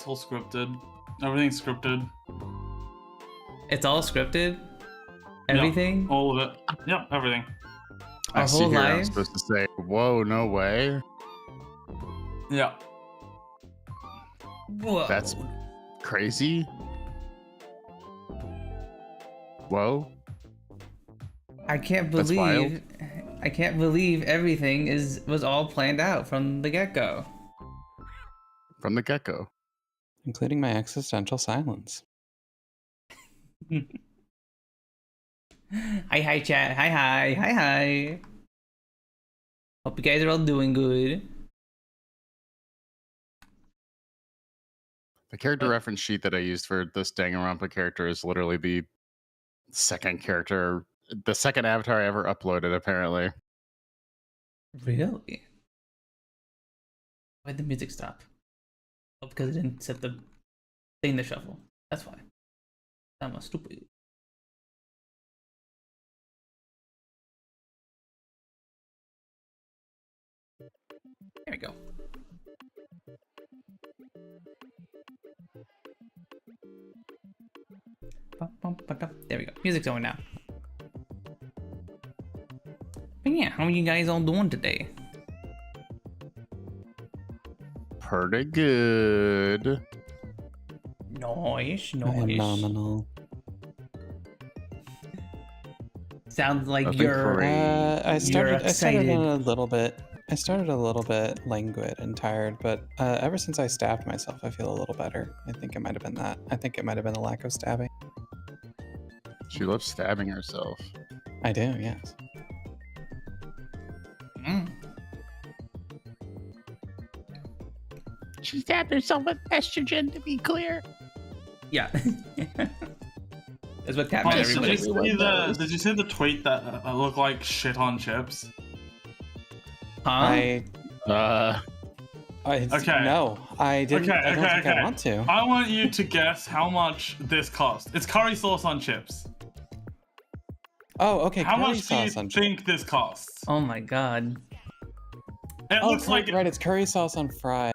all scripted. Everything's scripted. It's all scripted? Everything? Yep, all of it. Yep, everything. I Our see whole here I'm lives? supposed to say, whoa, no way. Yeah. Whoa. That's crazy. Whoa. I can't That's wild. believe I can't believe everything was all planned out from the get-go. From the get-go. Including my existential silence. Hi chat. Hi. Hope you guys are all doing good. The character reference sheet that I used for this Danganronpa character is literally the second avatar I ever uploaded, apparently. Really? Why'd the music stop? Oh, because it didn't set the thing to shuffle. That's why. I'm stupid. There we go. There we go. Music's going now. But yeah, how are you guys all doing today? Pretty good. Nice. Phenomenal. Sounds like Nothing you're great. I started excited. a little bit. I started a little bit languid and tired, but ever since I stabbed myself, I feel a little better. I think it might have been that. I think it might have been the lack of stabbing. She loves stabbing herself. I do, yes. She stabbed herself with estrogen, to be clear. Yeah. That's what Oh, happened. did, Everybody. did you see the tweet that looked like shit on chips? Huh? Okay. No, I didn't. Okay, I don't think I want to. I want you to guess how much this cost. It's curry sauce on chips. Oh, okay. How curry much do you sauce on chips. think this costs? Oh my god. It Oh, looks like right. It's curry sauce on fry.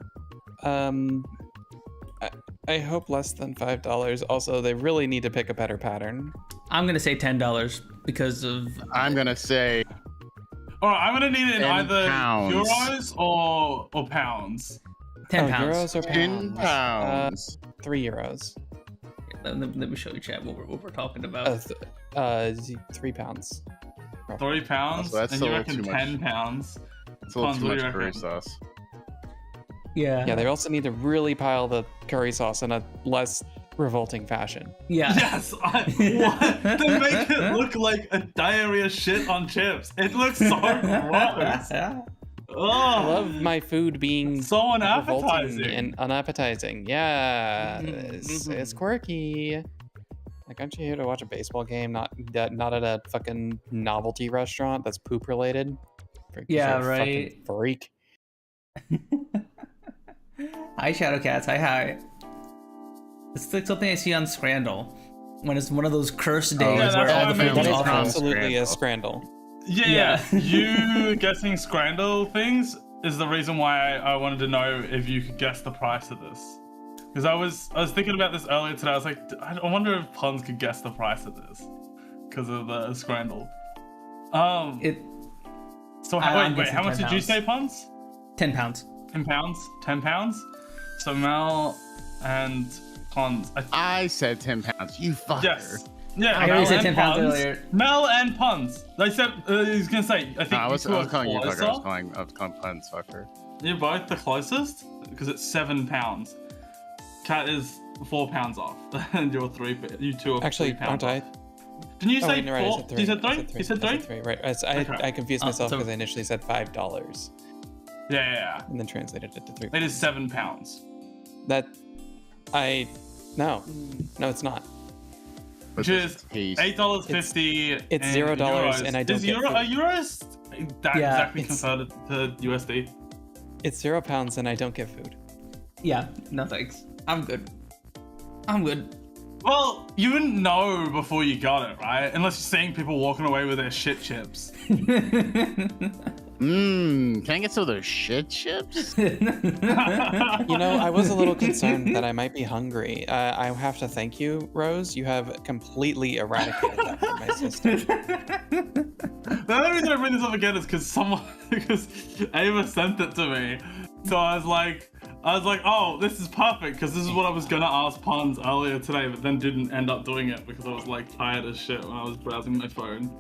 I hope less than $5. Also, they really need to pick a better pattern. I'm gonna say $10 because of I'm gonna say Alright, I'm gonna need it in 10 either pounds. euros or pounds. 10 oh, pounds. euros or 10 pounds? pounds. 3 euros. Let me show you, chat, what we're talking about. 3 pounds. 3 pounds, So that's and a you little reckon too 10 much. pounds. It's a little Pons, too what do much you curry reckon? sauce. Yeah. Yeah, they also need to really pile the curry sauce in a less revolting fashion. Yeah. Yes, what? They make it look like a diarrhea shit on chips. It looks so gross. I Oh, love my food being so revolting unappetizing. and unappetizing. Yeah, Mm-hmm. it's quirky. Like, aren't you here to watch a baseball game? Not at a fucking novelty restaurant that's poop related. Yeah, You're a fucking right. freak. Hi, Shadowcats. Hi. It's like something I see on Scrandle. When it's one of those cursed days yeah, where that's all what the I food meant. is That is awful. absolutely a Scrandle. scrandle. Yeah, Yeah. you guessing Scrandle things is the reason why I wanted to know if you could guess the price of this. Because I was thinking about this earlier today. I was like, I wonder if Puns could guess the price of this because of the Scrandle. So I'm wait, guessing how much 10 did you pounds. say, Puns? 10 pounds. 10 pounds? 10 pounds? So Mel and Puns. I said 10 pounds. You fucker. Yes. Yeah, I already Mel said and 10 pounds Puns. earlier. Mel and Puns. They said he was gonna say. I think No, I you was two are calling you fucker. closer. I was calling puns fucker. You're both the closest because it's 7 pounds. Cat is 4 pounds off, and you're 3. You two are Actually, 3 pounds aren't I? off. Didn't you Oh, say wait, no, right, I 4? said 3. You said 3? I said 3. You said I 3? said 3. Right. Okay. I confused myself so- because I initially said $5 Yeah. and then translated it to 3. It is 7 pounds. No, it's not. Which is Taste. $8.50. It's in $0 euros. and I don't Is get euro, food. are euros that Yeah, exactly it's- converted to USD? It's 0 pounds and I don't get food. Yeah, no thanks. I'm good. Well, you wouldn't know before you got it, right? Unless you're seeing people walking away with their shit chips. Can I get some of those shit chips? You know, I was a little concerned that I might be hungry. I have to thank you, Rose. You have completely eradicated that from my system. The only reason I bring this up again is because Ava sent it to me. So I was like, oh, this is perfect because this is what I was gonna ask Pons earlier today, but then didn't end up doing it because I was like tired as shit when I was browsing my phone.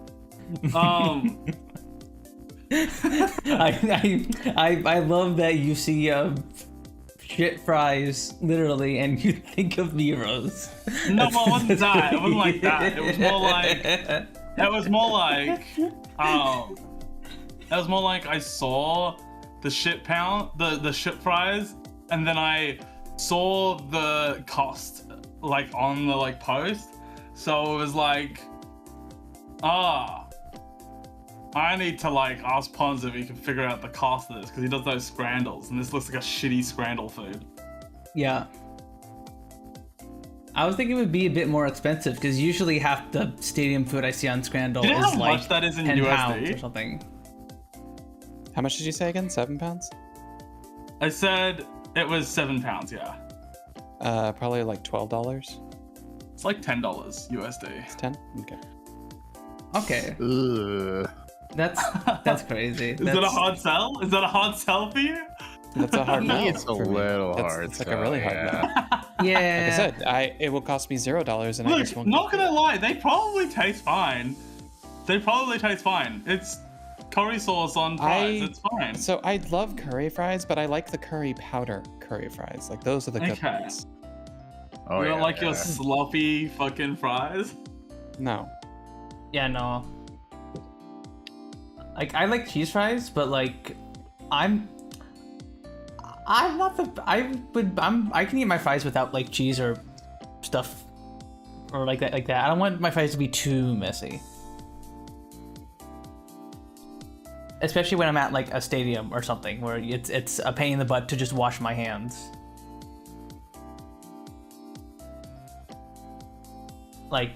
I love that you see shit fries literally and you think of me, Rose. No, well, it wasn't that. It wasn't like that. It was more like I saw the shit the shit fries, and then I saw the cost like on the like post, so it was like, I need to like ask Pons if he can figure out the cost of this because he does those scrandles, and this looks like a shitty scrandle food. Yeah. I was thinking it would be a bit more expensive because usually half the stadium food I see on Scrandle Do you know is how like much that is in 10 USD? pounds or something. How much did you say again? 7 pounds? I said it was £7, yeah. Probably like $12. It's like $10 USD. It's 10? Okay. Okay. Ugh. That's crazy. Is that a hard sell? Is that a hard sell for you? That's a hard I no. think it's a for me. little That's- hard. It's like a really hard no. Yeah. Like I said, it will cost me $0 and I just Look, won't. not gonna lie, they probably taste fine. It's curry sauce on fries. It's fine. So I love curry fries, but I like the curry powder curry fries. Like those are the good Okay. ones. Oh, You don't yeah, like your yeah. sloppy fucking fries? No. Yeah, no. Like I like cheese fries, but like I'm not the I can eat my fries without like cheese or stuff or like that. I don't want my fries to be too messy. Especially when I'm at like a stadium or something where it's a pain in the butt to just wash my hands. Like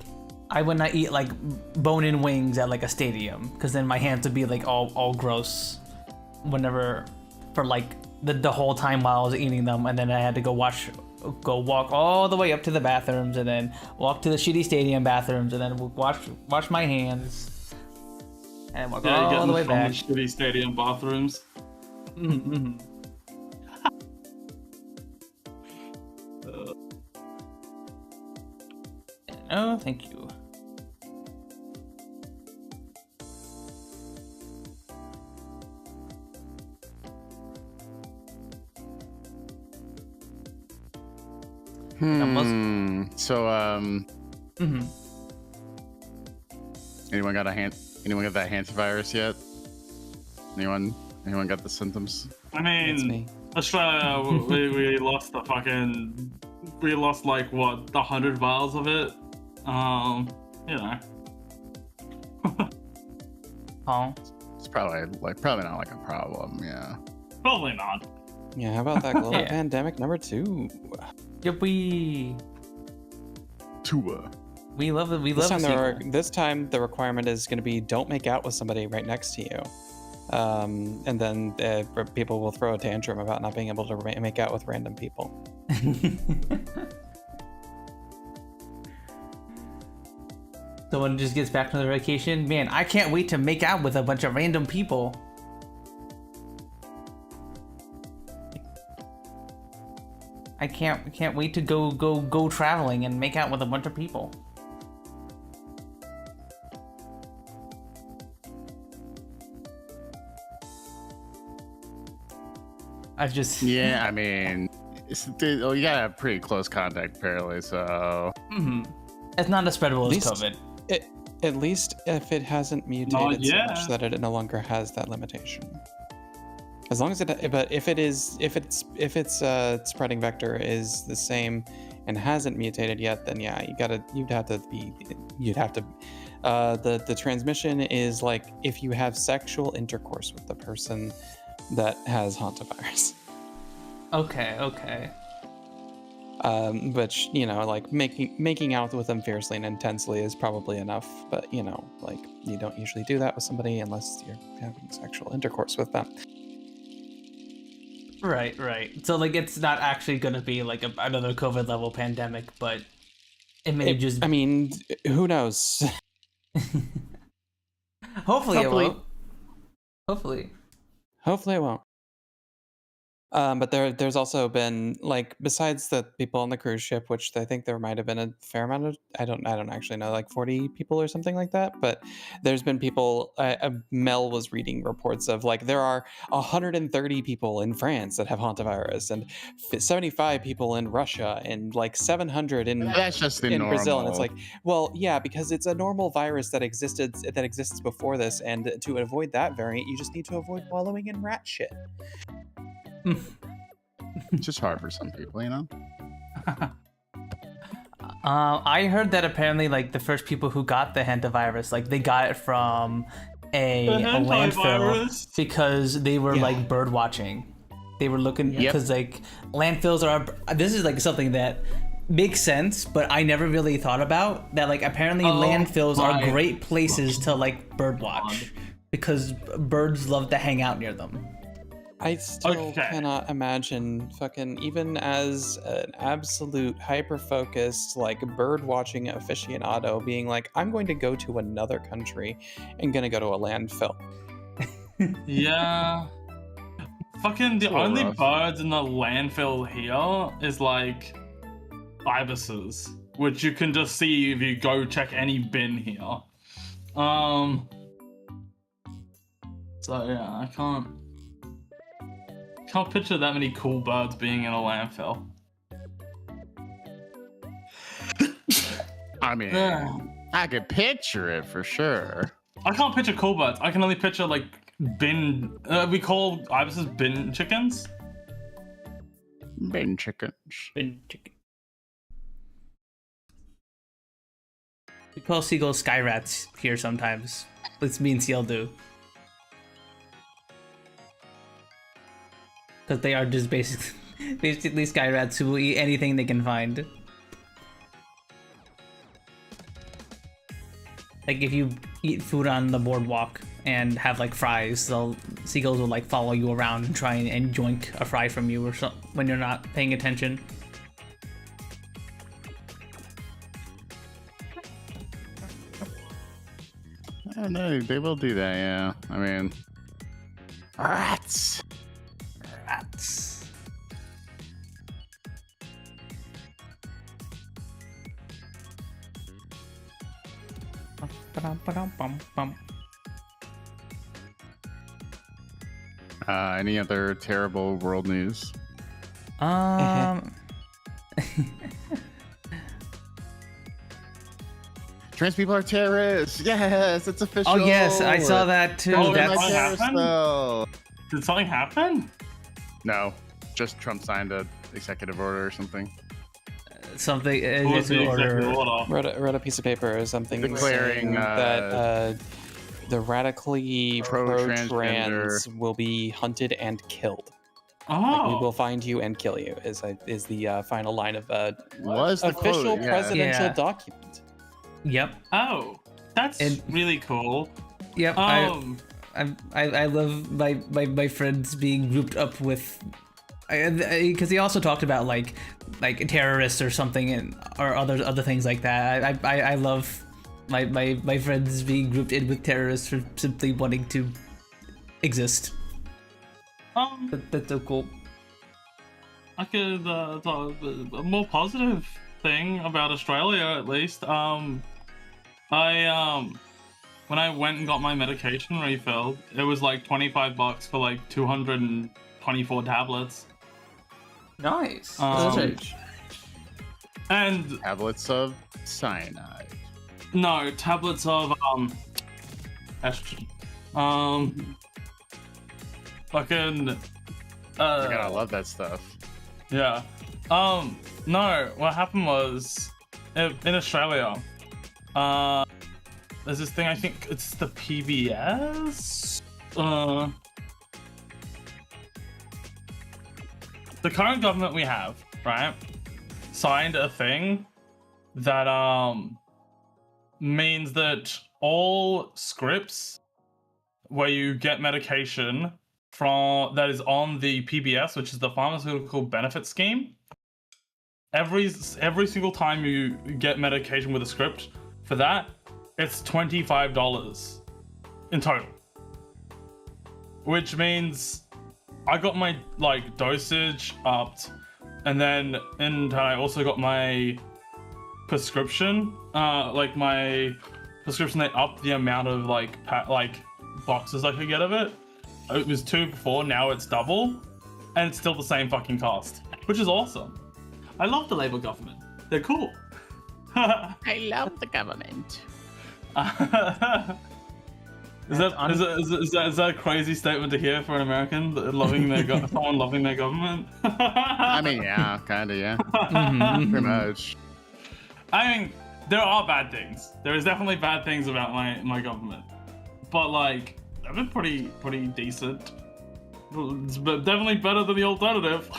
I would not eat like bone-in wings at like a stadium because then my hands would be like all gross whenever for like the whole time while I was eating them, and then I had to go walk all the way up to the bathrooms and then walk to the shitty stadium bathrooms and then wash my hands and walk all the way back. The shitty stadium bathrooms. Mm-hmm. Oh, thank you. So, Mm-hmm. anyone got that hantavirus yet? Anyone got the symptoms? I That's mean, me. Australia, we lost like what, 100 vials of it. You know. Oh. It's probably not like a problem. Yeah. Probably not. Yeah, how about that global Yeah. pandemic number 2? Yep, we love it. We This love time, this time the requirement is going to be don't make out with somebody right next to you. And then people will throw a tantrum about not being able to make out with random people. Someone just gets back from their vacation. Man, I can't wait to make out with a bunch of random people. I can't wait to go traveling and make out with a bunch of people. I just Yeah, I mean, you gotta have pretty close contact apparently. So It's not as spreadable as least- COVID. At least if it hasn't mutated so yeah. much that it no longer has that limitation. As long as but if its spreading vector is the same and hasn't mutated yet, then yeah, the transmission is like if you have sexual intercourse with the person that has hantavirus. Okay. which, you know, like making out with them fiercely and intensely is probably enough. But, you know, like you don't usually do that with somebody unless you're having sexual intercourse with them. Right. So like it's not actually gonna be like another COVID level pandemic, but it may just. I mean, who knows? Hopefully it won't. Hopefully Hopefully it won't. But there's also been, like, besides the people on the cruise ship, which I think there might have been a fair amount of, I don't actually know, like 40 people or something like that. But there's been people. Mel was reading reports of like there are 130 people in France that have hantavirus, and 75 people in Russia, and like 700 in That's just the in normal. Brazil. And it's like, well, yeah, because it's a normal virus that exists before this, and to avoid that variant, you just need to avoid wallowing in rat shit. It's just hard for some people, you know? I heard that apparently like the first people who got the hantavirus, like they got it from a landfill because they were like bird watching. They were looking because like landfills are. This is like something that makes sense, but I never really thought about that. Like apparently landfills are great places to like bird watch because birds love to hang out near them. I still cannot imagine fucking, even as an absolute hyper-focused, like, bird-watching aficionado being like, I'm going to go to another country and gonna go to a landfill. Yeah. Fucking the only birds in the landfill here is, like, ibises, which you can just see if you go check any bin here. So, yeah, I can't picture that many cool birds being in a landfill. I mean, I could picture it for sure. I can't picture cool birds. I can only picture like bin. We call ibises bin chickens. Bin chickens. Bin chicken. We call seagulls sky rats here sometimes. At least me and Seal do. Because they are just basically sky rats who will eat anything they can find. Like if you eat food on the boardwalk and have like fries, seagulls will like follow you around and try and joink a fry from you or something when you're not paying attention. I know they will do that. Yeah, I mean, rats. Any other terrible world news? Trans people are terrorists. Yes, it's official. Oh yes, I saw that too. Oh, Did something happen? No, just Trump signed a executive order or something. Something. Wrote a piece of paper or something declaring that the radically pro-trans will be hunted and killed. Like, we will find you and kill you. Is the final line of official presidential document. Yep. Oh, that's really cool. Yep. I love my friends being grouped up with, because he also talked about like terrorists or something or other things like that. I love my friends being grouped in with terrorists for simply wanting to exist. That's so cool. I could a more positive thing about Australia at least. When I went and got my medication refilled, it was like $25 for like 224 tablets. Nice. And tablets of cyanide. No, tablets of estrogen. Fucking. You gotta love that stuff. Yeah. No, what happened was in Australia, there's this thing, I think it's the PBS? The current government we have, right, signed a thing that means that all scripts where you get medication from that is on the PBS, which is the Pharmaceutical Benefit Scheme, every single time you get medication with a script for that, it's $25 in total. Which means I got my like dosage upped, and I also got my prescription. Like my prescription, they upped the amount of like boxes I could get of it. It was 2 before, now it's double, and it's still the same fucking cost, which is awesome. I love the Labour government. They're cool. I love the government. Is that a crazy statement to hear for an American? Loving their someone loving their government? I mean, yeah, kind of, yeah. Pretty much. I mean, there are bad things. There is definitely bad things about my government, but like they've been pretty decent. It's definitely better than the alternative.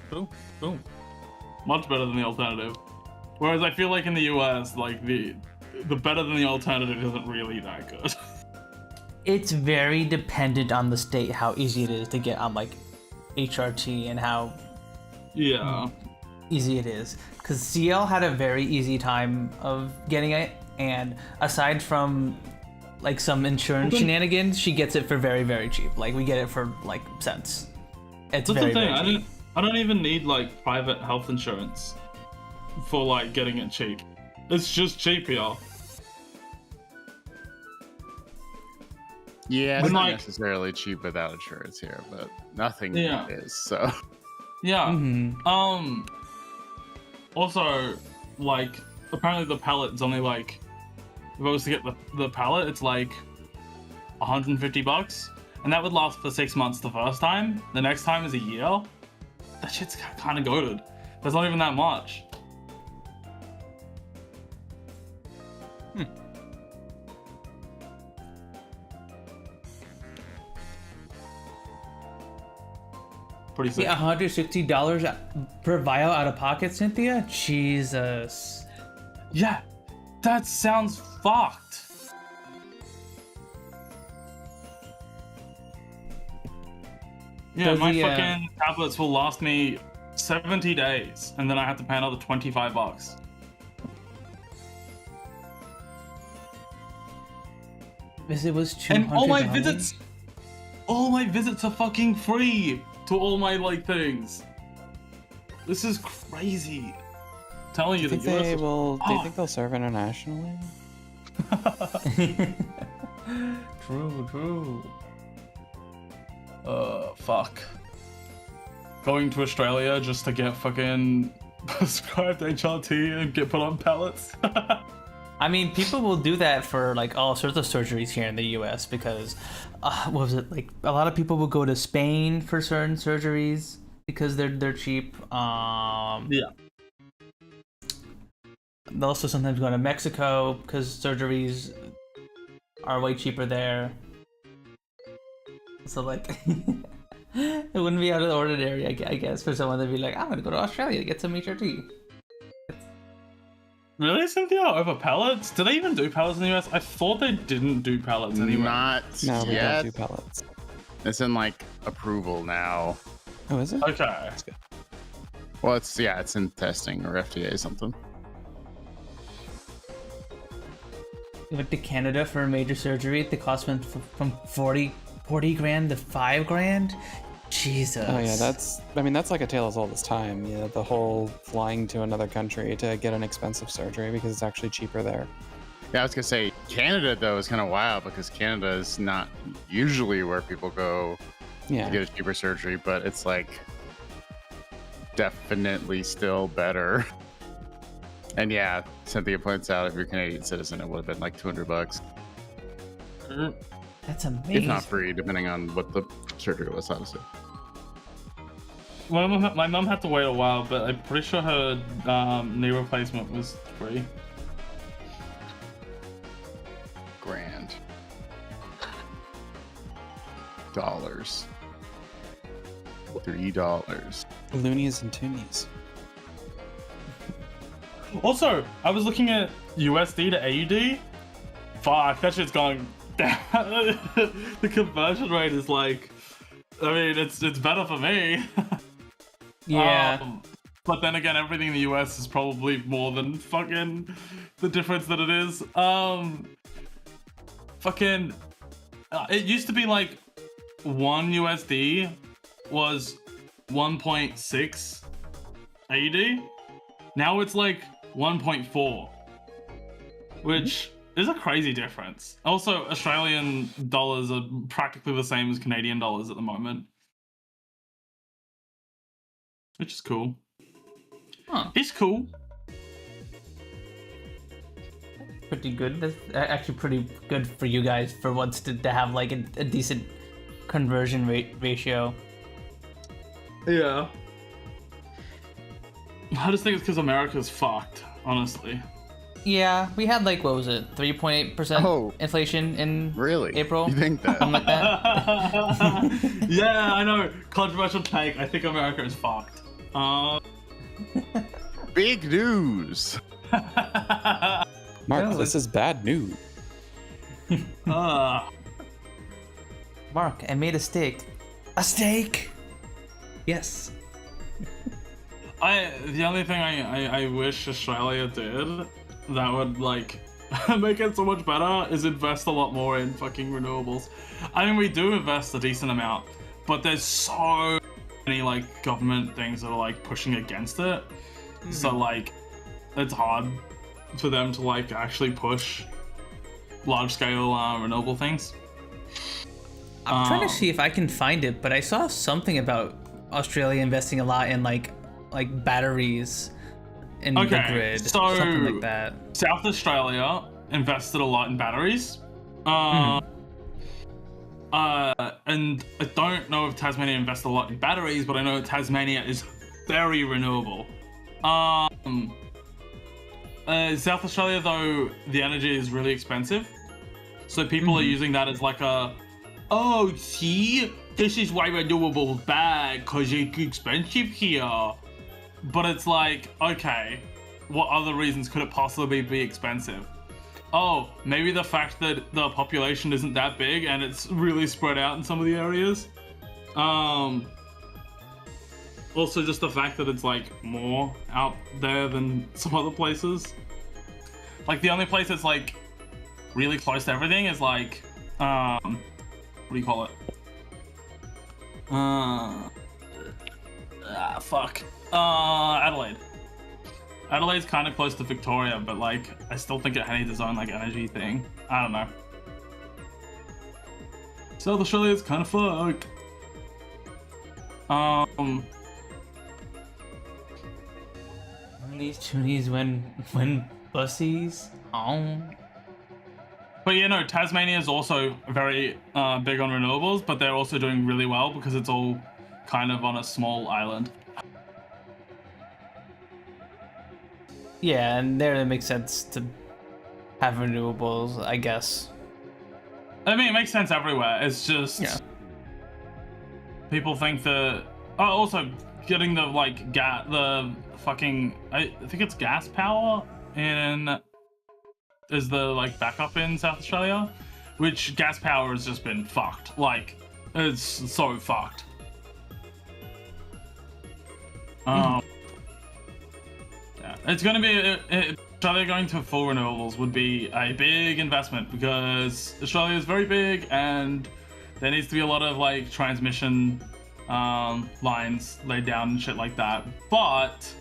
Boom. Much better than the alternative. Whereas I feel like in the US, like the better than the alternative isn't really that good. It's very dependent on the state how easy it is to get on like HRT and how easy it is. Because CL had a very easy time of getting it, and aside from like some insurance shenanigans, she gets it for very, very cheap. Like we get it for like cents. It's That's very, the thing. very cheap. I don't even need like private health insurance for like getting it cheap. It's just cheap, y'all. Yeah, it's But, not like- necessarily cheap without insurance here, but nothing Yeah. is, so. Yeah. Mm-hmm. Also, like, apparently the pallet's only like, if I was to get the pallet, it's like $150, and that would last for 6 months the first time. The next time is a year. That shit's kind of goated. There's not even that much. Pretty sick. Yeah, $160 per vial out of pocket, Cynthia? Jesus. Yeah, that sounds fucked. Yeah, Does my the, fucking tablets will last me 70 days, and then I have to pay another $25. It was $200. And all my visits are fucking free to all my like things. This is crazy. I'm telling you, Do the US is you think they'll serve internationally? True. Fuck. Going to Australia just to get fucking prescribed HRT and get put on pallets. I mean, people will do that for like all sorts of surgeries here in the U.S. because, what was it like? A lot of people will go to Spain for certain surgeries because they're cheap. Yeah. They'll also sometimes go to Mexico because surgeries are way cheaper there. So like, it wouldn't be out of the ordinary, I guess, for someone to be like, I'm gonna go to Australia to get some HRT. Really, Cynthia? Over pallets? Do they even do pallets in the US? I thought they didn't do pallets anyway. Not No, we yet. don't do pellets. It's in like approval now. Oh, is it? Okay. Well, it's in testing or FDA something. You went to Canada for a major surgery. The cost went from 40 grand to $5 grand. Jesus. Oh yeah, that's like a tale as old as time. Yeah, the whole flying to another country to get an expensive surgery because it's actually cheaper there. Yeah, I was gonna say Canada though is kind of wild because Canada is not usually where people go Yeah. to get a cheaper surgery, but it's like definitely still better. And yeah, Cynthia points out if you're a Canadian citizen, it would have been like $200, That's amazing. if not free, depending on what the surgery was, obviously. My mum had to wait a while, but I'm pretty sure her knee replacement was free. Grand. Dollars. $3. Loonies and toonies. Also, I was looking at USD to AUD. Fuck, that shit's going down. The conversion rate is like, I mean, it's better for me. Yeah. But then again, everything in the US is probably more than fucking the difference that it is. It used to be like 1 USD was 1.6 AUD. Now it's like 1.4, which is a crazy difference. Also, Australian dollars are practically the same as Canadian dollars at the moment, which is cool. Huh. It's cool. Pretty good. That's actually pretty good for you guys for once to have like a decent conversion ratio. Yeah. I just think it's because America's fucked, honestly. Yeah, we had like, what was it, 3.8% inflation in Really? April? You think that? Something like that. Yeah, I know. Controversial take. I think America is fucked. Big news. Mark, this is bad news. Mark, I made a steak. A steak? Yes. The only thing I wish Australia did that would like make it so much better is invest a lot more in fucking renewables. I mean, we do invest a decent amount, but there's so many like government things that are like pushing against it. So like, it's hard for them to like actually push large scale renewable things. I'm trying to see if I can find it, but I saw something about Australia investing a lot in like batteries in the grid, so something like that. South Australia invested a lot in batteries. And I don't know if Tasmania invested a lot in batteries, but I know Tasmania is very renewable. South Australia, though, the energy is really expensive. So people are using that as like oh, see, this is why renewable's bad, because it's expensive here. But it's like, okay, what other reasons could it possibly be expensive? Oh, maybe the fact that the population isn't that big and it's really spread out in some of the areas. Also just the fact that it's like more out there than some other places. Like the only place that's like really close to everything is like, what do you call it? Adelaide. Adelaide's kind of close to Victoria, but like I still think it needs its own like energy thing. I don't know. South Australia's kind of fucked. These toonies when bussies on. But you know, Tasmania is also very big on renewables, but they're also doing really well because it's all kind of on a small island. Yeah, and there it makes sense to have renewables, I guess. I mean, it makes sense everywhere. It's just people think that. Oh, also getting the like the fucking. I think it's gas power is the like backup in South Australia, which gas power has just been fucked. Like, it's so fucked. Yeah, it's gonna be Australia going to full renewables would be a big investment because Australia is very big and there needs to be a lot of like transmission lines laid down and shit like that. But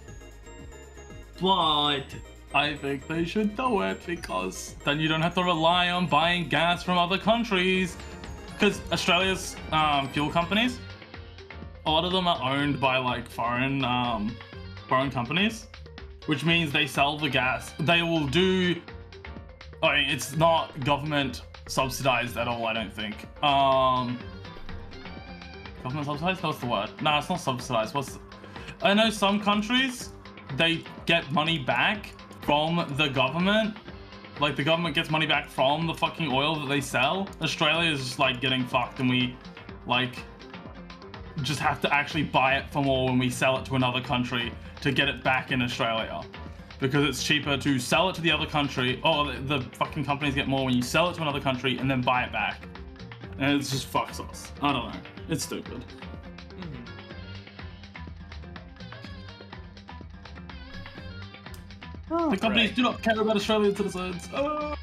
I think they should do it because then you don't have to rely on buying gas from other countries. Because Australia's fuel companies, a lot of them are owned by like foreign companies, which means they sell the gas. They will do. I mean, it's not government subsidized at all. I don't think. Government subsidized? What's the word? No, it's not subsidized. I know some countries they get money back from the government. Like the government gets money back from the fucking oil that they sell. Australia is just like getting fucked and we like just have to actually buy it for more when we sell it to another country to get it back in Australia. because it's cheaper to sell it to the other country. Oh, the fucking companies get more when you sell it to another country and then buy it back. And it's just fucks us. I don't know. It's stupid. The companies do not care about Australian citizens. Oh.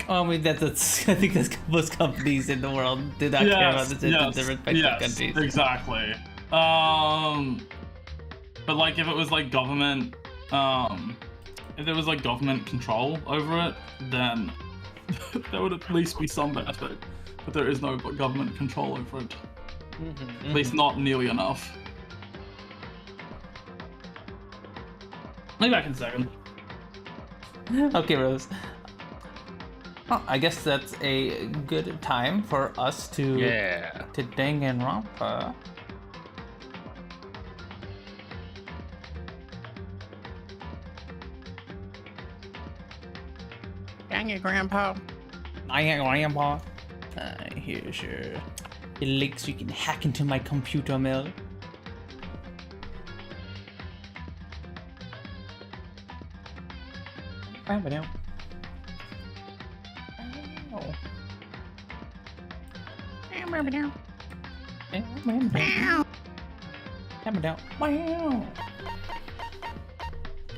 I mean, that's I think that's most companies in the world do not care about the citizens of respective countries. Exactly. But like if it was like government, if there was like government control over it, then there would at least be some benefit. But there is no government control over it. At least not nearly enough. I'll be back in a second. Okay, Rose. Well, I guess that's a good time for us to Danganronpa. Dangit Grandpa. Grandpa. Here's your link so you can hack into my computer mill. Grandpa.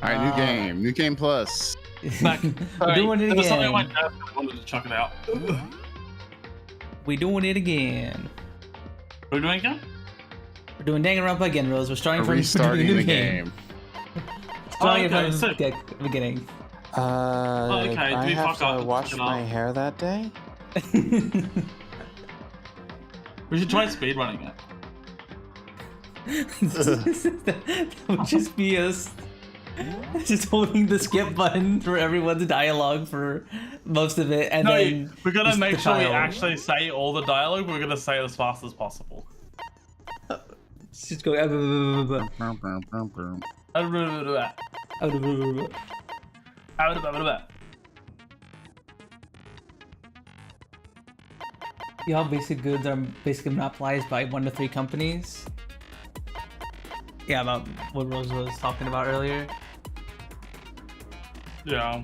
Alright, new game plus. We're doing it There was something again. on my desk and I wanted to chuck it out. We're doing it again. What are we doing again? We're doing Danganronpa again, Rose. We're starting from Restarting the the game. game. Starting Okay, from so- the beginning. okay, I do we have fuck up? to wash Fuck it my up. hair that day. We should try speedrunning it. That would just be us just holding the skip button for everyone's dialogue for most of it, and No, then we're gonna just make the sure we child. actually say all the dialogue. We're gonna say it as fast as possible. Just go. Y'all basic goods are basically monopolized by 1 to 3 companies. Yeah, about what Rose was talking about earlier. Yeah.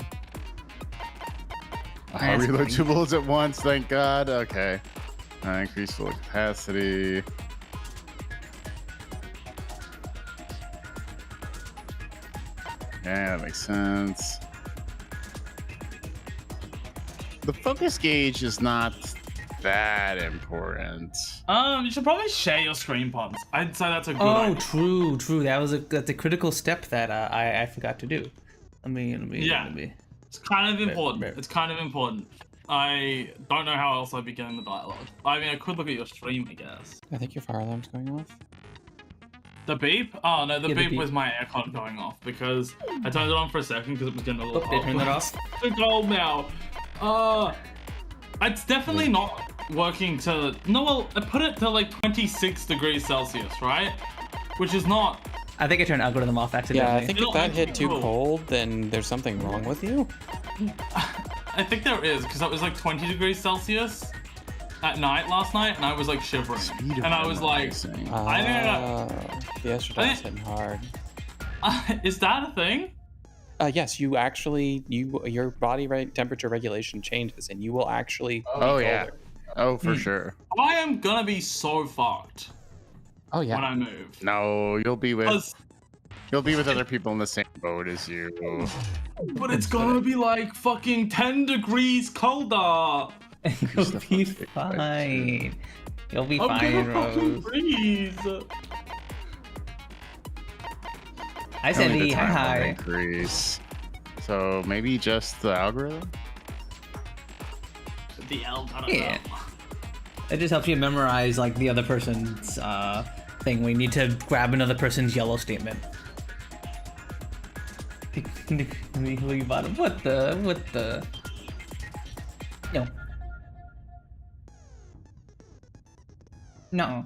I'll reload 2 bullets at once, thank God. Okay. Increase full capacity. Yeah, that makes sense. The focus gauge is not that important. You should probably share your screen puns. I'd say that's a good Oh, idea. true. That's a critical step that I forgot to do. Let me. It's kind of important. Right. It's kind of important. I don't know how else I'd be getting the dialogue. I mean, I could look at your stream, I guess. I think your fire alarm's going off. The beep? Oh, no, the Yeah, the beep beep. was my aircon going off because I turned it on for a second because it was getting a little Oh, they turned it off? It's too cold now. It's definitely not working to... No, well, I put it to like 26 degrees Celsius, right? Which is not... I think I turned algorithm off accidentally. Yeah, I think You if know, that hit actually too cool. cold, then there's something wrong with you. I think there is, because it was like 20 degrees Celsius at night last night, and I was like shivering. And I was like, I think I got... The estrogen's hitting hard. Is that a thing? Yes, you actually, your body temperature regulation changes, and you will actually. Oh, be yeah. colder. Oh, for sure. I am gonna be so fucked Oh when yeah. I move. No, you'll be with 'Cause- other people in the same boat as you. But it's gonna be like fucking 10 degrees colder. You'll be fine. You'll be I'm fine, gonna fucking Rose. freeze. Hi, Tell me Sandy. the time will Hi. increase. So maybe just the algorithm? The L, I don't Yeah. know. It just helps you memorize like the other person's thing. We need to grab another person's yellow statement. What the? No. No.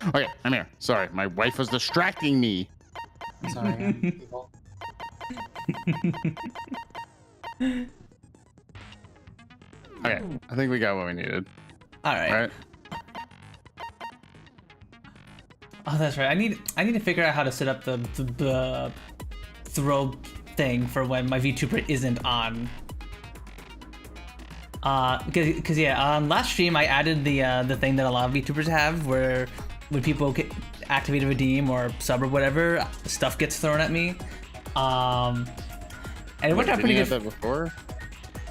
Okay, I'm here. Sorry, my wife was distracting me. Sorry. People. Okay, I think we got what we needed. All right. Right? Oh, that's right. I need to figure out how to set up the throw thing for when my VTuber isn't on. Cause yeah, on last stream I added the thing that a lot of VTubers have, where when people activate a redeem or sub or whatever, stuff gets thrown at me. And it worked out pretty good. Did you have that before?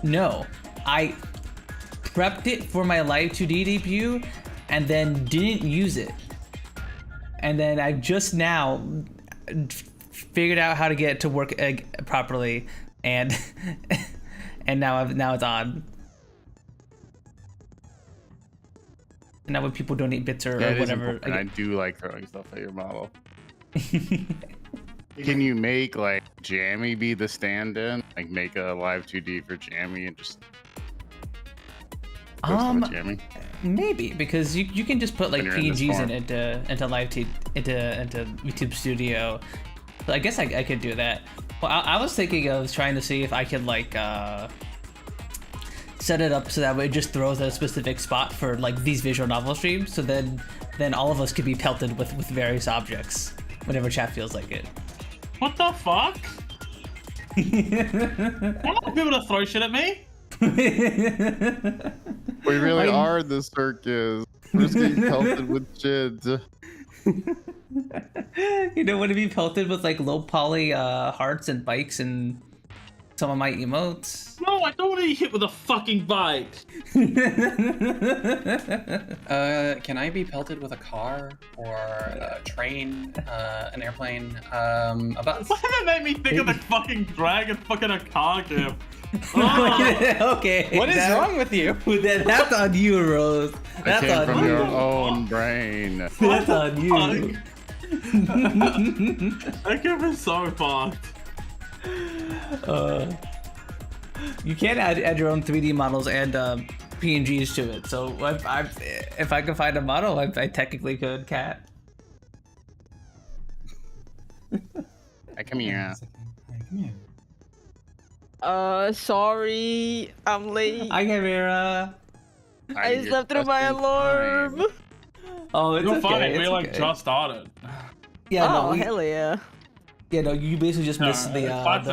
No, I prepped it for my live 2D debut and then didn't use it. And then I just now figured out how to get it to work properly, and and now it's on. And now when people donate bits or whatever, I do like throwing stuff at your model. Can you make like Jammy be the stand-in? Like make a live 2D for Jammy and just Jammy? Maybe, because you can just put like PNGs in into live into YouTube Studio. So I guess I could do that. Well, I was thinking of trying to see if I could like set it up so that way it just throws at a specific spot for like these visual novel streams. So then all of us could be pelted with various objects whenever chat feels like it. What the fuck? I want people to throw shit at me. We really are the circus. We're just getting pelted with shit. You don't want to be pelted with like low poly hearts and bikes and some of my emotes. No, I don't want to be hit with a fucking bike. Can I be pelted with a car or a train, an airplane, a bus? Why did that make me think of the fucking dragon fucking a car gift? Oh. Okay. What is wrong with you? That's on you, Rose. That's Came on from you. your own brain. That's on you. That gift is so fucked. You can add your own 3D models and PNGs to it. So if I can find a model, I technically could. Cat. I come here. Sorry, I'm late. Hi, Chimera. I slept through my alarm. Oh, it's You're okay. fine. It's We like okay. just started. Yeah, Oh, no, hell yeah. yeah, no, you basically just missed the yap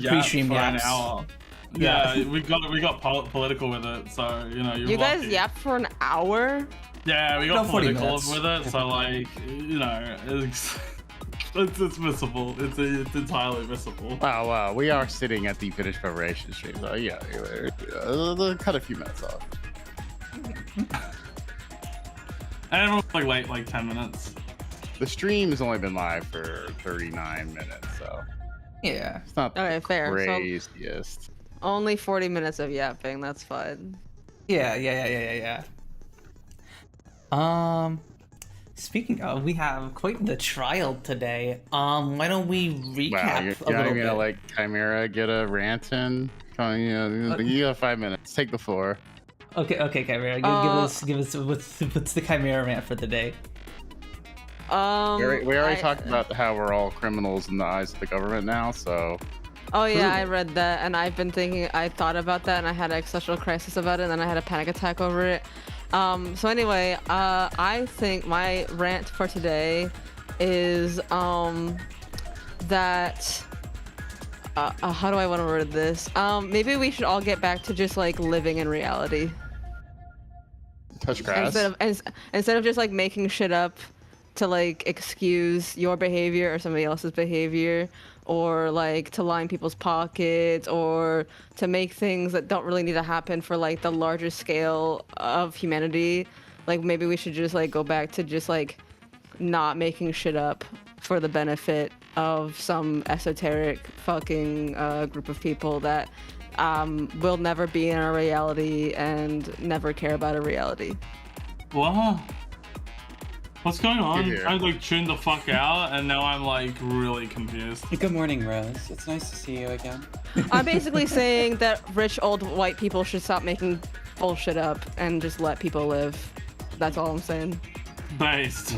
pre-stream for an yaps. hour. Yeah, we got political with it, so you know you're You guys lucky. yapped for an hour? Yeah, we got 40 political minutes. with it, so like you know it's missable. It's entirely missable. Oh, wow. We are sitting at the finished preparation stream. So yeah, they'll cut a few minutes off. And everyone's like late like 10 minutes. The stream has only been live for 39 minutes, so Yeah. it's not Okay, the fair. So craziest. only 40 minutes of yapping, that's fine. Yeah. Speaking of, we have quite the trial today. Why don't we recap Wow, a you're little not bit? gonna let Chimera get a rant in? You got 5 minutes. Take the floor. Okay, Chimera, give us what's the Chimera rant for the day? We already talked about how we're all criminals in the eyes of the government now, so Oh yeah, I read that, and I thought about that, and I had an existential crisis about it, and then I had a panic attack over it. So anyway, I think my rant for today is that how do I want to word this? Maybe we should all get back to just like living in reality touch grass. instead of just like making shit up to like excuse your behavior or somebody else's behavior, or like to line people's pockets, or to make things that don't really need to happen for like the larger scale of humanity. Like maybe we should just like go back to just like not making shit up for the benefit of some esoteric fucking group of people that will never be in our reality and never care about a reality. What? What's going on? Here. I like tuned the fuck out, and now I'm like really confused. Good morning, Rose. It's nice to see you again. I'm basically saying that rich old white people should stop making bullshit up and just let people live. That's all I'm saying. Based.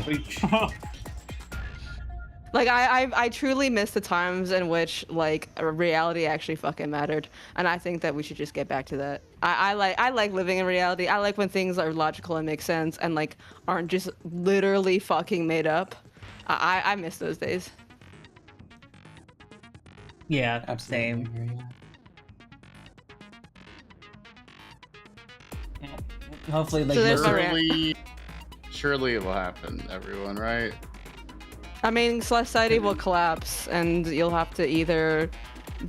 Like I truly miss the times in which like reality actually fucking mattered, and I think that we should just get back to that. I like living in reality. I like when things are logical and make sense and like aren't just literally fucking made up. I miss those days. Yeah, Absolutely same. agree. Hopefully, like So there's most- no Surely it will happen, everyone, right? I mean, society will collapse, and you'll have to either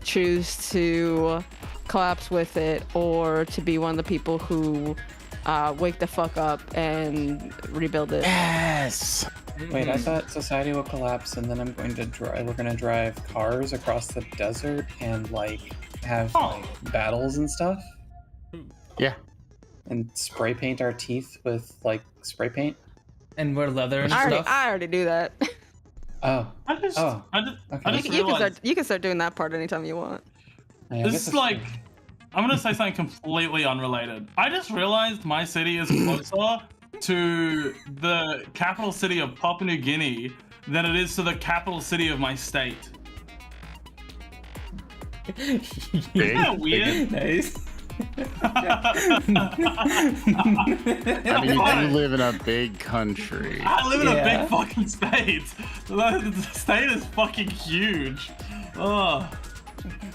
choose to collapse with it or to be one of the people who wake the fuck up and rebuild it. Yes. Wait, I thought society will collapse, and then I'm going to drive. We're gonna drive cars across the desert and like have like, battles and stuff, Yeah. and spray paint our teeth with like spray paint. and wear leather and I stuff. already do that. Oh, I just Oh, I okay. just You realized can start doing that part anytime you want. yeah, I guess this is that's like true. I'm gonna say something completely unrelated. I just realized my city is closer to the capital city of Papua New Guinea than it is to the capital city of my state. Isn't that weird? Nice. I mean, you do live in a big country. I live in a Yeah. big fucking state. The state is fucking huge. Oh,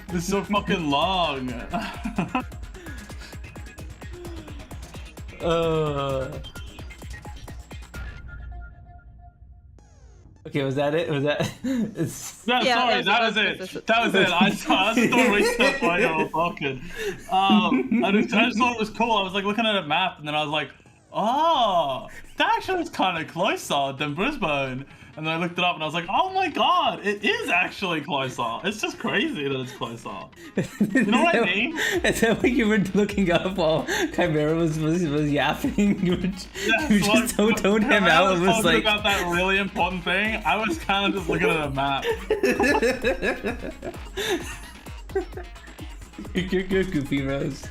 it's so fucking long. Okay, was that it? Was that? It's... Yeah, Yeah, sorry, that was it. That was it. I just thought research while you were talking. I just thought it was cool. I was like looking at a map, and then I was like, oh, that actually was kind of closer than Brisbane. And then I looked it up, and I was like, oh my god, it is actually closer. It's just crazy that it's closer. You know what I mean? Is that what you were looking up while Chimera was yapping? You just toned him when I out and was talking like, about that really important thing. I was kind of just looking at a map. you're goofy, Rose.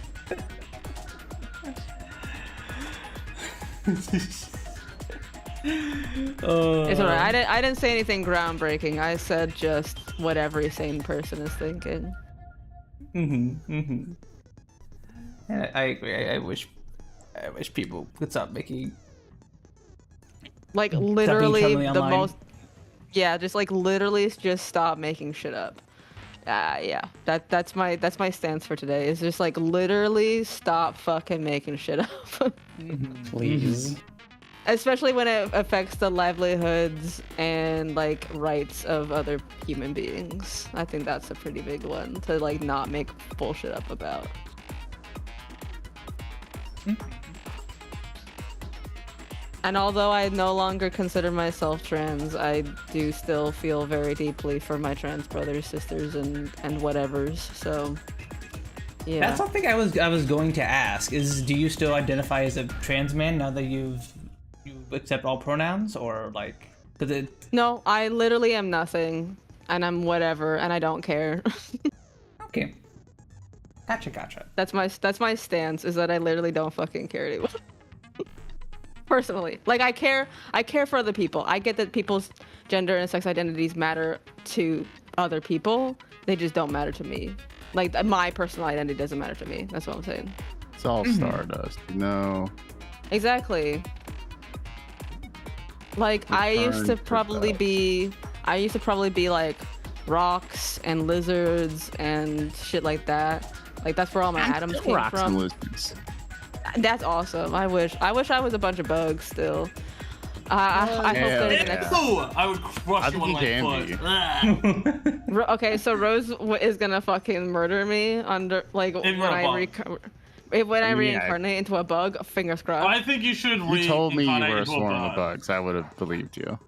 It's alright. I didn't say anything groundbreaking. I said just what every sane person is thinking. And I agree. I wish people could stop making. Like being literally troubling the online. most. Yeah, just like literally just stop making shit up. Yeah, that's my stance for today. Is just like literally stop fucking making shit up. Please. Especially when it affects the livelihoods and like rights of other human beings. I think that's a pretty big one to like not make bullshit up about. And although I no longer consider myself trans, I do still feel very deeply for my trans brothers, sisters, and whatevers. So, yeah. That's something I was going to ask. Is do you still identify as a trans man now that you accept all pronouns, or like because it? No, I literally am nothing, and I'm whatever, and I don't care. Okay. Gotcha. That's my stance. Is that I literally don't fucking care anymore. Personally, like I care for other people. I get that people's gender and sex identities matter to other people. They just don't matter to me. Like my personal identity doesn't matter to me. That's what I'm saying. It's all stardust, you know. Exactly. Like I used to probably be like rocks and lizards and shit like that. Like that's where all my atoms came Rocks and from. lizards. That's awesome. I wish I was a bunch of bugs still. I hope yeah. there's an next. Ew! I would crush I you think on you my can foot. Okay, so Rose is gonna fucking murder me under like when you're a I bug. when I I mean, reincarnate into a bug. Fingers crossed. I think you should You told me you reincarnate were a into swarm of bug. bugs. I would have believed you.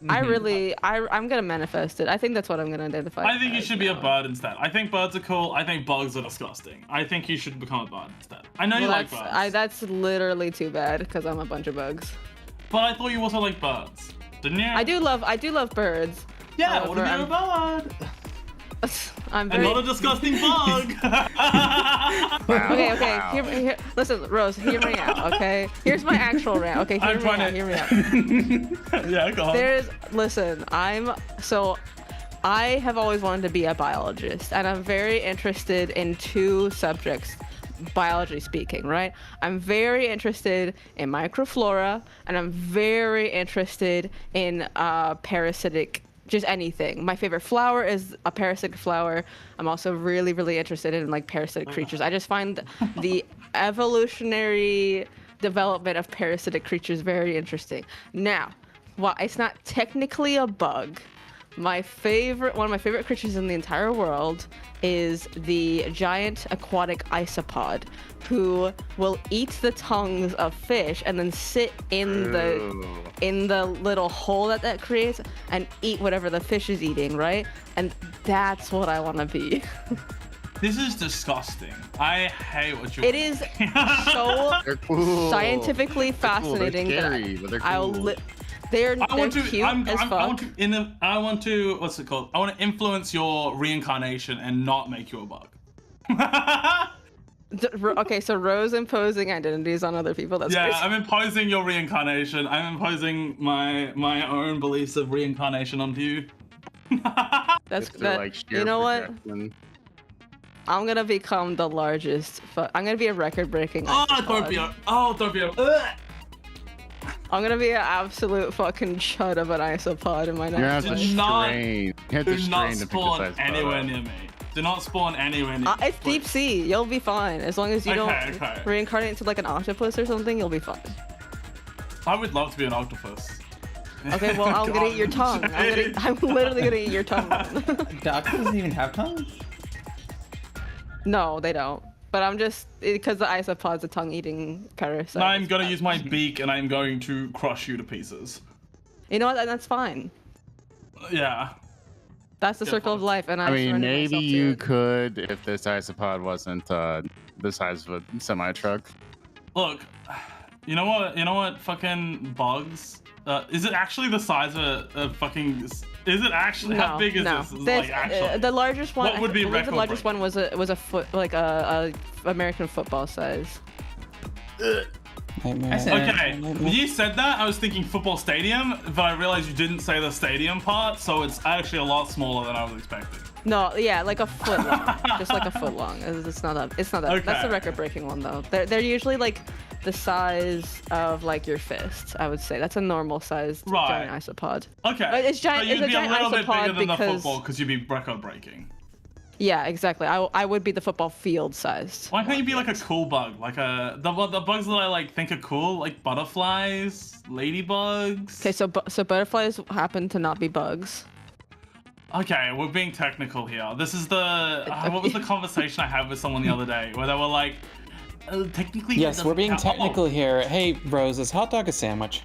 I'm gonna manifest it. I think that's what I'm gonna identify. I think you as should be a now. bird instead. I think birds are cool. I think bugs are disgusting. I think you should become a bird instead. I know you Well, like birds, that's literally too bad because I'm a bunch of bugs. but I thought you also liked birds, didn't you? I do love birds. Yeah, what if However, you're a bird? I'm And very not a disgusting bug. okay. Wow. Here, listen, Rose, hear me out. Okay, here's my actual rant. Okay, I'm trying to- hear me out. Yeah, go on. Listen, I have always wanted to be a biologist, and I'm very interested in two subjects, biology speaking, right? I'm very interested in microflora, and I'm very interested in parasitic just anything. My favorite flower is a parasitic flower. I'm also really, really interested in like parasitic creatures. I just find the evolutionary development of parasitic creatures very interesting. Now, while it's not technically a bug, one of my favorite creatures in the entire world is the giant aquatic isopod, who will eat the tongues of fish and then sit in the little hole that creates and eat whatever the fish is eating, right? And that's what I want to be. This is disgusting. I hate what you're It is so They're cool. scientifically They're cool. They're fascinating scary, but they're cool. They're cute as fuck. I want to what's it called? I want to influence your reincarnation and not make you a bug. Okay, so Rose imposing identities on other people. That's Yeah, crazy. I'm imposing your reincarnation. I'm imposing my own beliefs of reincarnation onto you. That's If they're, that. like, sheer You know what? projection. I'm gonna become the largest. I'm gonna be a record-breaking. Don't be a. I'm gonna be an absolute fucking chud of an isopod in my You're gonna have next to Do not- strain. You have to Do not strain to pick the spawn size anywhere up. near me. Do not spawn anywhere near me. It's deep sea. You'll be fine as long as you Okay, don't okay. reincarnate into like an octopus or something. You'll be fine. I would love to be an octopus. Okay, well I'm gonna eat your tongue. I'm literally gonna eat your tongue. The octopus doesn't even have tongues? No, they don't. But I'm just because the isopod's a tongue-eating parasite. I'm gonna use my beak and I'm going to crush you to pieces. You know what? That's fine. Yeah. That's the Good circle of thoughts. life, and I mean, surrender maybe myself to you it. could if this isopod wasn't the size of a semi-truck. Look, you know what? Fucking bugs. Is it actually the size of a fucking? Is it actually how big is this? Is it, like, actually? The largest one. What would be I believe the largest record-breaking? one was a foot, like a American football size. Nightmare. I said- Okay, when you said that, I was thinking football stadium, but I realized you didn't say the stadium part, so it's actually a lot smaller than I was expecting. No, yeah, like a foot long, just like a foot long. It's not that. It's not that. That's the Okay. record-breaking one though. They're usually like the size of like your fist. I would say that's a normal sized Right. giant isopod. Okay. It's giant. So It's you'd a be giant a little bit isopod bigger than the because football because you'd be record breaking. yeah, exactly. I would be the football field sized. Why can't you be like a cool bug? Like the bugs that I like think are cool, like butterflies, ladybugs. Okay, so butterflies happen to not be bugs. Okay, we're being technical here. This is the what was the conversation I had with someone the other day where they were like, technically. that Yes, we're doesn't being count." technical here. Hey, Rose, is hot dog a sandwich?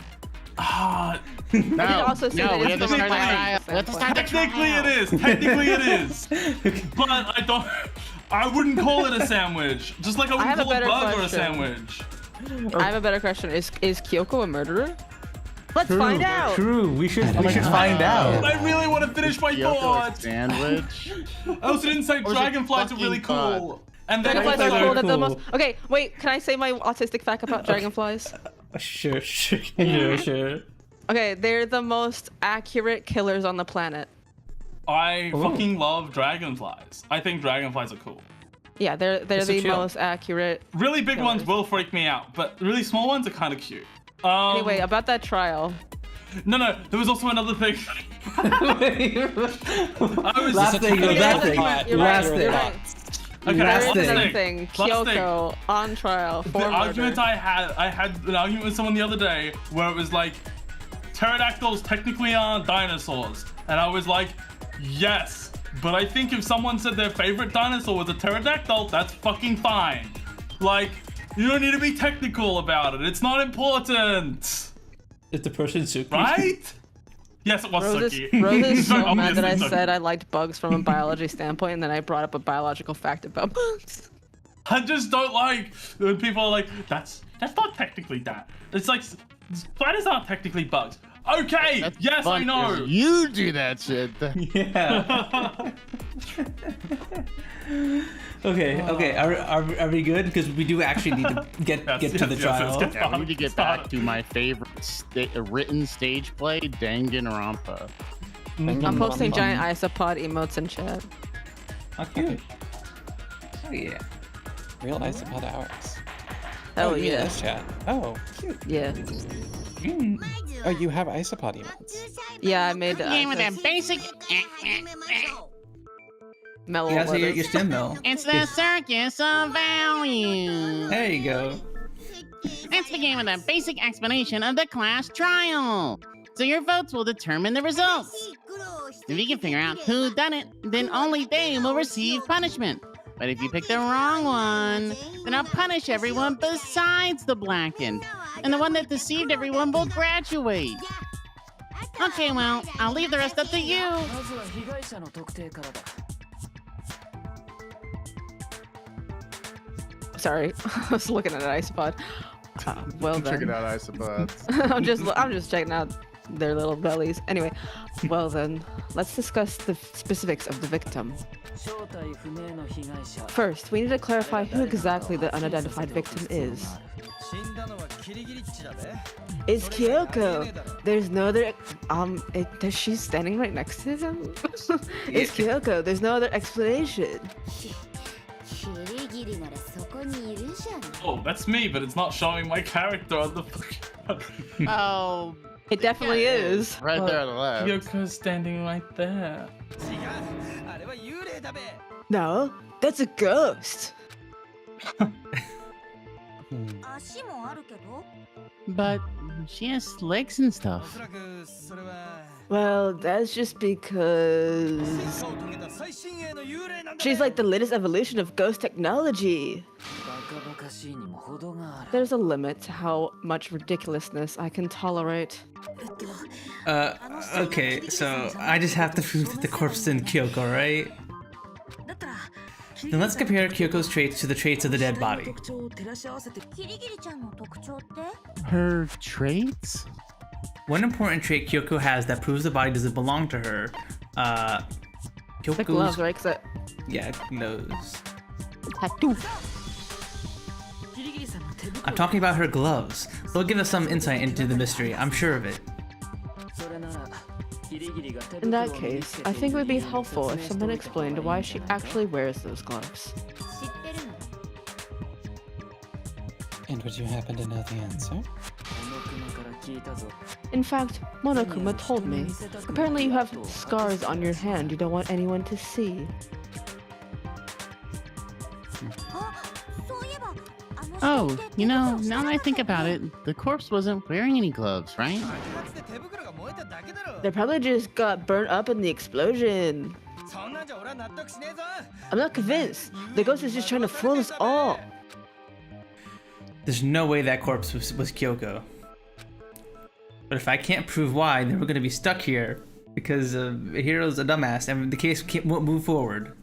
Ah, No, also say that we it's have to from start my the mind. trial. We have to start the technically trial. it is. Technically it is. But I don't. I wouldn't call it a sandwich. Just like I have wouldn't a call a better bug or a question. sandwich. I have a better question. Is Kyoko a murderer? Let's find out. True. We should find out. I really want to finish my Kyoko a thought. sandwich. I also didn't say Or is it dragonflies are really fucking bug? cool. And then Dragonflies Dragonflies are are cool. That's the cool. most. Okay, wait. Can I say my autistic fact about dragonflies? Sure. Okay, they're the most accurate killers on the planet. I fucking love dragonflies. I think dragonflies are cool. Yeah, they're so the chill. most accurate. Really big ones Killers. will freak me out, but really small ones are kind of cute. Anyway, about that trial. No, there was also another thing. I was Last thing. You're Last right, thing. you're Last right, thing. you're right. Okay, Last last thing. Same thing. thing. Last thing. Kyoko on trial for The murder. argument I had an argument with someone the other day where it was like, pterodactyls technically aren't dinosaurs, and I was like, yes, but I think if someone said their favorite dinosaur was a pterodactyl, that's fucking fine. Like, you don't need to be technical about it. It's not important, It's the person Suki. right? Yes, it was Rose Suki. Rose is so Obviously mad that I Suki. said I liked bugs from a biology standpoint, and then I brought up a biological fact about bugs. I just don't like when people are like, that's not technically that. It's like, spiders aren't technically bugs. Okay, That's yes, I fun, know. 'cause You do that shit. Yeah. Okay. Are we good? Because we do actually need to get to the trial. yes. Yeah, we need to get back to my favorite written stage play, Danganronpa. I'm posting giant isopod emotes in chat. How cute. Oh yeah. Real isopod hours. Hell you mean yeah. this chat. Oh, cute. Yeah. Oh, you have isopod emotes. Yeah, I made Game with a basic. mellow Yeah, so letters. your stem mill. It's the circus of value. There you go. Let's begin with a basic explanation of the class trial. So your votes will determine the results. If you can figure out who done it, then only they will receive punishment. But if you pick the wrong one, then I'll punish everyone besides the blackened. And the one that deceived everyone will graduate. Okay, well, I'll leave the rest up to you. Sorry, I was looking at an isopod. Well Check it then. out, isopods. I'm just checking out their little bellies. Anyway, well then, let's discuss the specifics of the victim. First, we need to clarify who exactly the unidentified victim is. It's Kyoko. There's no other. She's standing right next to him. It's Kyoko. There's no other explanation. Oh, that's me, but it's not showing my character on the fucking. Oh, It definitely is. Right there on the left. Yoko's standing right there. No, that's a ghost. but she has legs and stuff. Well, that's just because she's like the latest evolution of ghost technology. There's a limit to how much ridiculousness I can tolerate. Okay, so I just have to prove that the corpse isn't Kyoko, right? Then let's compare Kyoko's traits to the traits of the dead body. Her traits? One important trait Kyoko has that proves the body doesn't belong to her. The gloves, Kyoko's... right? 'Cause Yeah, nose. tattoo. I'm talking about her gloves. They'll give us some insight into the mystery, I'm sure of it. In that case, I think it would be helpful if someone explained why she actually wears those gloves. And would you happen to know the answer? In fact, Monokuma told me. Apparently you have scars on your hand you don't want anyone to see. Oh, you know, now that I think about it, the corpse wasn't wearing any gloves, right? They probably just got burnt up in the explosion. I'm not convinced. The ghost is just trying to fool us all. There's no way that corpse was Kyoko. But if I can't prove why, then we're gonna be stuck here because Hiro's a dumbass and the case won't move forward.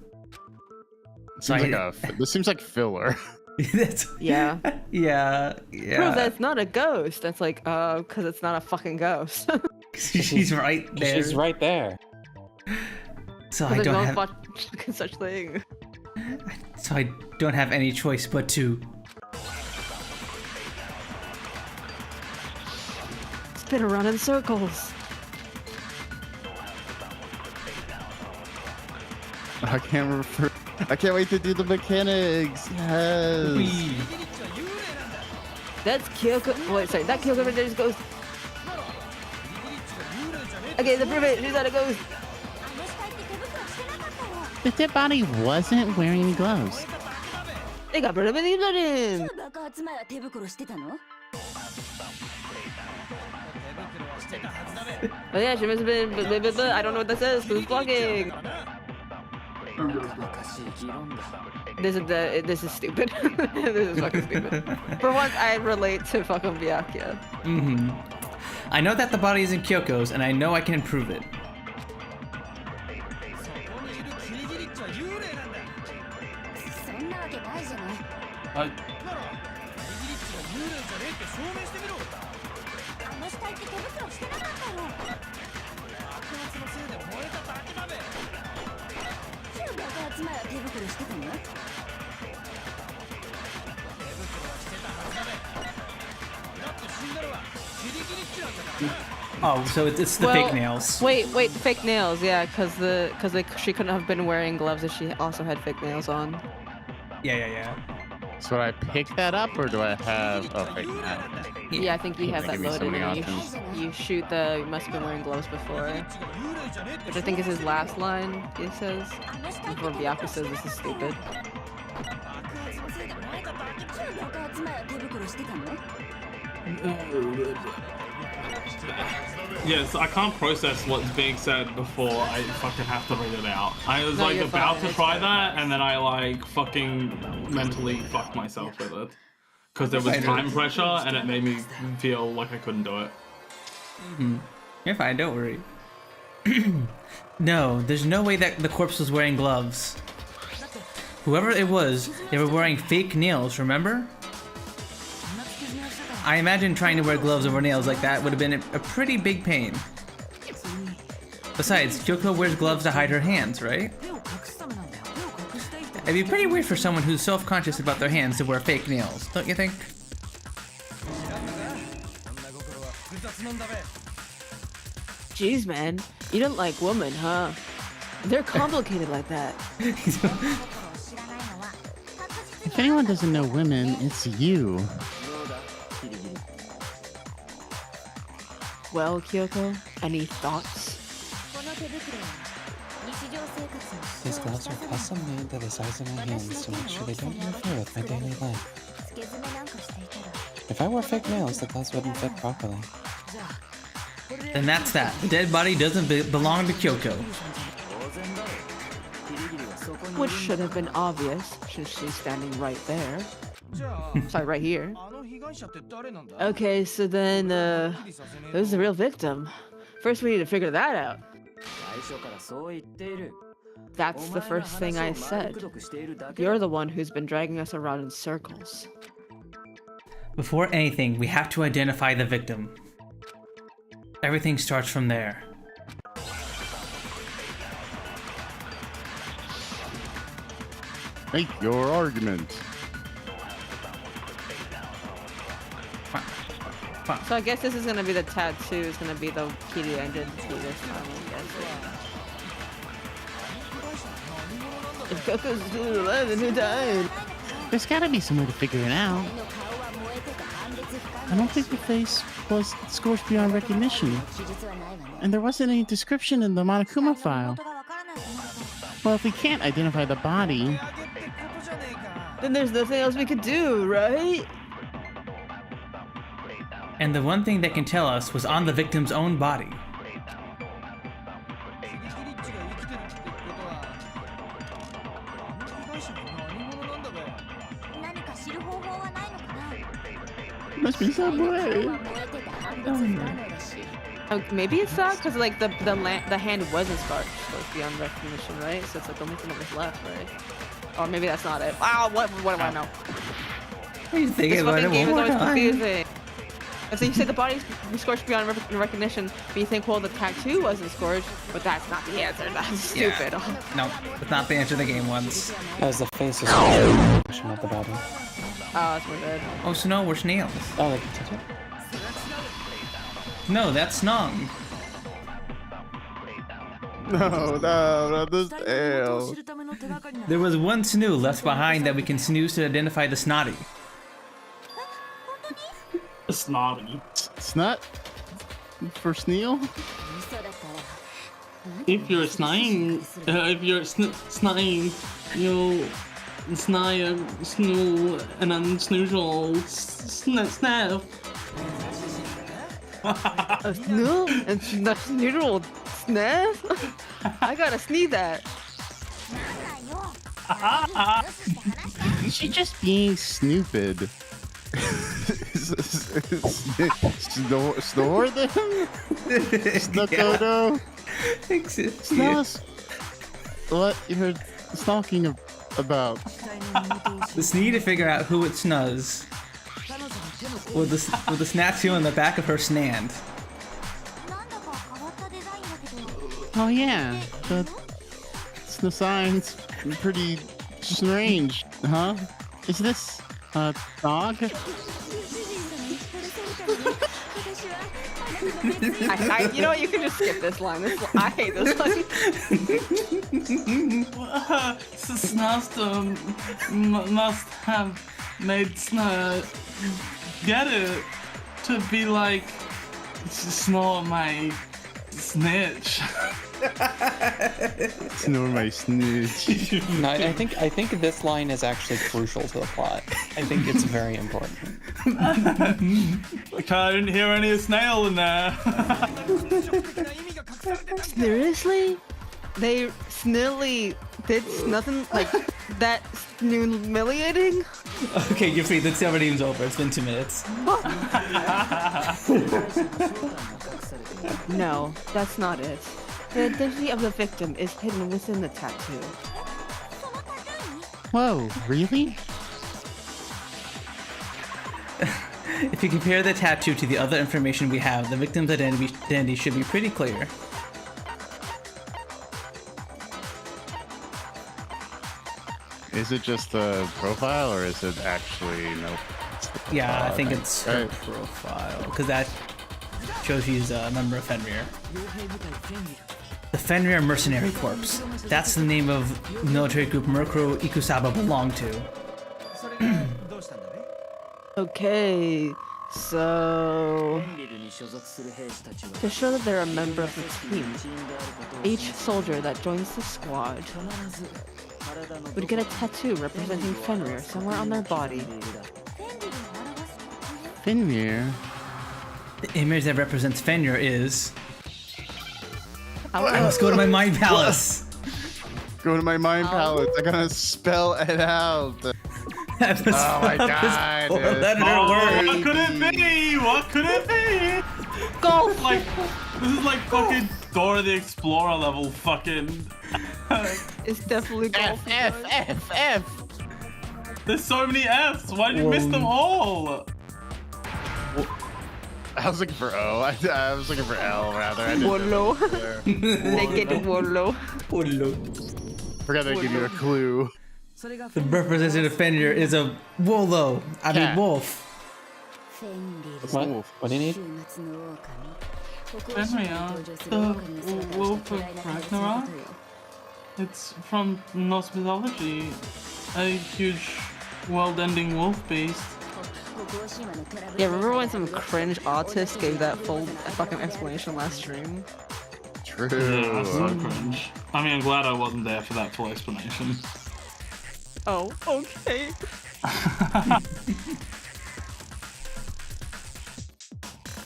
This seems like filler. That's, Yeah. yeah. Prove that it's not a ghost. That's like, because it's not a fucking ghost. She's right there. She's right there. So I There's don't no have. fucking such thing. So I don't have any choice but to. Spin around in circles. I can't wait to do the mechanics. Yes. That's Kyoko. Wait, sorry. That Kyoko right there is ghost. Okay, the prove it. She's not a ghost. The dead body wasn't wearing any gloves. They got burned up in the building. Oh yeah, she must have been. I don't know what that says because it's blocking. This is stupid. This is fucking stupid. For once, I relate to fucking Byakuya. Mm-hmm. I know that the body isn't Kyoko's, and I know I can improve it. Oh, so it's the fake nails. Wait, fake nails, yeah, because she couldn't have been wearing gloves if she also had fake nails on. Yeah. So would I pick that up, or do I have? Oh, wait, Yeah, I think you have that Give me so loaded, many and options. you shoot the. You must have been wearing gloves before, which I think is his last line. He says before Byaku says this is stupid. Yes, I can't process what's being said before I fucking have to read it out. I was No, like you're about fine, to it's try fine. that, and then I like fucking mentally fucked myself with it. Because there was Fine. time pressure, and it made me feel like I couldn't do it. You're fine, don't worry. No, there's no way that the corpse was wearing gloves. Whoever it was, they were wearing fake nails, remember? I imagine trying to wear gloves over nails like that would have been a pretty big pain. Besides, Kyoko wears gloves to hide her hands, right? It'd be pretty weird for someone who's self-conscious about their hands to wear fake nails, don't you think? Jeez, man, you don't like women, huh? They're complicated like that. If anyone doesn't know women, it's you. Well, Kyoko, any thoughts? These gloves are custom made to the size of my hands to make sure they don't interfere with my daily life. If I wore fake nails, the gloves wouldn't fit properly. And that's that. The dead body doesn't belong to Kyoko. Which should have been obvious, since she's standing right there. Sorry, right here. Okay, so then, who's the real victim? First, we need to figure that out. That's the first thing I said. You're the one who's been dragging us around in circles. Before anything, we have to identify the victim. Everything starts from there. Make your argument. So I guess this is gonna be the tattoo. It's gonna be the kitty I did see this time. I guess. If Coco's still alive, then who died? There's gotta be some way to figure it out. I don't think the face was scorched beyond recognition. And there wasn't any description in the Monokuma file. Well, if we can't identify the body... Then there's nothing else we could do, right? And the one thing that can tell us was on the victim's own body. Must be some way. Maybe it's that because like the hand wasn't scarred beyond recognition, right? So it's like the only thing that was left, right? Or maybe that's not it. Wow, what do I know? What are you thinking This about it fucking game one is more always time? confusing. And so you said the body's scorched beyond recognition, but you think, well, the tattoo wasn't scorched, but that's not the answer. That's stupid. No, that's not the answer the game wants. That was the face of the of the body. Oh, that's more good. Oh, so no, we're snails. Oh, like touch it? No, that's Snong. No, not this tail. There was one snoo left behind that we can snooze to identify the snotty. Snotty. Snot? For Sneal? If you're snotting, you'll snoo, and then snoozle, snap. A snoo and snoodle sniff? I gotta sneeze that. She's just being Snoopid. Snore them? Snookodo? Smells. What you're talking about? Let's need to figure out who it snuzz. With the snatsu on the back of her snand. Oh yeah, The sign's pretty strange, huh? is this a dog? You know what? You can just skip this line. I hate this line. Snasta must have made get it to be like, snort my snitch. Snore my snitch. No, I think this line is actually crucial to the plot. I think it's very important. I didn't hear any snail in there. Seriously? They snilly did nothing like that humiliating? Okay, you're free. The ceremony's over. It's been 2 minutes. No, that's not it. The identity of the victim is hidden within the tattoo. Whoa, really? If you compare the tattoo to the other information we have, the victim's identity should be pretty clear. Is it just the profile, or is it actually Yeah, I think okay. it's her Right. profile, because that shows she's a member of Fenrir. The Fenrir Mercenary Corps. That's the name of military group Murkuro Ikusaba belonged to. Okay, so to show that they're a member of the team, each soldier that joins the squad would get a tattoo representing Fenrir somewhere on their body. Fenrir? The image that represents Fenrir is... I Let's go to my mind palace! Go to my mind palace. I gotta spell it out. Oh my god. dude. What could it be? What could it be? Golf! Like, this is like fucking Dora the Explorer level fucking. It's definitely golf. F. There's so many F's. Why did you miss them all? I was looking for O. I was looking for L rather. I didn't Wollo. know there. Naked Wollo. Forgot to give you a clue. The representative Fenrir is a wolf. Wolf. What? What do you need? Fenrir, the wolf of Ragnarok. It's from Norse mythology. A huge, world-ending wolf beast. Yeah, remember when some cringe autist gave that full fucking explanation last stream? True. Yeah, so cringe. I mean, I'm glad I wasn't there for that full explanation. Oh, okay.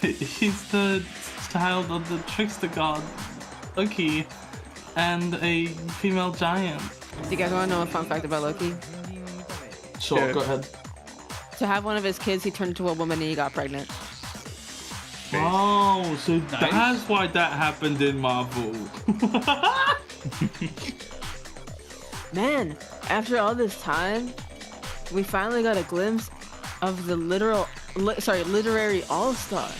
He's the child of the trickster god, Loki, and a female giant. Do you guys want to know a fun fact about Loki? Sure, go ahead. To have one of his kids, he turned into a woman and he got pregnant. Oh, so that's why that happened in Marvel. Man, after all this time, we finally got a glimpse of the literary all-star.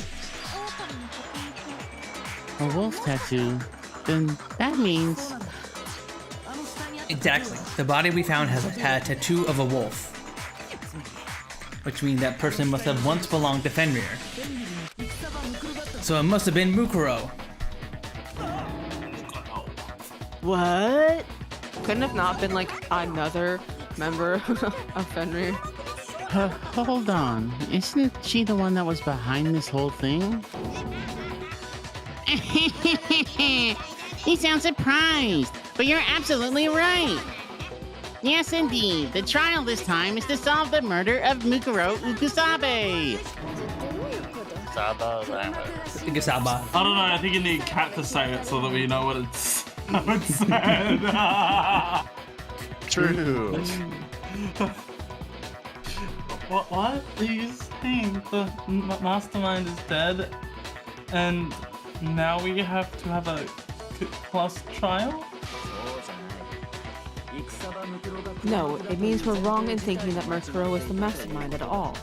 A wolf tattoo? Then that means... Exactly. The body we found has had a tattoo of a wolf. Which means that person must have once belonged to Fenrir. So it must have been Mukuro. What? Couldn't have not been like another member of Fenrir. Hold on. Isn't she the one that was behind this whole thing? You sound surprised, but you're absolutely right. Yes, indeed. The trial this time is to solve the murder of Mukuro Ukusabe. Igasaba. I don't know, I think you need Cat to say it so that we know what it's said. True. What are you saying? The mastermind is dead, and now we have to have a plus trial? No, it means we're wrong in thinking that Murkuro was the mastermind at all.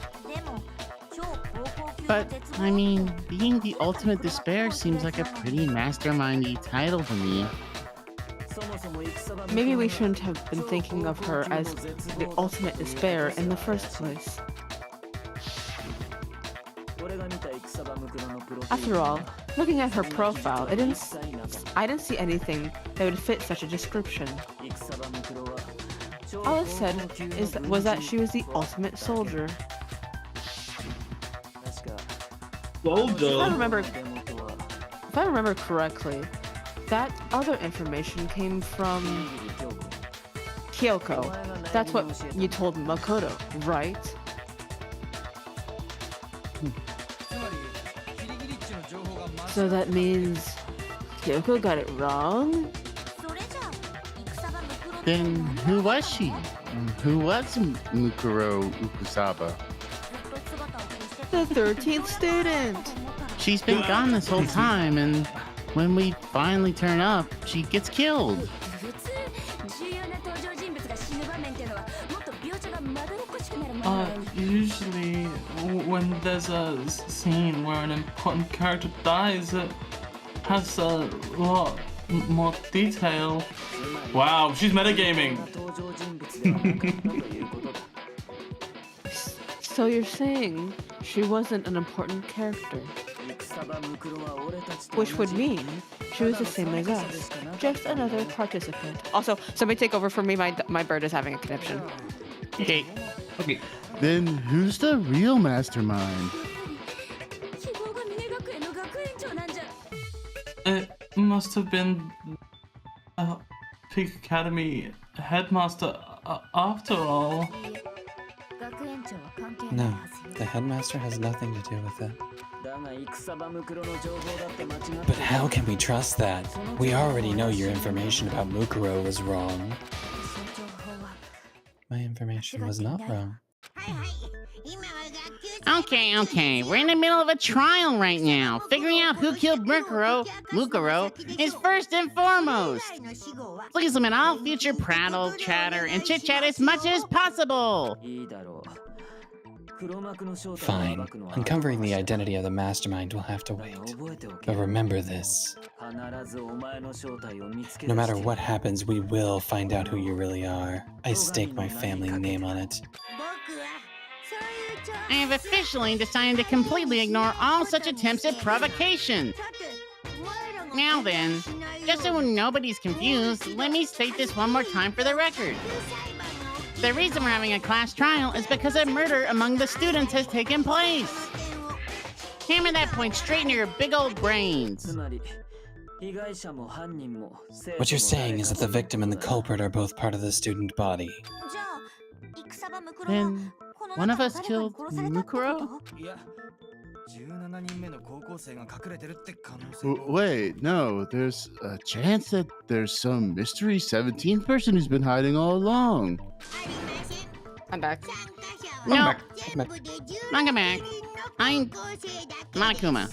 But, I mean, being the ultimate despair seems like a pretty mastermindy title to me. Maybe we shouldn't have been thinking of her as the ultimate despair in the first place. After all, looking at her profile, I didn't see anything that would fit such a description. All it said was that she was the ultimate soldier. If I remember correctly, that other information came from Kyoko. That's what you told Makoto, right? So that means Kyoko got it wrong? Then who was she? Who was Mukuro Ukusaba? The 13th student! She's been gone this whole time, and when we finally turn up, she gets killed. Usually, when there's a scene where an important character dies, it has a lot more detail. Wow, she's metagaming. So you're saying she wasn't an important character? Which would mean she was the same as us, just another participant. Also, somebody take over for me, my bird is having a conniption. Okay. Okay. Then who's the real mastermind? It must have been Peak Academy headmaster after all. No, the headmaster has nothing to do with it. But how can we trust that? We already know your information about Mukuro was wrong. My information was not wrong. Okay. We're in the middle of a trial right now. Figuring out who killed Mukuro is first and foremost. Please limit all future prattle, chatter, and chit-chat as much as possible. Fine. Uncovering the identity of the mastermind will have to wait. But remember this. No matter what happens, we will find out who you really are. I stake my family name on it. I have officially decided to completely ignore all such attempts at provocation. Now then, just so nobody's confused, let me state this one more time for the record. The reason we're having a class trial is because a murder among the students has taken place. Hammer that point straight into your big old brains. What you're saying is that the victim and the culprit are both part of the student body. Then one of us killed Mukuro? Wait, no, there's a chance that there's some mystery 17th person who's been hiding all along. I'm back. No, not come back. I'm Monokuma.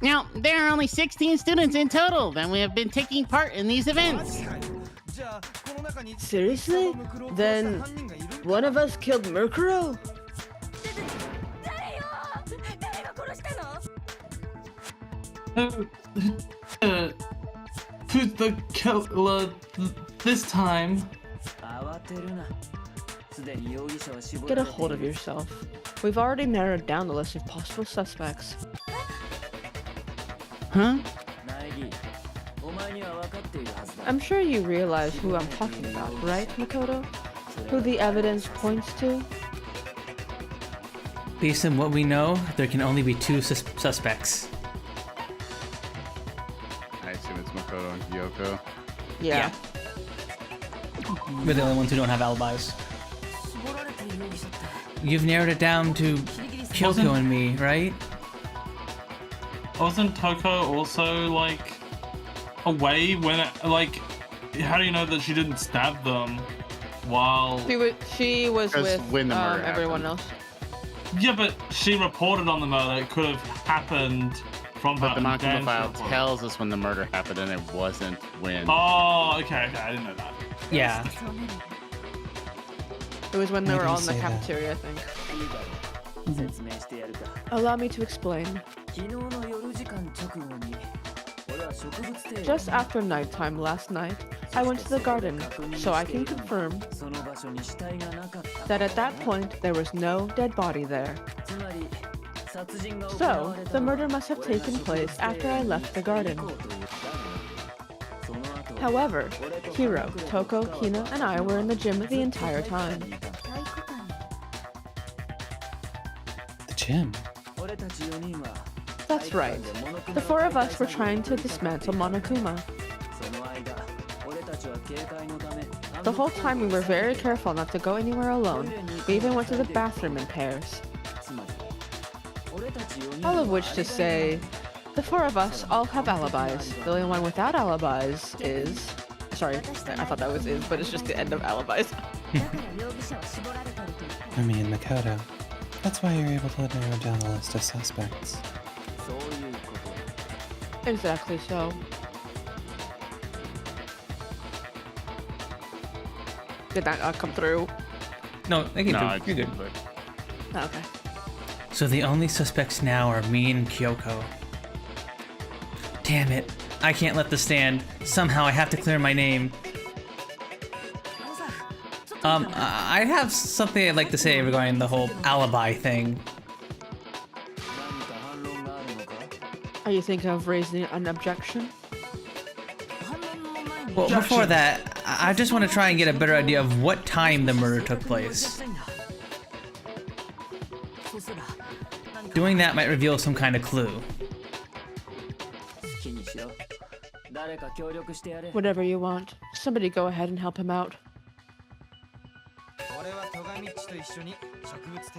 Now, there are only 16 students in total that we have been taking part in these events. Seriously? Then one of us killed Mukuro? Who's the killer this time? Get a hold of yourself. We've already narrowed down the list of possible suspects. Huh? I'm sure you realize who I'm talking about, right, Makoto? Who the evidence points to? Based on what we know, there can only be two suspects. I assume it's Makoto and Kyoko. Yeah. We're the only ones who don't have alibis. You've narrowed it down to Kyoko and me, right? Wasn't Toko also like away when how do you know that she didn't stab them while She was Because with when the murder everyone happened. else. Yeah, but she reported on the murder. It could have happened from But the her Monokuma intention. file tells us when the murder happened, and it wasn't when. Oh, okay, I didn't know that. Yeah. It was when they Why were do you all in the say that? cafeteria, I think. Allow me to explain. Just after nighttime last night, I went to the garden, so I can confirm that at that point there was no dead body there. So, the murder must have taken place after I left the garden. However, hero, Toko, Hina, and I were in the gym the entire time. The gym. That's right. The four of us were trying to dismantle Monokuma. The whole time we were very careful not to go anywhere alone. We even went to the bathroom in pairs. All of which to say, the four of us all have alibis. The only one without alibis is... Sorry, I thought that was is, but it's just the end of alibis. Umi and Makoto. That's why you're able to narrow down a list of suspects. Exactly so. Did that not come through? No, they can No, do. You're good. Oh, okay. So the only suspects now are me and Kyoko. Damn it. I can't let this stand. Somehow I have to clear my name. I have something I'd like to say regarding the whole alibi thing. Are you thinking of raising an objection? Well, before that, I just want to try and get a better idea of what time the murder took place. Doing that might reveal some kind of clue. Whatever you want. Somebody go ahead and help him out.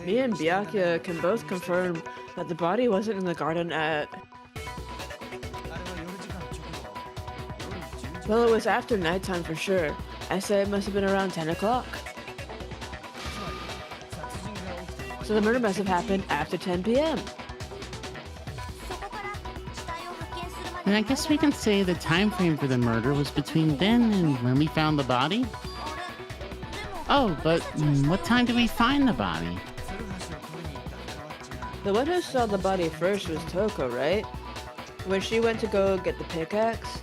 Me and Byakuya can both confirm that the body wasn't in the garden at... Well, it was after nighttime for sure. I say it must have been around 10 o'clock. So the murder must have happened after 10 p.m. Then I guess we can say the time frame for the murder was between then and when we found the body. Oh, but what time did we find the body? The one who saw the body first was Toko, right? When she went to go get the pickaxe?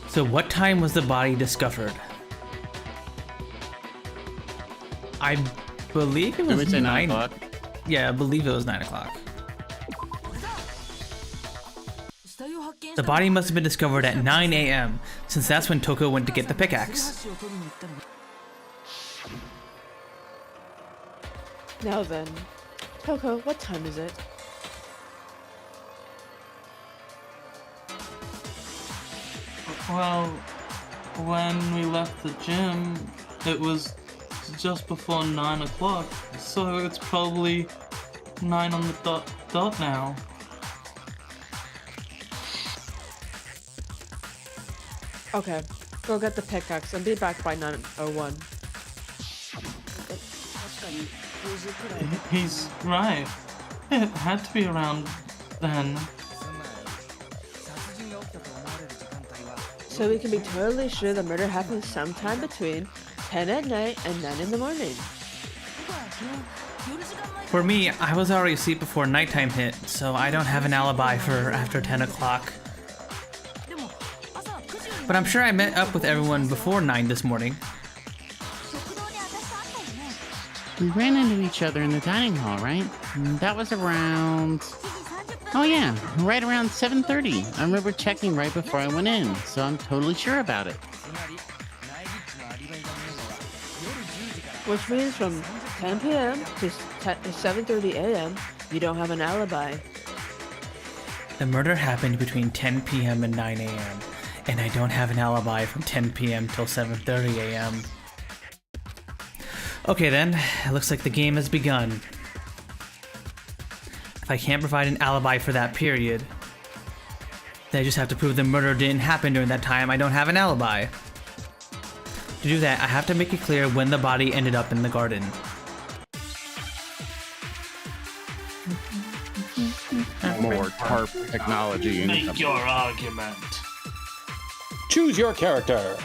So what time was the body discovered? I believe it was Did we say 9 o'clock? Yeah, I believe it was 9 o'clock. The body must have been discovered at 9 a.m., since that's when Toko went to get the pickaxe. Now then, Toko, what time is it? Well, when we left the gym, it was just before 9 o'clock, so it's probably 9 on the dot now. Okay, go get the pickaxe and be back by 9:01. He's right. It had to be around then. So we can be totally sure the murder happened sometime between 10 at night and 9 in the morning. For me, I was already asleep before nighttime hit, so I don't have an alibi for after 10 o'clock. But I'm sure I met up with everyone before 9 this morning. We ran into each other in the dining hall, right? That was around... Oh yeah, right around 7:30. I remember checking right before I went in, so I'm totally sure about it. Which means from 10 p.m. to 7:30 a.m., you don't have an alibi. The murder happened between 10 p.m. and 9 a.m., and I don't have an alibi from 10 p.m. till 7:30 a.m. Okay then, it looks like the game has begun. If I can't provide an alibi for that period, then I just have to prove the murder didn't happen during that time. I don't have an alibi. To do that, I have to make it clear when the body ended up in the garden. More TARP technology. Make your argument. Choose your character.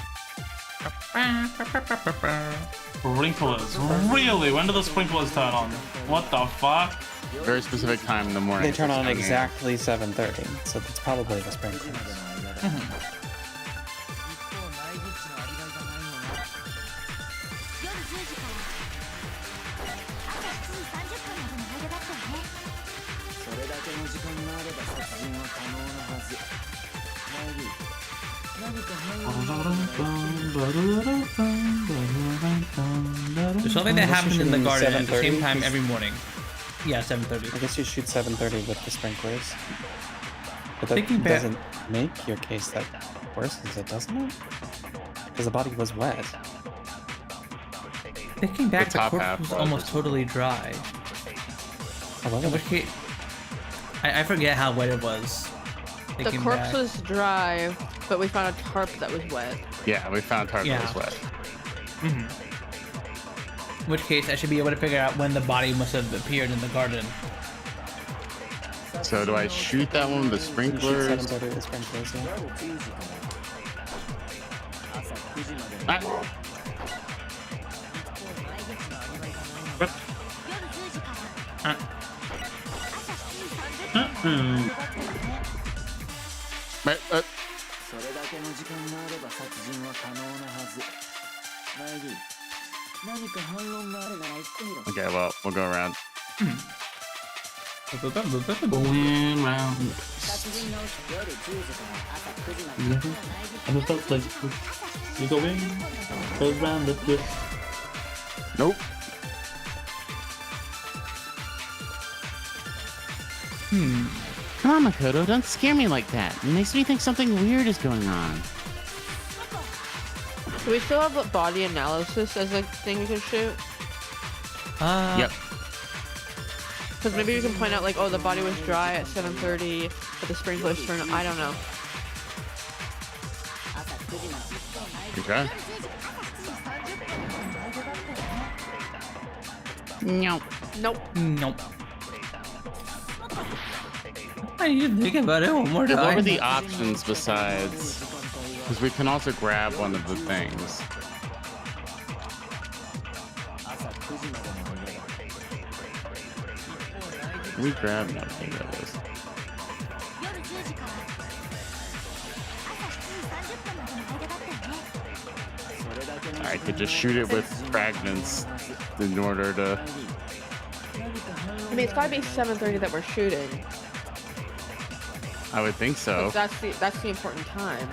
Sprinklers. Really? When do the sprinklers turn on? What the fuck? Very specific time in the morning. They turn on It's exactly 7:30, so that's probably the sprinklers. There's something that Unless you happened in the shoot garden at the 7:30, same time 'cause- every morning. Yeah, 7:30. I guess you shoot 7:30 with the sprinklers. But that Thinking back- doesn't make your case that worsens it, doesn't it? Because the body was wet. Thinking back, The the top corpse half was was. almost totally dry. However, In which case, I forget how wet it was. The Thinking corpse back. was dry, but we found a tarp that was wet. Yeah, we found tarp that was wet. In which case, I should be able to figure out when the body must have appeared in the garden. So do I shoot that one with the you shoot sprinklers? 7:30 with the sprinklers, yeah. Ah, but, それだけの時間があれば殺人は可能なはず。マイギー、何か反論があるなら言ってみろ。 okay, well, we'll go around. Going round. 殺人の夜10時から朝9時まで。 And it felt like you going around the flip. Nope. Come on, Makoto, don't scare me like that. It makes me think something weird is going on. Do we still have the body analysis as a thing we can shoot? Yep. Because maybe we can point out like, oh, the body was dry at 7:30, but the sprinklers turned. I don't know. Okay. Nope. Nope. Nope. I need to think about it one more time. What were the options besides? Because we can also grab one of the things. We grabbed nothing that was. I could just shoot it with fragments in order to. I mean, it's gotta be 7:30 that we're shooting. I would think so. That's the important time.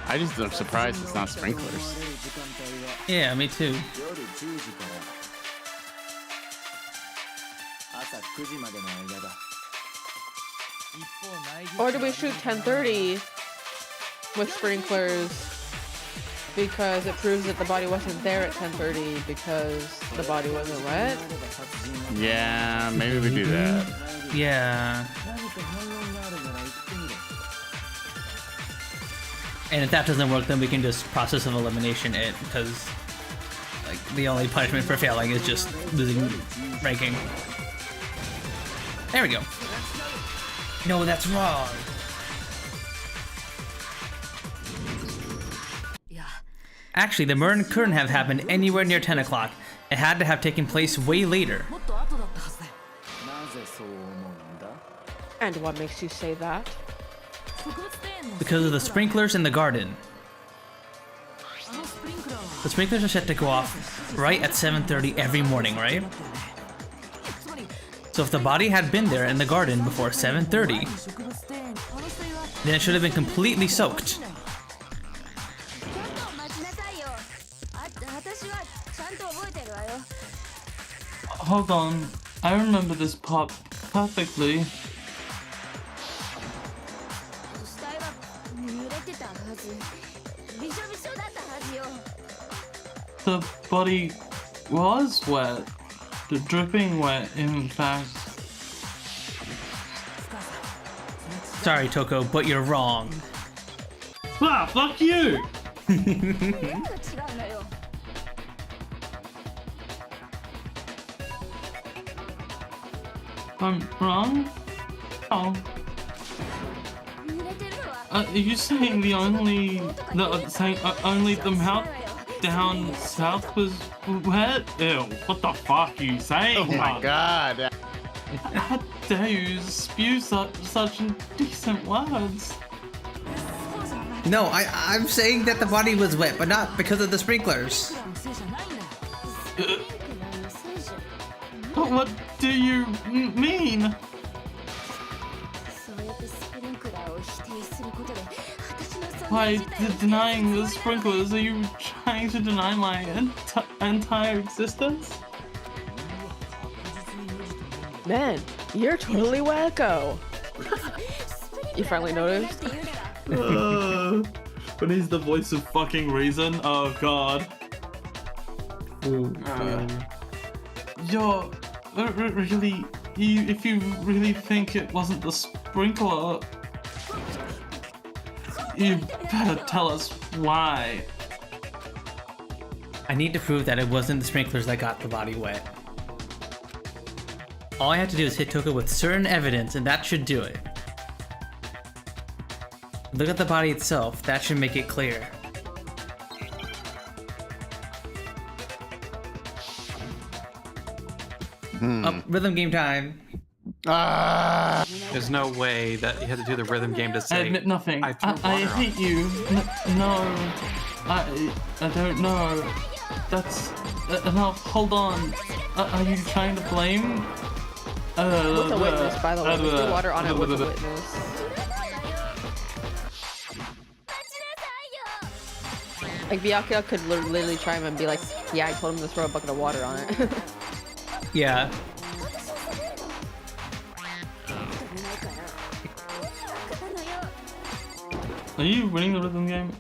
I just am surprised it's not sprinklers. Yeah, me too. 夜10時から朝9時までの間だ。 Or do we shoot 10:30 with sprinklers because it proves that the body wasn't there at 10:30 because the body wasn't wet? Yeah, maybe we do that. Yeah. 何か反論があるなら言ってみろ。 And if that doesn't work, then we can just process of elimination it, because like the only punishment for failing is just losing ranking. There we go. No, that's wrong. Actually, the murder couldn't have happened anywhere near 10 o'clock. It had to have taken place way later. もっと後だったはずだ。なぜそう思うんだ？ And what makes you say that? Because of the sprinklers in the garden. The sprinklers are set to go off right at 7:30 every morning, right? So if the body had been there in the garden before 7:30, then it should have been completely soaked. Hold on, I remember this part perfectly. The body was wet. The dripping wet, in fact. Sorry, Toko, but you're wrong. Ah, fuck you! I'm wrong? Oh. Are you saying only the mouth down south was wet? Ew, what the fuck are you saying? Oh my god. How dare you spew such indecent words? No, I'm saying that the body was wet, but not because of the sprinklers. What do you mean? by denying the sprinklers, are you trying to deny my entire existence? Man, you're totally wacko. You finally noticed? When he's the voice of fucking reason, oh god. You're really, if you really think it wasn't the sprinkler, you better tell us why. I need to prove that it wasn't the sprinklers that got the body wet. All I have to do is hit Toka with certain evidence, and that should do it. Look at the body itself, that should make it clear. Rhythm game time. There's no way that you had to do the rhythm game to say. I admit nothing. I threw water I on hate you. No, I don't know. That's no. Hold on. Are you trying to blame? With a witness, by the way. We threw water on it with a witness. Like, Byakuya could literally try him and be like, yeah, I told him to throw a bucket of water on it. Yeah. Are you winning the rhythm game?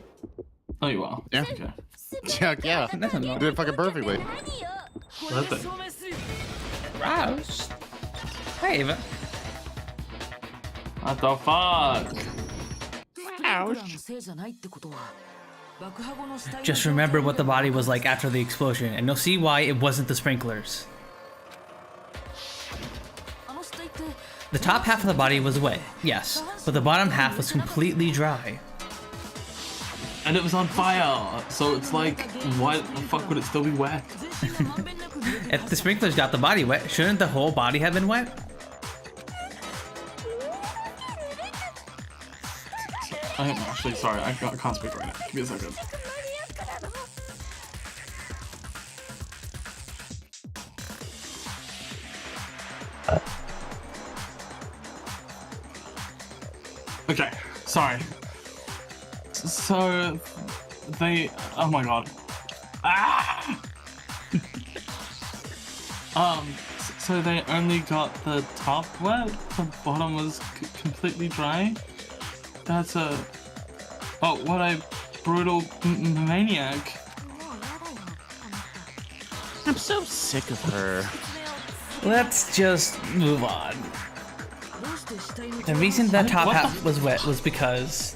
Oh, you are. Yeah. Okay. Yeah. That's a no. You did it fucking perfectly. What the? Rouse. Hey, Eva. What the fuck? Just remember what the body was like after the explosion, and you'll see why it wasn't the sprinklers. The top half of the body was wet, yes, but the bottom half was completely dry. And it was on fire, so it's like, why the fuck would it still be wet? If the sprinklers got the body wet, shouldn't the whole body have been wet? I'm actually sorry, I can't speak right now. Give me a second. Okay, sorry. So they, oh my god. Ah! So they only got the top wet, the bottom was completely dry? That's a, oh, what a brutal maniac. I'm so sick of her. Let's just move on. The reason the top half was wet was because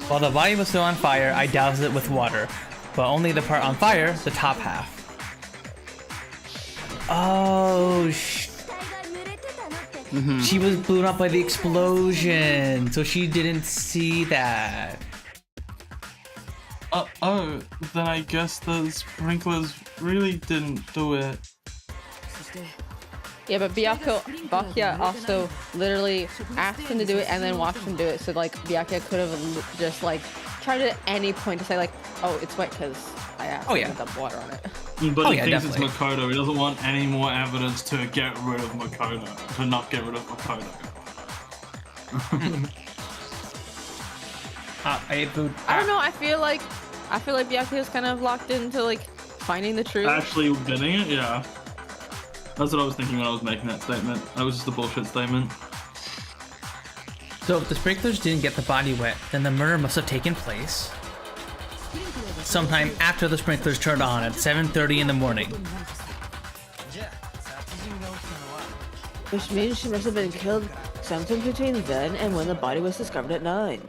while the body was still on fire, I doused it with water, but only the part on fire, the top half. Oh, she was blown up by the explosion, so she didn't see that. Oh, then I guess the sprinklers really didn't do it. Yeah, but Byakuya also literally asked him to do it and then watched him do it. So like Byakuya could have just like tried at any point to say like, oh, it's wet because I asked him to dump water on it. But he thinks it's Makoto. He doesn't want any more evidence to get rid of Makoto. To not get rid of Makoto. I don't know. I feel like Byakuya's kind of locked into like finding the truth. Actually getting it, yeah. That's what I was thinking when I was making that statement. That was just a bullshit statement. So if the sprinklers didn't get the body wet, then the murder must have taken place sometime after the sprinklers turned on at 7:30 in the morning. Which means she must have been killed sometime between then and when the body was discovered at 9.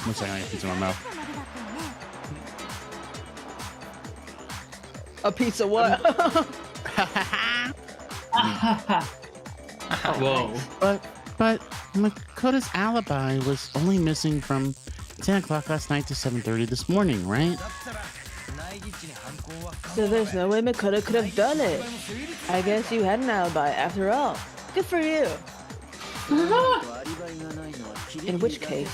One second, I got pizza in my mouth. A pizza what? Whoa. But Makoto's alibi was only missing from 10 o'clock last night to 7:30 this morning, right? So there's no way Makoto could have done it. I guess you had an alibi after all. Good for you. In which case,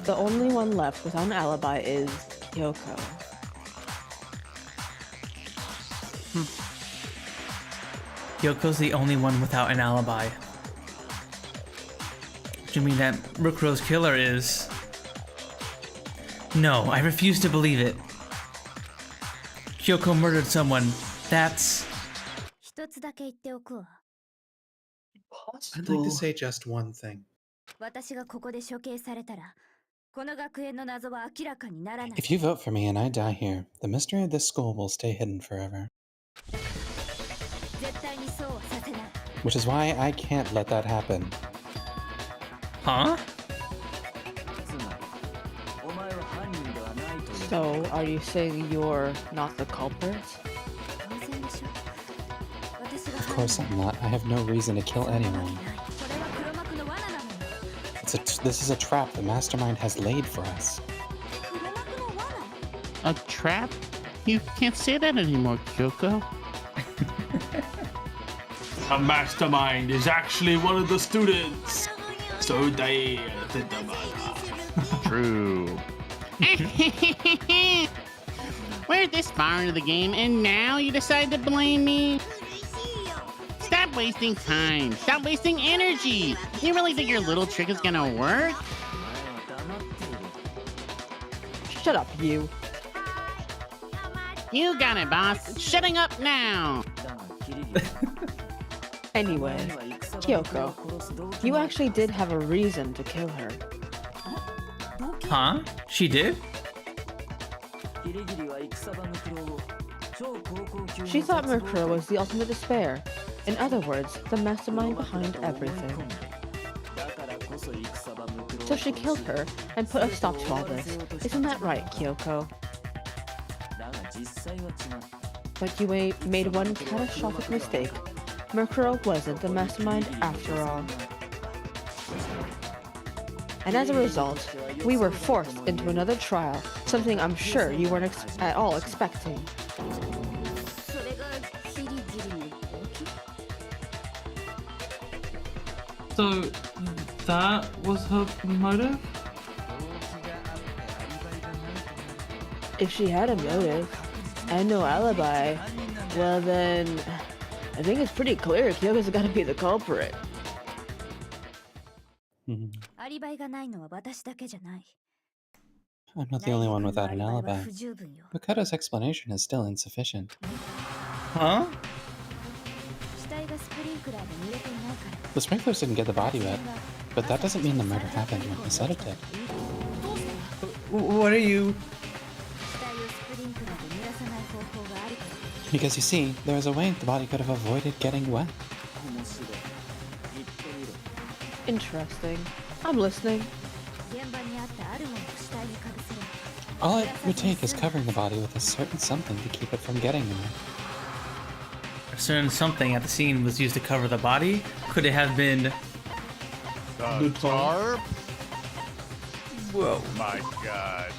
the only one left without an alibi is Kyoko. Kyoko's the only one without an alibi. Do you mean that Mukuro's killer is... No, I refuse to believe it. Kyoko murdered someone. That's... I'd like to say just one thing. If you vote for me and I die here, the mystery of this school will stay hidden forever. Which is why I can't let that happen. Huh? So, are you saying you're not the culprit? Of course I'm not. I have no reason to kill anyone. This is a trap the mastermind has laid for us. A trap? You can't say that anymore, Kyoko. A mastermind is actually one of the students. So they did the murder. True. We're this far into the game, and now you decide to blame me? Stop wasting time. Stop wasting energy. You really think your little trick is gonna work? Shut up, you. You got it, boss. Shutting up now. Anyway, Kyoko, you actually did have a reason to kill her. Huh? She did? She thought Mukuro was the ultimate despair. In other words, the mastermind behind everything. So she killed her and put a stop to all this. Isn't that right, Kyoko? But you made one catastrophic mistake. Mukuro wasn't the mastermind after all. And as a result, we were forced into another trial, something I'm sure you weren't at all expecting. So that was her motive? If she had a motive and no alibi, well then, I think it's pretty clear Kyoko's gotta be the culprit. I'm not the only one without an alibi. Makoto's explanation is still insufficient. Huh? The sprinklers didn't get the body wet, but that doesn't mean the murder happened when he said it did. What are you... Because you see, there is a way the body could have avoided getting wet. Interesting. I'm listening. All it would take is covering the body with a certain something to keep it from getting there. A certain something at the scene was used to cover the body? Could it have been... The tarp? Whoa. My god.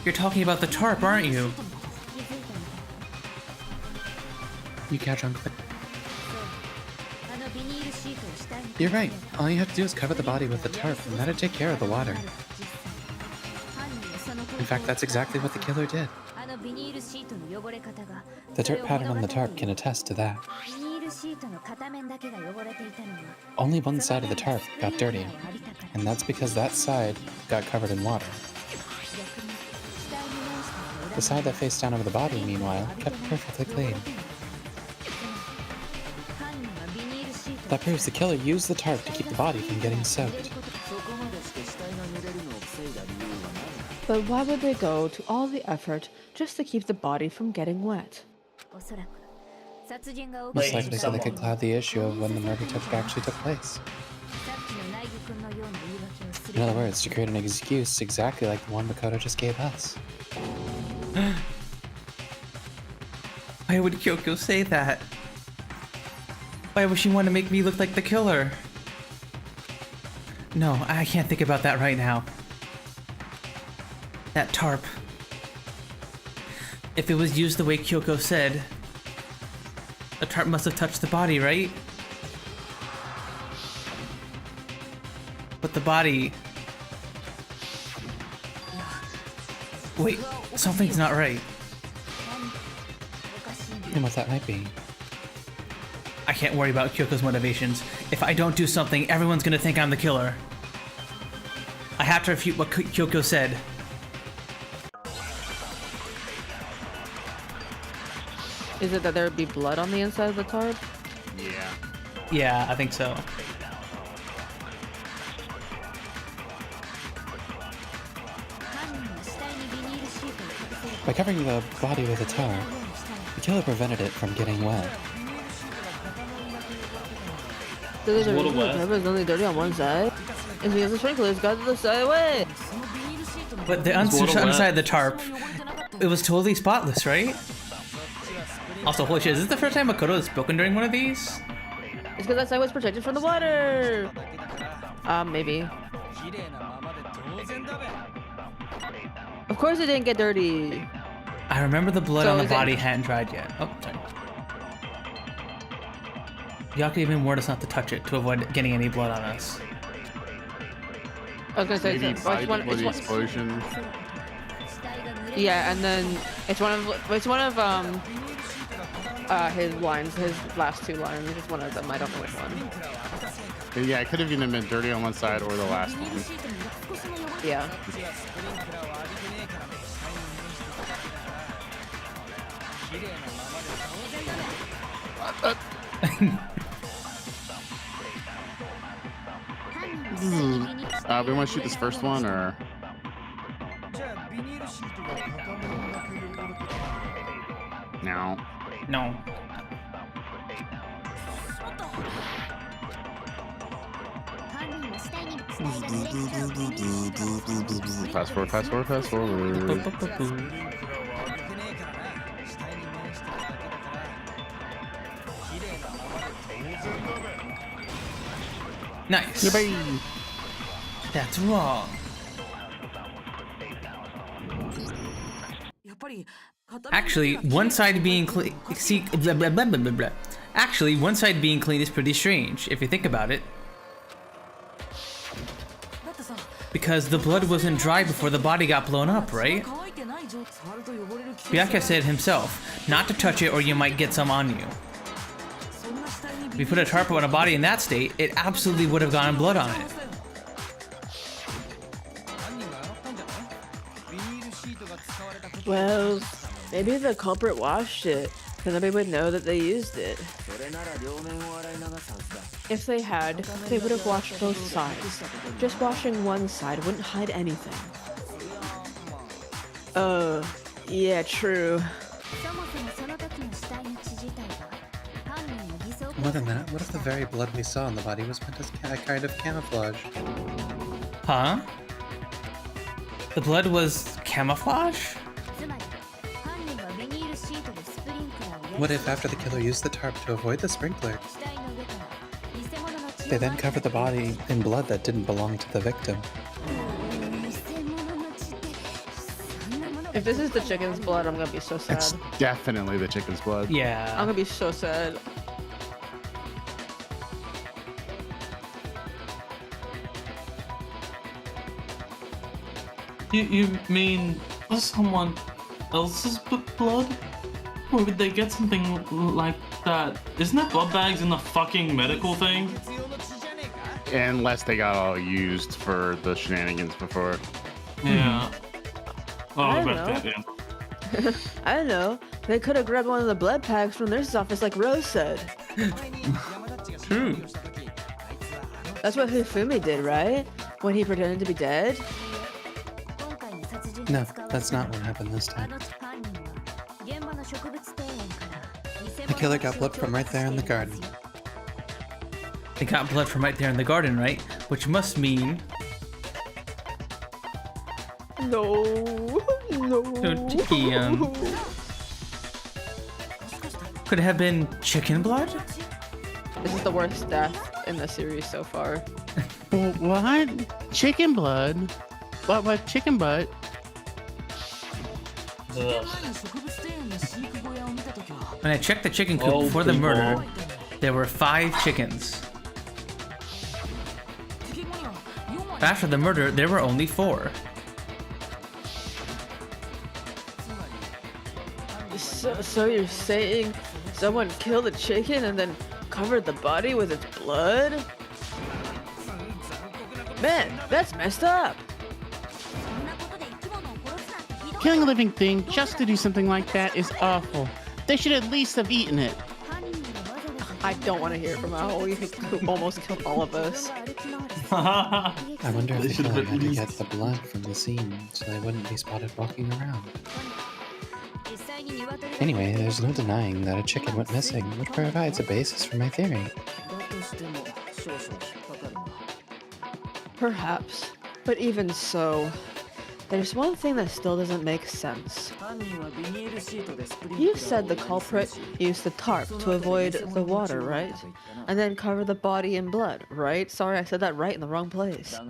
You're talking about the tarp, aren't you? You catch on quick. You're right. All you have to do is cover the body with the tarp, and that'd take care of the water. In fact, that's exactly what the killer did. The dirt pattern on the tarp can attest to that. Only one side of the tarp got dirty, and that's because that side got covered in water. The side that faced down over the body, meanwhile, kept perfectly clean. That proves the killer used the tarp to keep the body from getting soaked. But why would they go to all the effort just to keep the body from getting wet? Most likely so they could cloud the issue of when the murder actually took place. In other words, to create an excuse exactly like the one Makoto just gave us. Why would Kyoko say that? Why would she want to make me look like the killer? No, I can't think about that right now. That tarp. If it was used the way Kyoko said, the tarp must have touched the body, right? But the body... Wait, something's not right. thinking what that might be. I can't worry about Kyoko's motivations. If I don't do something, everyone's gonna think I'm the killer. I have to refute what Kyoko said. Is it that there would be blood on the inside of the tarp? Yeah. Yeah, I think so. By covering the body with a tarp, the killer prevented it from getting wet. So there's a reason the tarp is only dirty on one side? It's because the sprinklers got the side way. But the underside of the tarp, it was totally spotless, right? Also, holy shit, is this the first time Makoto has spoken during one of these? It's because that side was protected from the water. Maybe. Of course it didn't get dirty. I remember the blood So on the is it- body hadn't dried yet. Oh, sorry. Yaka even warned us not to touch it to avoid getting any blood on us. I was gonna say, Maybe it's bite one, before it's the one, explosion. yeah, and then it's one of his lines, his last two lines. It's one of them. I don't know which one. Yeah, it could have even been dirty on one side or the last one. Yeah. We want to shoot this first one, or no? No. Fast forward, fast forward, fast forward. Nice. Yippee! That's wrong. Actually, one side being clean. Actually, one side being clean is pretty strange if you think about it. Because the blood wasn't dry before the body got blown up, right? Byakuya said himself, not to touch it or you might get some on you. If you put a tarp on a body in that state, it absolutely would have gotten blood on it. Well, maybe the culprit washed it, so nobody would know that they used it. If they had, they would have washed both sides. Just washing one side wouldn't hide anything. Oh, yeah, true. More than that, what if the very blood we saw on the body was meant as a kind of camouflage? Huh? The blood was camouflage? What if after the killer used the tarp to avoid the sprinkler, they then covered the body in blood that didn't belong to the victim? If this is the chicken's blood, I'm gonna be so sad. It's definitely the chicken's blood. I'm Yeah. gonna be so sad. You mean someone else's blood? Where would they get something like that? Isn't there blood bags in the fucking medical thing? Unless they got all used for the shenanigans before. Yeah. Oh, I don't about that, yeah. I don't know. They could have grabbed one of the blood packs from the nurse's office like Rose said. True. That's what Hifumi did, right? When he pretended to be dead? No, that's not what happened this time. The killer got blood from right there in the garden. They got blood from right there in the garden, right? Which must mean... No. No. Chicken. Could it have been chicken blood? This is the worst death in the series so far. What? Chicken blood? What chicken butt? When I checked the chicken coop before the murder, there were 5 chickens. After the murder, there were only 4. So So you're saying someone killed a chicken and then covered the body with its blood? Man, that's messed up. Killing a living thing just to do something like that is awful. They should at least have eaten it. I don't want to hear from Aoi, who almost killed all of us. I wonder if They the should have killer at had to least- get the blood from the scene so they wouldn't be spotted walking around. Anyway, there's no denying that a chicken went missing, which provides a basis for my theory. Perhaps. But even so, there's one thing that still doesn't make sense. You said the culprit used the tarp to avoid the water, right? And then cover the body in blood, right? Sorry, I said that right in the wrong place.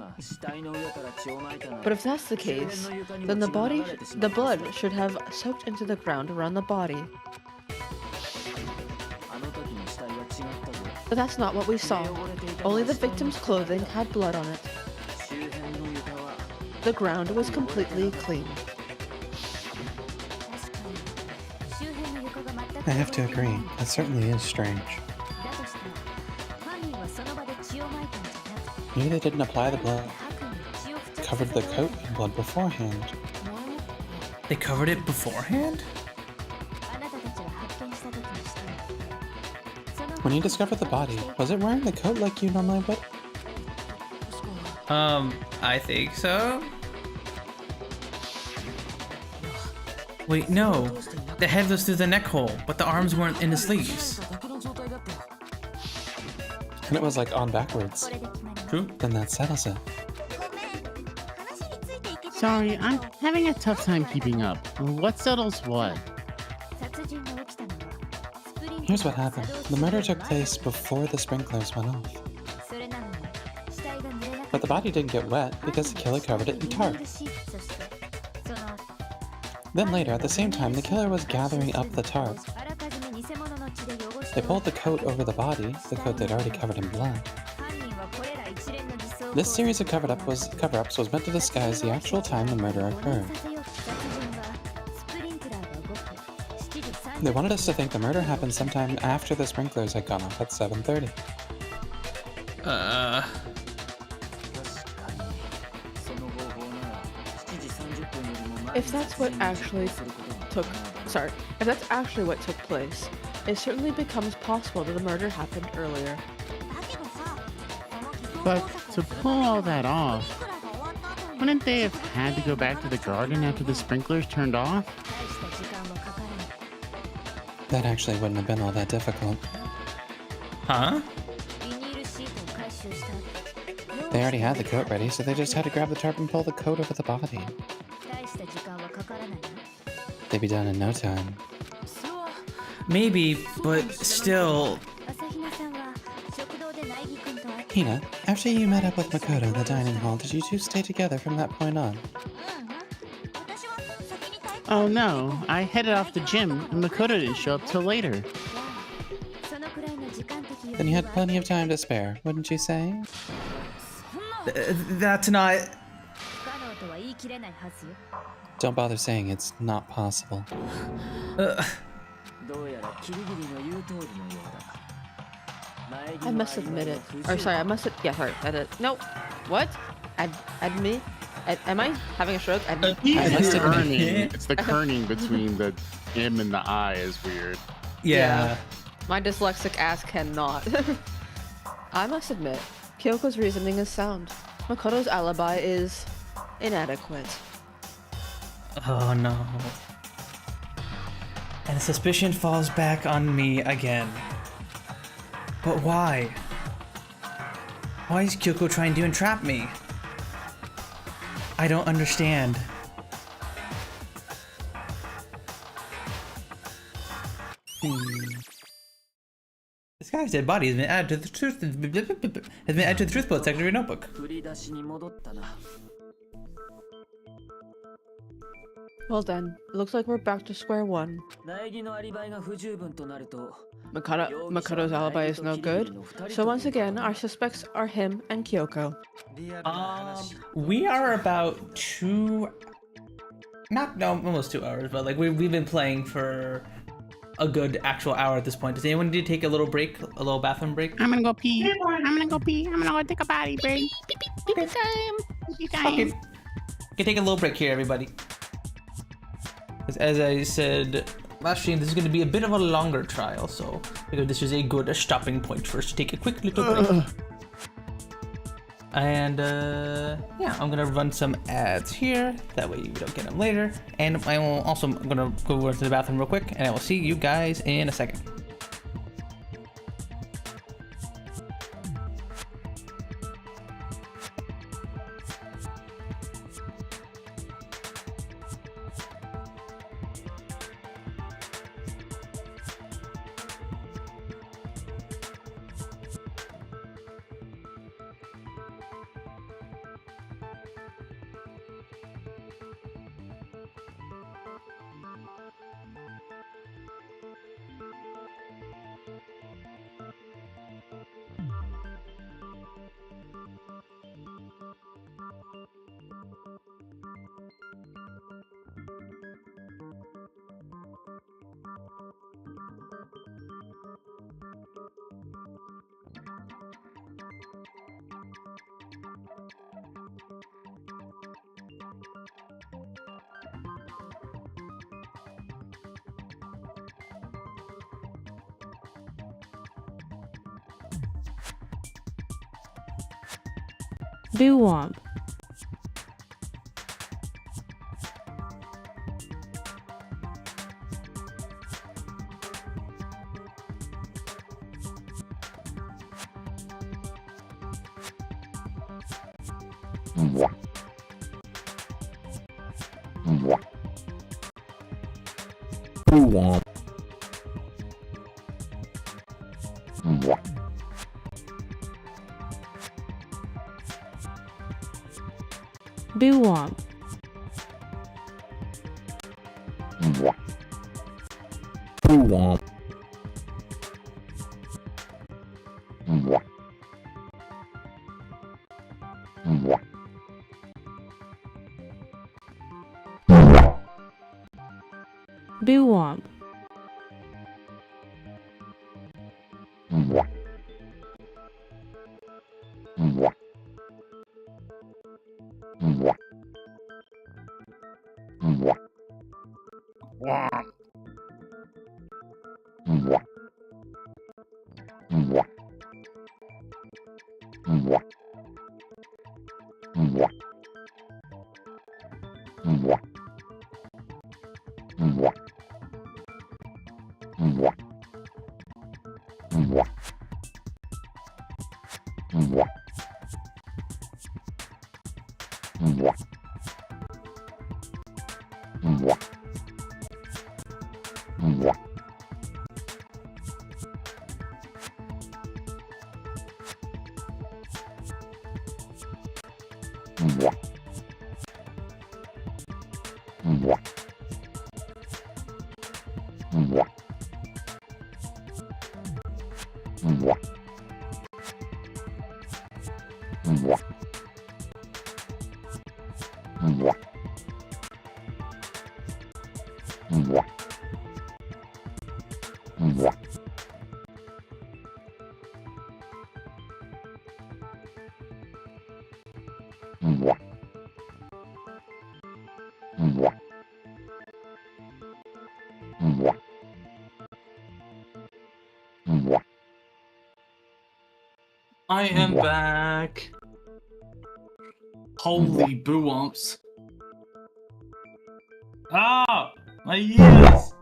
But if that's the case, then the blood should have soaked into the ground around the body. But that's not what we saw. Only the victim's clothing had blood on it. The ground was completely clean. I have to agree, that certainly is strange. Maybe they didn't apply the blood, covered the coat in blood beforehand. They covered it beforehand? When you discovered the body, was it wearing the coat like you normally would? I think so. Wait, no. The head was through the neck hole, but the arms weren't in the sleeves. And it was like on backwards. True. Then that settles it. Sorry, I'm having a tough time keeping up. What settles what? Here's what happened. The murder took place before the sprinklers went off. But the body didn't get wet because the killer covered it in tarp. Then later, at the same time, the killer was gathering up the tarp. They pulled the coat over the body, the coat they'd already covered in blood. This series of cover-ups was meant to disguise the actual time the murder occurred. They wanted us to think the murder happened sometime after the sprinklers had gone off at 7:30. If that's what actually what took place, it certainly becomes possible that the murder happened earlier. But to pull all that off, wouldn't they have had to go back to the garden after the sprinklers turned off? That actually wouldn't have been all that difficult. Huh? They already had the coat ready, so they just had to grab the tarp and pull the coat over the body. They'd be done in no time. Maybe, but still. Hina, after you met up with Makoto in the dining hall, did you two stay together from that point on? Oh no, I headed off the gym and Makoto didn't show up till later. Then you had plenty of time to spare, wouldn't you say? That's not. Don't bother saying it's not possible. I must admit it. Or sorry, edit. Nope. What? Admit? Am I having a stroke? Admit. It's the kerning. It's the kerning between the M and the I is weird. Yeah. My dyslexic ass cannot. I must admit, Kyoko's reasoning is sound. Makoto's alibi is inadequate. Oh no. And the suspicion falls back on me again. But why? Why is Kyoko trying to entrap me? I don't understand. This guy's dead body has been added to the truth bullet section of your notebook. Well then, it looks like we're back to square one. Makoto's alibi is no good, so once again, our suspects are him and Kyoko. We are about almost 2 hours, but like we've been playing for a good actual hour at this point. Does anyone need to take a little break, a little bathroom break? I'm gonna go pee. I'm gonna go pee. I'm gonna go take a potty break. Pee pee pee time. Pee time. Okay. We can take a little break here, everybody. As I said last stream, this is going to be a bit of a longer trial, so because this is a good stopping point for us to take a quick little break. And yeah, I'm gonna run some ads here. That way we don't get them later. And I will also I'm gonna go over to the bathroom real quick, and I will see you guys in a second. Boo Womp. Boo Womp. Boo Womp. I am back. Holy boo-womps. Ah, my ears.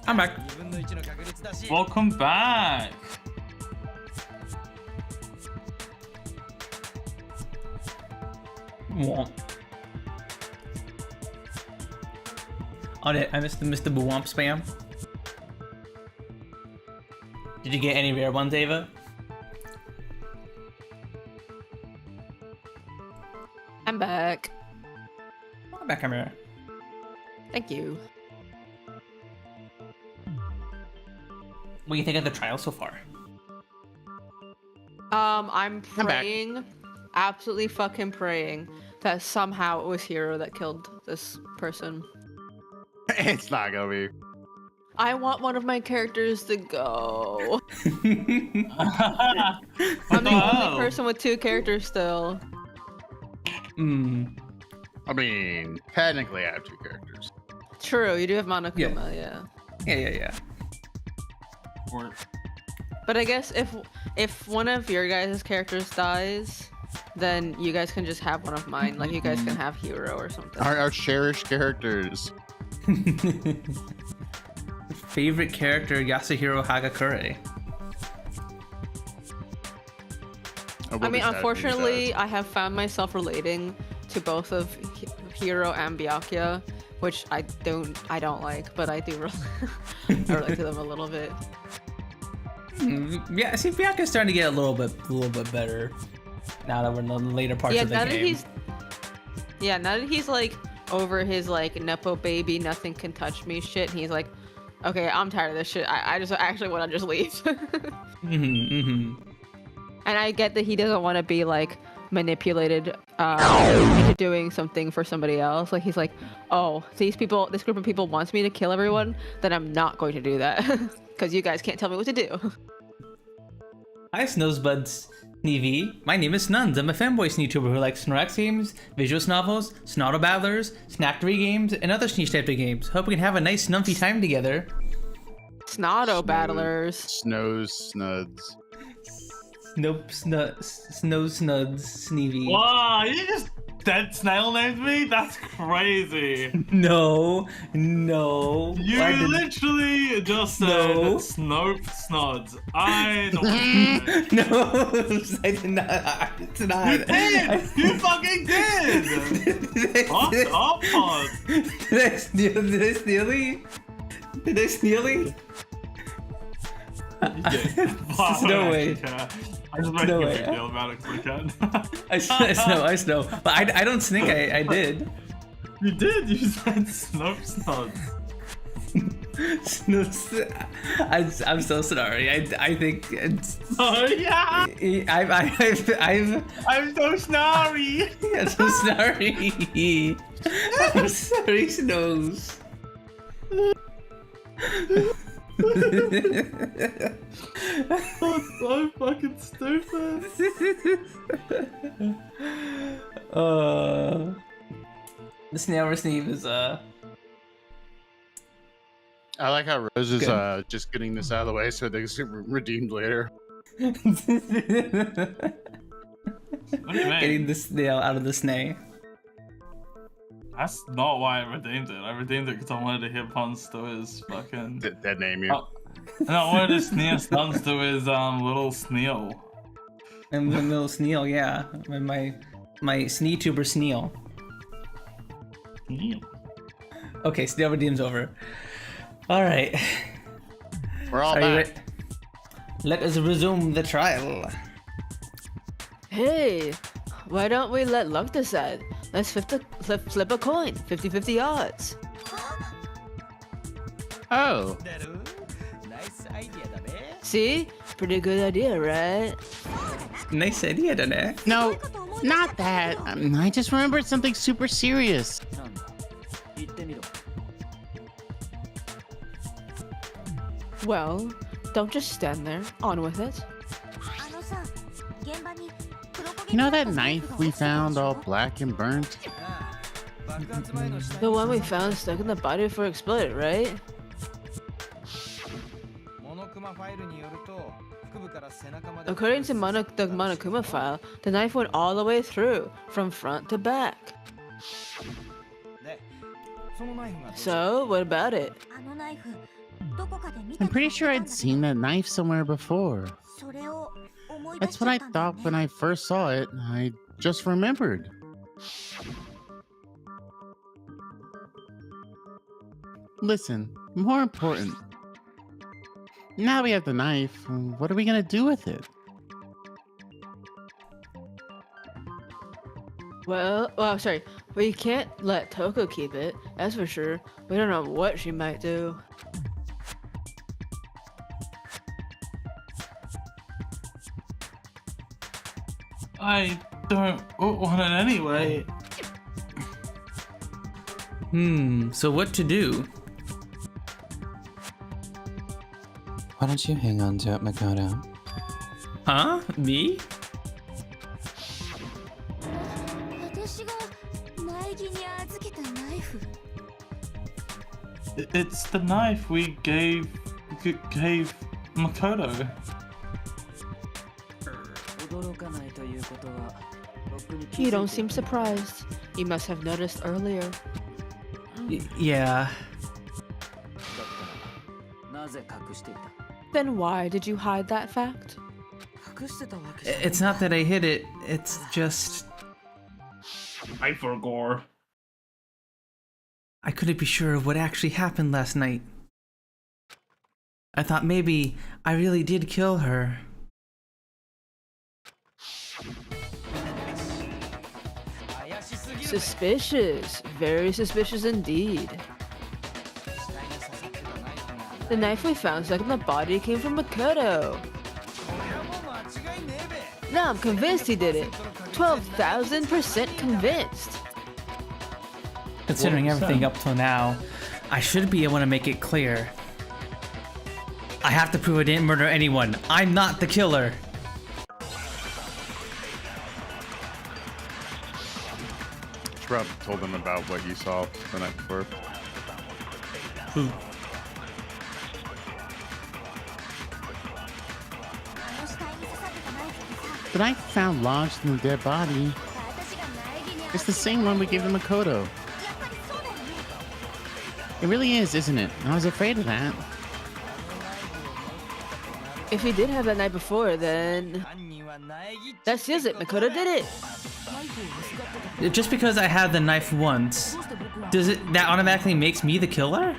I'm back. Welcome back. Womp. Oh, I missed the Mr. Womp spam. Did you get any rare ones, Ava? I'm back. Welcome back, Amira. Thank you. What do you think of the trial so far? I'm I'm back. praying, absolutely fucking praying that somehow it was Hero that killed this person. It's not gonna be. I want one of my characters to go. What I'm the the only hell? person with 2 characters still. Hmm. I mean, technically, I have 2 characters. True, you do have Monokuma, yeah. Yeah. But I guess if one of your guys' characters dies, then you guys can just have one of mine. Like you guys can have Hero or something. Our cherished characters. Favorite character, Yasuhiro Hagakure. I mean, unfortunately, I have found myself relating to both of Hiro and Byakuya, which I don't like, but I do I relate to them a little bit. Yeah, see, Byakuya's starting to get a little bit better now that we're in the later parts of the game. Now that he's like over his like nepo baby, nothing can touch me shit. And he's like, okay, I'm tired of this shit. I just actually want to just leave. And I get that he doesn't want to be like manipulated into doing something for somebody else. Like he's like, oh, this group of people wants me to kill everyone, then I'm not going to do that because you guys can't tell me what to do. Hi, Snowsbuds Sneevy. My name is Snuns. I'm a fanboy YouTuber who likes Snorlax games, visual novels, Snartle Battlers, Snackery games, and other sneeze type of games. Hope we can have a nice snumpy time together. Snotto battlers. Snuds. Nope, Snows Snuds Sneevy. Wow, you just dead snail named me? That's crazy. No. You literally just said Snope Snods. I don't want to No, I did not. It's not. You did! You fucking did! Off pod. Did I steal? No way. I just make No a way. big deal about it because I know. But I don't think I did. You did. You said Snope Snods. I'm so sorry. I think it's. Oh yeah. I'm so sorry. I'm so sorry. I'm sorry, Snows. That's so fucking stupid. The snail receive is I like how Rose is Good. just getting this out of the way so they can get redeemed later. What do you mean? Getting the snail out of the snake. That's not why I redeemed it. I redeemed it because I wanted to hear puns to his fucking. That name you. Oh, and I wanted to sneer stuns to his little Sneal. And the little Sneal, yeah. And my Sneetuber Sneal. Sneal. Okay, Snail Redeem's over. Alright. We're all Are you back. ready? Let us resume the trial. Hey, why don't we let luck decide? Let's flip a coin, 50-50 odds. Oh. See? Pretty good idea, right? Nice idea, Dane. No, not that. I just remembered something super serious. Well, don't just stand there. On with it. You know that knife we found all black and burnt? The one we found stuck in the body before it exploded, right? According to the Monokuma file, the knife went all the way through, from front to back. So, what about it? I'm pretty sure I'd seen that knife somewhere before. That's what I thought when I first saw it. I just remembered. Listen, more important. Now we have the knife. What are we gonna do with it? Well, sorry. We can't let Toko keep it, that's for sure. We don't know what she might do. I don't want it anyway. So what to do? Why don't you hang on to it, Makoto? Huh? Me? It's the knife we gave Makoto. You don't seem surprised. You must have noticed earlier. Yeah. Then why did you hide that fact? It's not that I hid it, it's just... I forgot. I couldn't be sure of what actually happened last night. I thought maybe I really did kill her. Suspicious. Very suspicious indeed. The knife we found stuck in the body came from Makoto. Now I'm convinced he did it. 12,000% convinced. Considering everything up till now, I should be able to make it clear. I have to prove I didn't murder anyone. I'm not the killer. Shrub told them about what you saw the night before. Who? The knife found lodged in the dead body. It's the same one we gave to Makoto. It really is, isn't it? I was afraid of that. If he did have that knife before, then that seals it. Makoto did it. Just because I had the knife once, that automatically makes me the killer?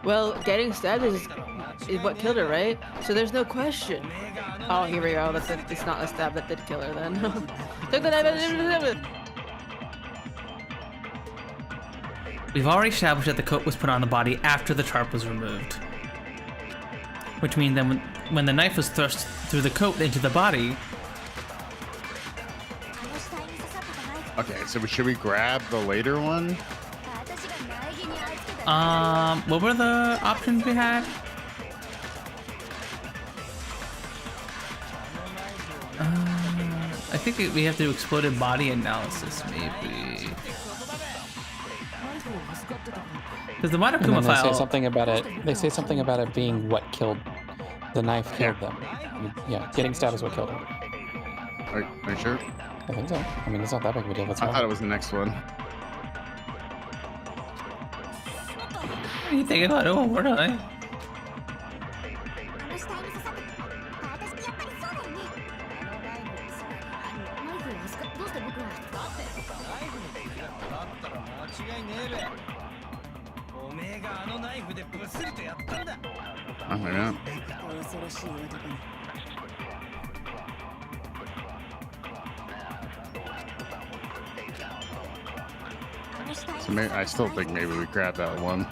Well, getting stabbed is what killed her, right? So there's no question. Oh, here we go. It's not a stab that did kill her then. Took the knife. We've already established that the coat was put on the body after the tarp was removed. Which means that when the knife was thrust through the coat into the body... Okay, so should we grab the later one? What were the options we had? I think we have to do exploded body analysis, maybe. Because the Monokuma They file... say something about it. They say something about it being what killed the knife. Killed them. Yeah, getting stabbed is what killed him. Are you sure? I think so. I mean, it's not that big of a deal. That's I why. thought it was the next one. What are you thinking about? Oh, where are they? Oh my god. So maybe, I still think maybe we grab that one.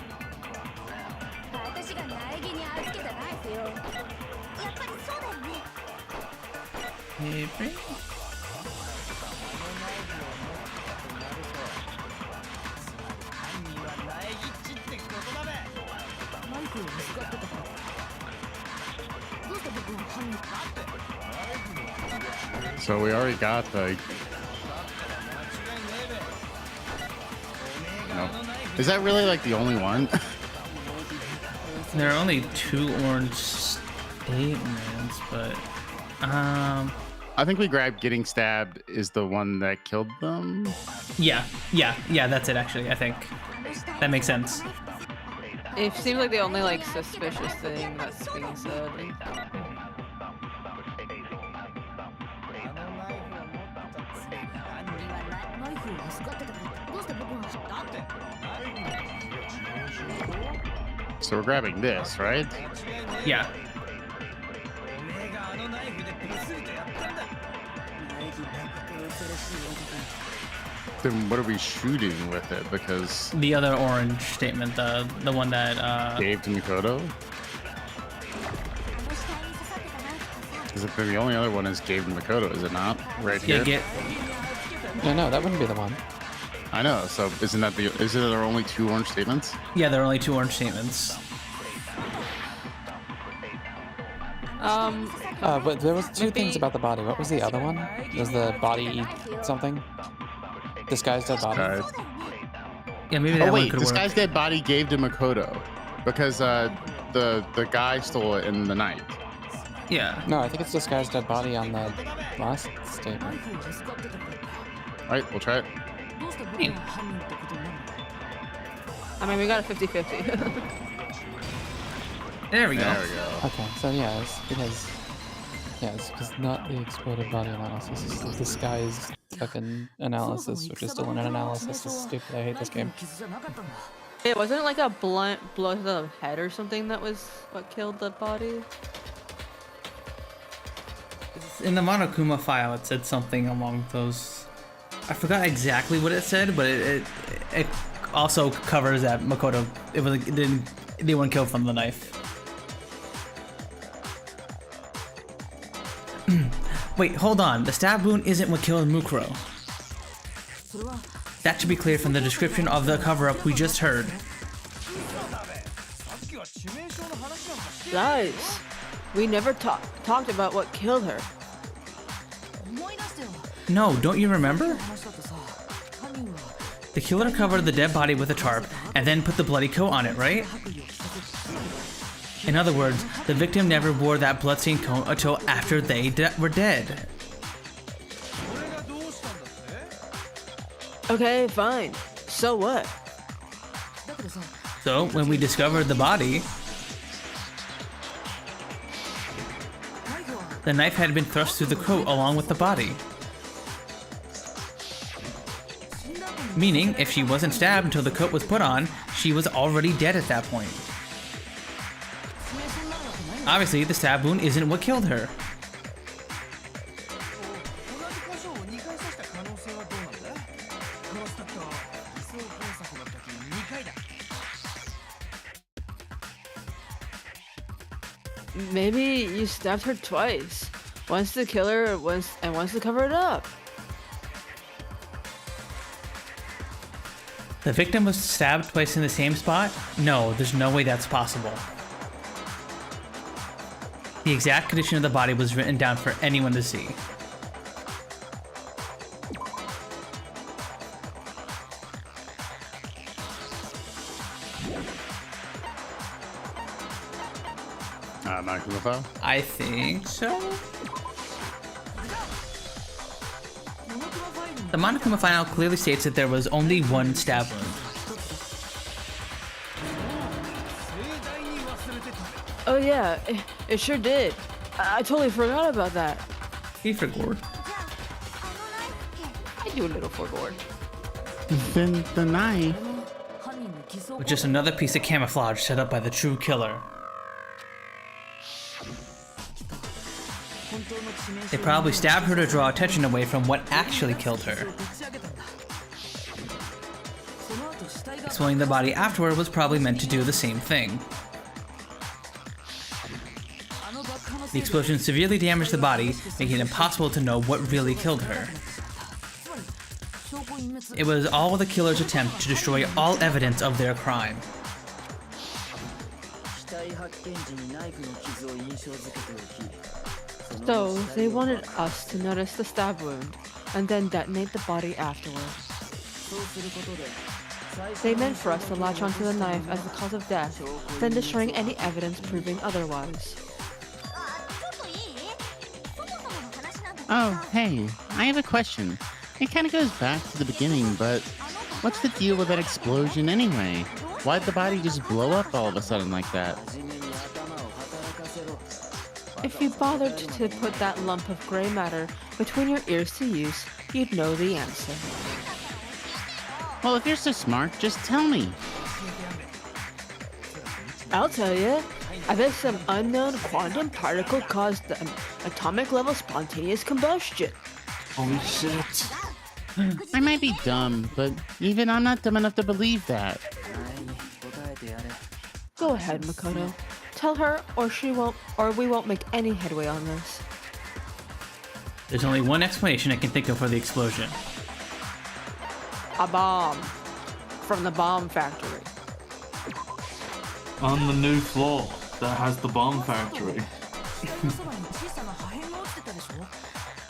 Maybe? So we already got the... No. Is that really like the only one? There are only 2 orange statements, but I think we grabbed getting stabbed is the one that killed them. Yeah, that's it actually, I think. That makes sense. It seems like the only like suspicious thing that's being said. So we're grabbing this, right? Yeah. Then what are we shooting with it? Because The other orange statement, the one that gave to Mikoto? Is it the only other one is gave to Mikoto, is it not? Right here? No, that wouldn't be the one. I know, so isn't there only 2 orange statements? Yeah, there are only 2 orange statements. But there was 2 things about the body. What was the other one? Was the body something? Disguised dead body? Yeah, maybe that Oh one wait, could this work. guy's dead body gave to Makoto because the guy stole it in the night. Yeah. No, I think it's disguised dead body on the last statement. Alright, we'll try it. I mean, we got a 50-50. There we go. There we go. Okay, so yeah, it's because not the exploded body analysis, it's the disguised fucking analysis, which is still an analysis. It's stupid. I hate this game. It wasn't like a blunt blow to the head or something that was what killed the body. In the Monokuma file, it said something along those. I forgot exactly what it said, but it also covers that Makoto. It didn't anyone killed from the knife. Wait, hold on. The stab wound isn't what killed Mukuro. That should be clear from the description of the cover-up we just heard. Guys, we never talked about what killed her. No, don't you remember? The killer covered the dead body with a tarp and then put the bloody coat on it, right? In other words, the victim never wore that bloodstained coat until after they were dead. Okay, fine. So what? So, when we discovered the body, the knife had been thrust through the coat along with the body. Meaning, if she wasn't stabbed until the coat was put on, she was already dead at that point. Obviously, the stab wound isn't what killed her. Maybe you stabbed her twice. Once to kill her, once to cover it up. The victim was stabbed twice in the same spot? No, there's no way that's possible. The exact condition of the body was written down for anyone to see. Monokuma? I think so. The Monokuma file clearly states that there was only one stab wound. Oh yeah, it sure did. I totally forgot about that. He forgot. I do a little forgot. Then the knife. With just another piece of camouflage set up by the true killer. They probably stabbed her to draw attention away from what actually killed her. Exploding the body afterward was probably meant to do the same thing. The explosion severely damaged the body, making it impossible to know what really killed her. It was all the killer's attempt to destroy all evidence of their crime. So they wanted us to notice the stab wound and then detonate the body afterward. They meant for us to latch onto the knife as the cause of death, then destroying any evidence proving otherwise. Oh, hey, I have a question. It kind of goes back to the beginning, but what's the deal with that explosion anyway? Why'd the body just blow up all of a sudden like that? If you bothered to put that lump of gray matter between your ears to use, you'd know the answer. Well, if you're so smart, just tell me. I'll tell you. I bet some unknown quantum particle caused the atomic level spontaneous combustion. Holy shit. I might be dumb, but even I'm not dumb enough to believe that. Go ahead, Makoto. Tell her, or we won't make any headway on this. There's only one explanation I can think of for the explosion. A bomb. From the bomb factory. On the new floor that has the bomb factory.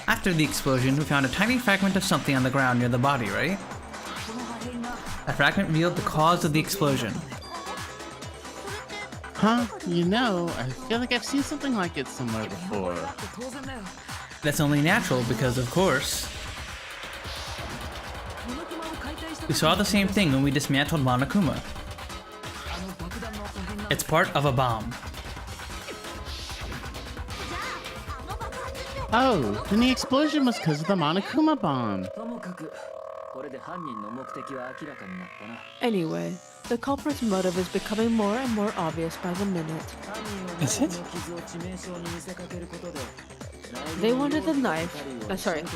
After the explosion, we found a tiny fragment of something on the ground near the body, right? That fragment revealed the cause of the explosion. Huh? You know, I feel like I've seen something like it somewhere before. That's only natural because, of course, we saw the same thing when we dismantled Monokuma. It's part of a bomb. Oh, then the explosion was because of the Monokuma bomb. Anyway, the culprit's motive is becoming more and more obvious by the minute. Is it? They wanted the knife.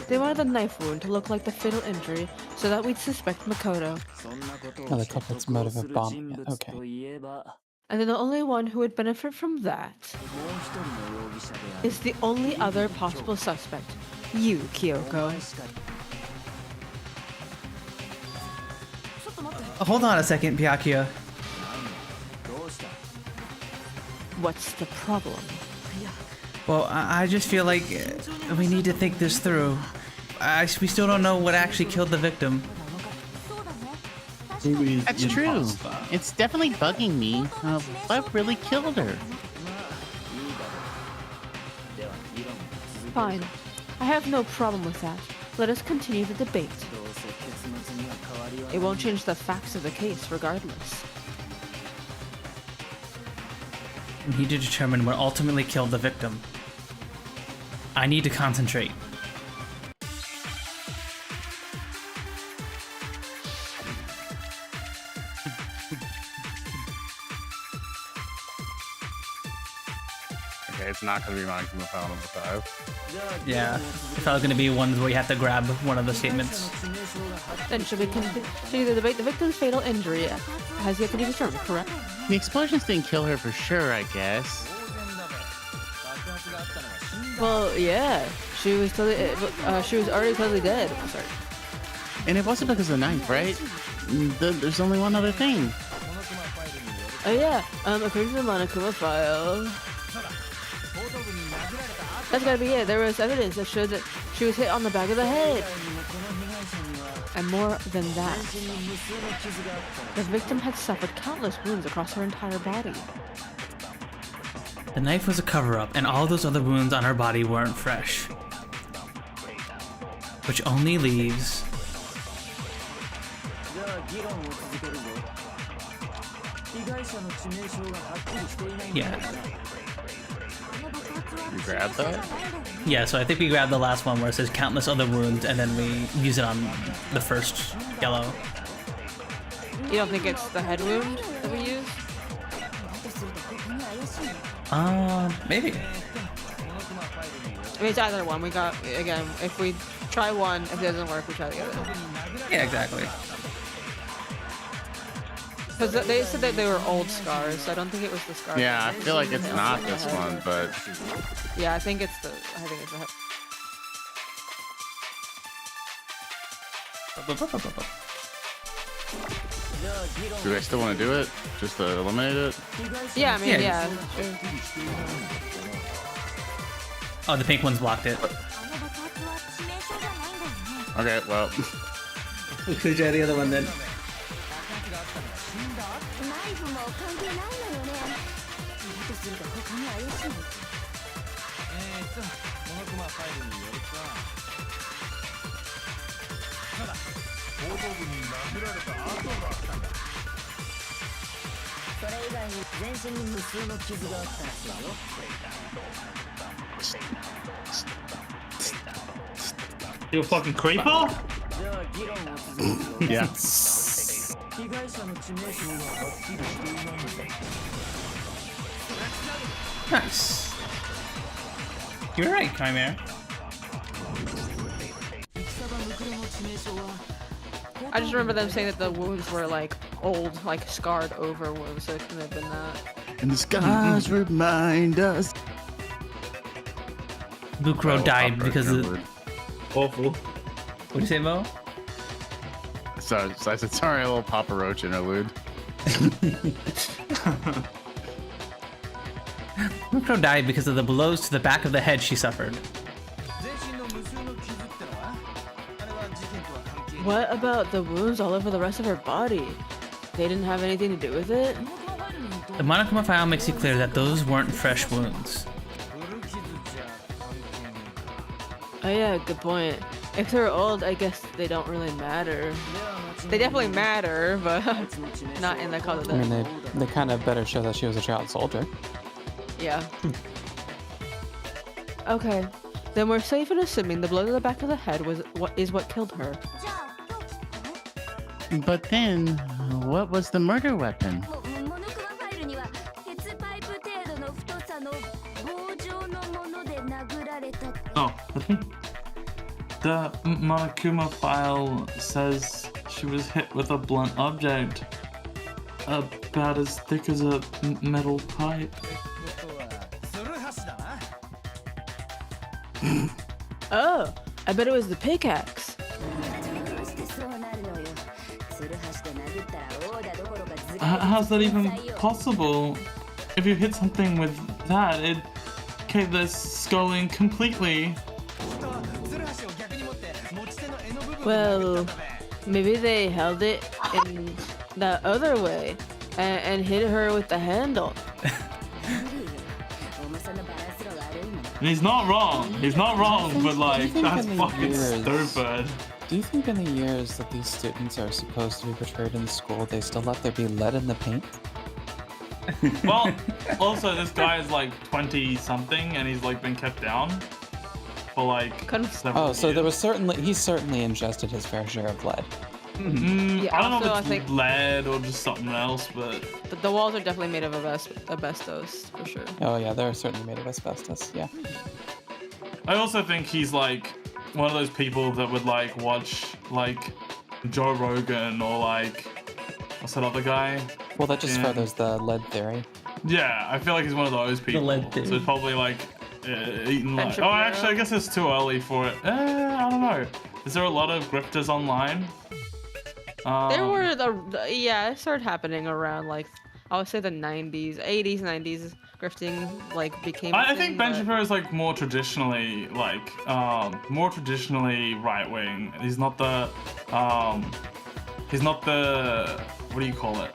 They wanted the knife wound to look like the fatal injury, so that we'd suspect Makoto. Oh, the culprit's motive of bomb. Okay. And then the only one who would benefit from that is the only other possible suspect, you, Kyoko. Hold on a second, Byakuya. What's the problem? Well, I just feel like we need to think this through. We still don't know what actually killed the victim. That's true. It's definitely bugging me. What really killed her? Fine. I have no problem with that. Let us continue the debate. It won't change the facts of the case regardless. We need to determine what ultimately killed the victim. I need to concentrate. Okay, it's not going to be Monokuma File number 5. Yeah, it's probably gonna be ones where you have to grab one of the statements. Then should we continue the debate? The victim's fatal injury has yet to be determined, correct? The explosions didn't kill her for sure, I guess. Well, yeah. She was already totally dead. I'm sorry. And it wasn't because of the knife, right? There's only one other thing. Oh yeah. According to the Monokuma file, that's gotta be it. There was evidence that showed that she was hit on the back of the head. And more than that, the victim had suffered countless wounds across her entire body. The knife was a cover-up, and all those other wounds on her body weren't fresh. Which only leaves... Yeah. You grab that? Yeah, so I think we grabbed the last one where it says countless other wounds, and then we use it on the first yellow. You don't think it's the head wound that we use? Maybe. I mean, it's either one. We got, again, if we try one, if it doesn't work, we try the other. Yeah, exactly. Because they said that they were old scars, so I don't think it was the scar. Yeah, I feel like it's not this one, but... Yeah, I think it's the head. Do they still want to do it? Just to eliminate it? Yeah, I mean, Yeah. sure. Oh, the pink one's blocked it. Okay, well... We could try the other one then. You a fucking creeper? Yeah. Nice. You're right, Chimera. I just remember them saying that the wounds were like old, like scarred over wounds, so it couldn't have been that. And the skies remind us. Bukuro died because of. Awful. What'd you say, Mo? So I said, sorry, a little Papa Roach interlude. Bukuro died because of the blows to the back of the head she suffered. What about the wounds all over the rest of her body? They didn't have anything to do with it? The Monokuma file makes it clear that those weren't fresh wounds. Oh yeah, good point. If they're old, I guess they don't really matter. They definitely matter, but not in the cause of I mean, death. they kind of better show that she was a child soldier. Yeah. Okay, then we're safe in assuming the blow to the back of the head was what killed her. But then, what was the murder weapon? Oh, I think the Monokuma file says she was hit with a blunt object about as thick as a metal pipe. Oh, I bet it was the pickaxe. How's that even possible? If you hit something with that, okay, the sculling completely. Well, maybe they held it in the other way and hit her with the handle. And he's not wrong. He's not wrong, but like, think that's in the fucking years- stupid. Do you think in the years that these students are supposed to be portrayed in school, they still let there be lead in the paint? Well, also, this guy is like 20 something and he's like been kept down for like several Oh, so there years. was he's certainly ingested his fair share of lead. Yeah, I don't know also, I if it's think lead or just something else, but the walls are definitely made of asbestos, for sure. Oh yeah, they're certainly made of asbestos, yeah. I also think he's like one of those people that would like watch like Joe Rogan or like what's that other guy? Well, that just Yeah. furthers the lead theory. Yeah, I feel like he's one of those people. lead So theory. it's probably like eating like. Oh, Shapiro. actually, I guess it's too early for it. I don't know. Is there a lot of grifters online? There were yeah, it started happening around like I would say the 90s, 80s, 90s. Grifting like became. a I thing, think Ben but- Shapiro is like more traditionally right wing. He's not the what do you call it?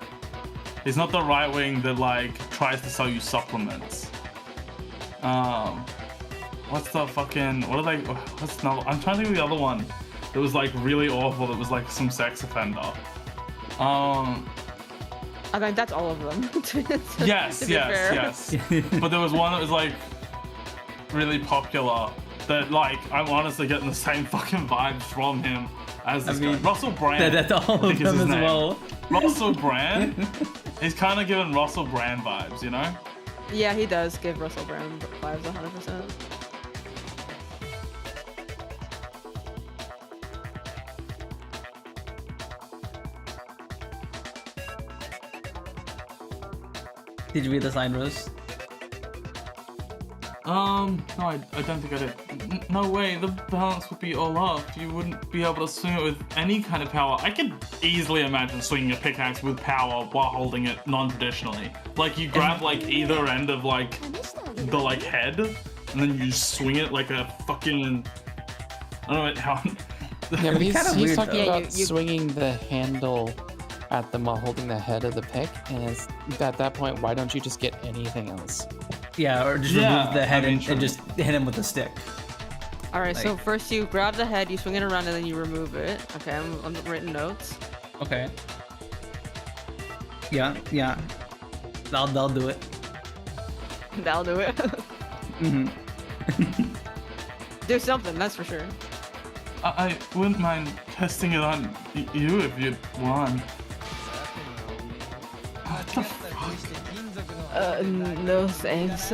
He's not the right wing that like tries to sell you supplements. What's the fucking what's no? I'm trying to think of the other one. It was like really awful. It was like some sex offender. I think that's all of them. to Yes, be fair. yes. But there was one that was like really popular that like I'm honestly getting the same fucking vibes from him as this guy. Russell Brand. That's all I of think is them his as name. well. Russell Brand. He's kind of giving Russell Brand vibes, you know? Yeah, he does give Russell Brand vibes 100%. Did you read the sign, Rose? No, I don't think I did. No way, the balance would be all off. You wouldn't be able to swing it with any kind of power. I could easily imagine swinging a pickaxe with power while holding it non-traditionally. Like you grab like either end of like the like head, and then you swing it like a fucking. I don't know how. Yeah, but he's weird, talking though. about Yeah, you- swinging the handle at them while holding the head of the pick, and at that point, why don't you just get anything else? Yeah, or just Yeah, remove the head I mean, and just hit him with a stick. All right, so Like- first you grab the head, you swing it around, and then you remove it. Okay, I'm written notes. Okay. Yeah, yeah. They'll do it. That'll do it. Mm-hmm. Do something, that's for sure. I wouldn't mind testing it on you if you'd want. What the fuck? No thanks.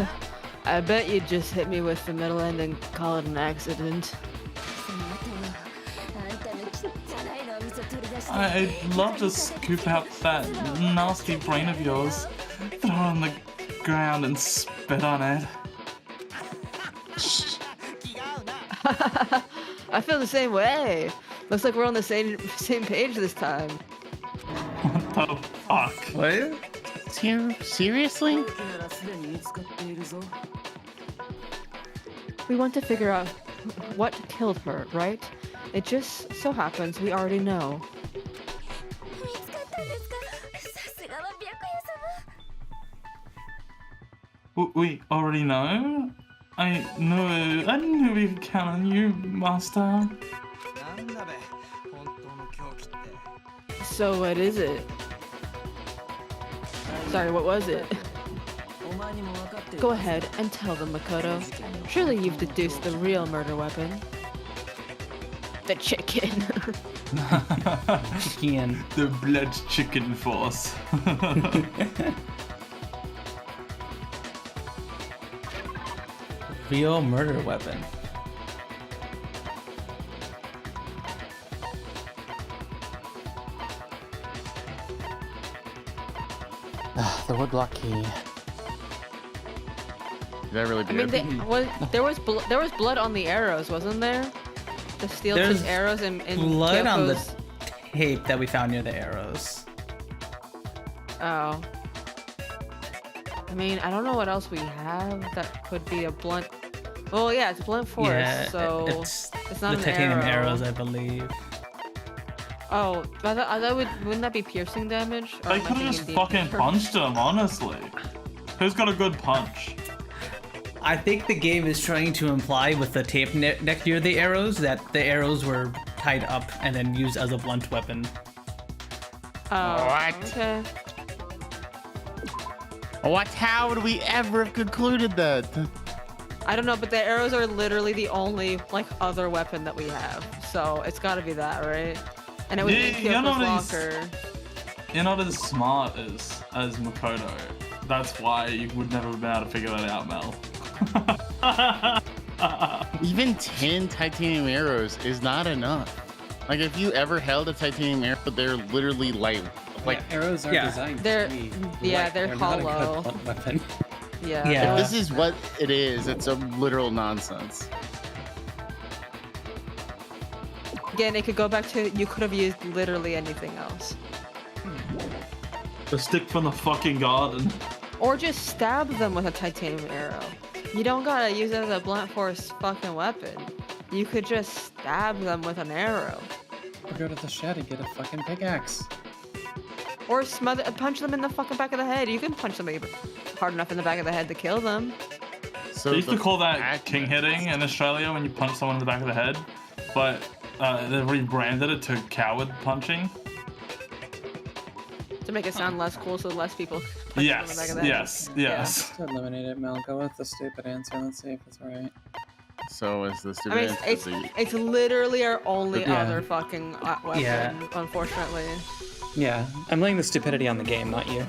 I bet you'd just hit me with the middle end and call it an accident. I'd love to scoop out that nasty brain of yours, throw it on the ground and spit on it. I feel the same way. Looks like we're on the same page this time. What the fuck? What? Seriously? We want to figure out what killed her, right? It just so happens we already know. We already know? I knew we could count on you, Master. So what is it? Sorry, what was it? Go ahead and tell them, Makoto. Surely you've deduced the real murder weapon. The chicken. Chicken. The blood chicken force. Real murder weapon. The woodblock key. Did that really I be mean, it? there was blood on the arrows, wasn't there? The steel There's tipped arrows in Blood on the Kyoko's- tape that we found near the arrows. Oh. I mean, I don't know what else we have that could be a blunt. Oh yeah, it's blunt force, Yeah, so it's not the an titanium arrow. arrows, I believe. Oh, wouldn't that be piercing damage? Or They am I could have thinking just deep? fucking punched him, honestly. Who's got a good punch? I think the game is trying to imply with the tape neck near the arrows that the arrows were tied up and then used as a blunt weapon. Oh, What? okay. What? How would we ever have concluded that? I don't know, but the arrows are literally the only like other weapon that we have, so it's got to be that, right? And it was in Yeah, Kyoko's no, he's- locker. You're not as smart as Makoto. That's why you would never have been able to figure that out, Mel. Even 10 titanium arrows is not enough. Like, if you ever held a titanium arrow, they're literally like Arrows are Yeah. designed They're- to be yeah, light. they're not a good hollow. blunt weapon. Yeah. Yeah. if this is what it is, it's a literal nonsense. Again, it could go back to you could have used literally anything else, The stick from the fucking garden. or just stab them with a titanium arrow. You don't gotta use it as a blunt force fucking weapon. You could just stab them with an arrow, Or go to the shed and get a fucking pickaxe. or punch them in the fucking back of the head. You can punch somebody hard enough in the back of the head to kill them. So They used to the call that fact- king hitting in Australia when you punch someone in the back of the head, but they rebranded it to coward punching. To make it sound less cool, so less people punch them in the back Yes, of the head. yes. To eliminate it, Mel, go with the stupid answer. Let's see if it's right. So is the I stupid mean, answer it's literally our only Yeah. other fucking weapon, Yeah. unfortunately. Yeah, I'm laying the stupidity on the game, not you.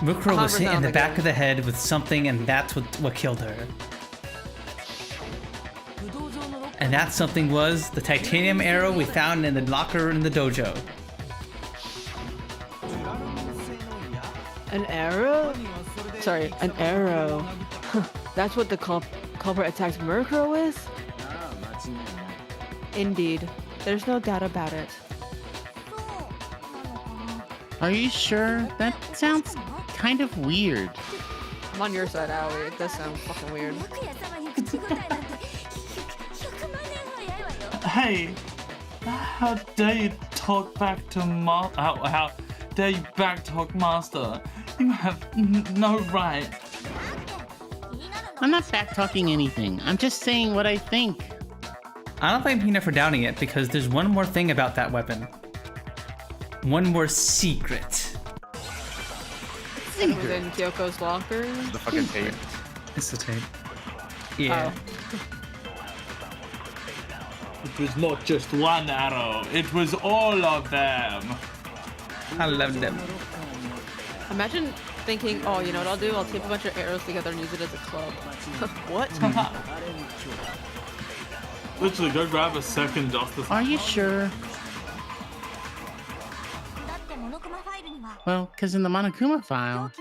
Mukuro was hit 100% in the on the back game. of the head with something, and that's what killed her. And that something was the titanium arrow we found in the locker in the dojo. An arrow? Sorry, an arrow. That's what the culprit attacked Murkrow with? Indeed. There's no doubt about it. Are you sure? That sounds kind of weird. I'm on your side, Aoi. It does sound fucking weird. Hey, how dare you talk back to how dare you backtalk Master? You have no right. I'm not back-talking anything. I'm just saying what I think. I don't blame Hina for doubting it because there's one more thing about that weapon. One more secret. Within Kyoko's locker. The fucking tape. It's the tape. Yeah. It was not just one arrow. It was all of them. I love them. Imagine thinking, oh, you know what I'll do? I'll tape a bunch of arrows together and use it as a club. What? Literally, go grab a second Justice. Are you sure? Well, because in the Monokuma file,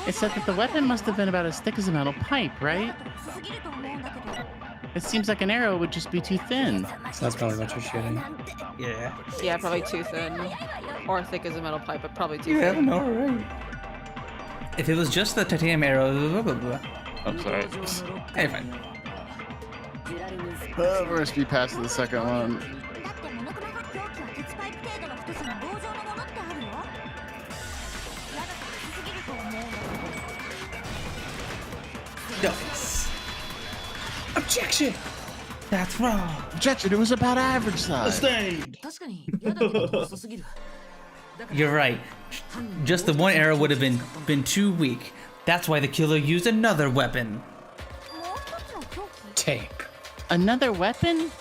it said that the weapon must have been about as thick as a metal pipe, right? It seems like an arrow would just be too thin. So that's probably what you're shooting. Yeah. Yeah, probably too thin. Or thick as a metal pipe, but probably too thin. no, right. If it was just the titanium arrow, blah, blah, blah. I'm sorry. Hey, fine. We're gonna speed past the second one. Nice. Objection! That's wrong. Objection, it was about average size. Sustained. You're right. Just the one arrow would have been too weak. That's why the killer used another weapon. Tape. Another weapon?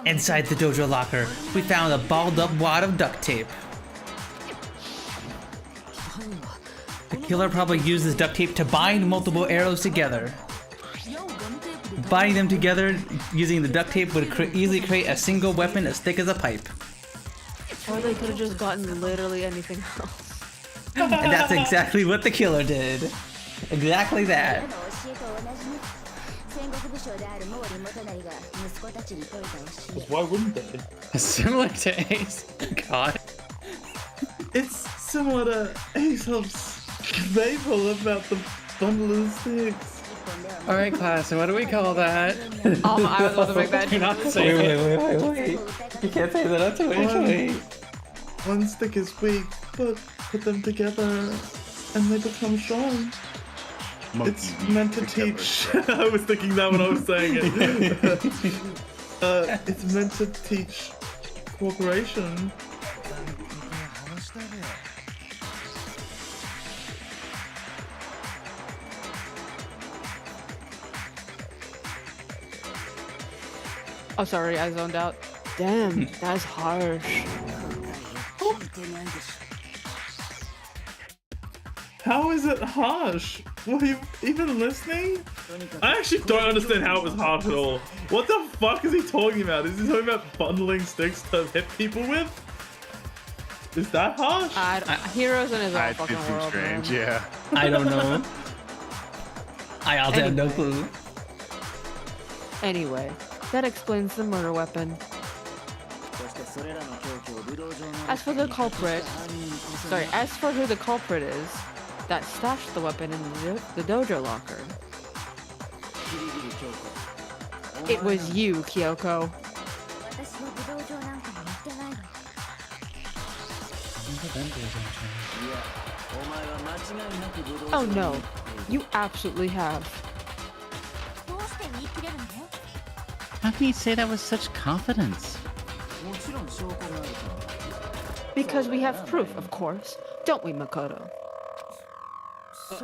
Inside the dojo locker, we found a balled up wad of duct tape. The killer probably used this duct tape to bind multiple arrows together. Binding them together using the duct tape would easily create a single weapon as thick as a pipe. Or they could have just gotten literally anything else. And that's exactly what the killer did. Exactly that. Why wouldn't they? Similar to Ace. God. It's similar to Aesop's fable about the bundle of sticks. All right, class. And what do we call that? I was about to make that Do not joke. say it. Wait. You can't say that on Twitch. Wait. One stick is weak, but put them together and they become strong. It's meant to teach. I was thinking that when I was saying it. It's meant to teach cooperation. Oh, sorry, I zoned out. Damn, that's harsh. How is it harsh? Were you even listening? I actually don't understand how it was harsh at all. What the fuck is he talking about? Is he talking about bundling sticks to hit people with? Is that harsh? Heroes in his own It's fucking too world, strange, man. yeah. I don't know. I also have no clue. Anyway, that explains the murder weapon. As for who the culprit is, that stashed the weapon in the dojo locker. It was you, Kyoko. Oh no, you absolutely have. How can you say that with such confidence? Because we have proof, of course. Don't we, Makoto?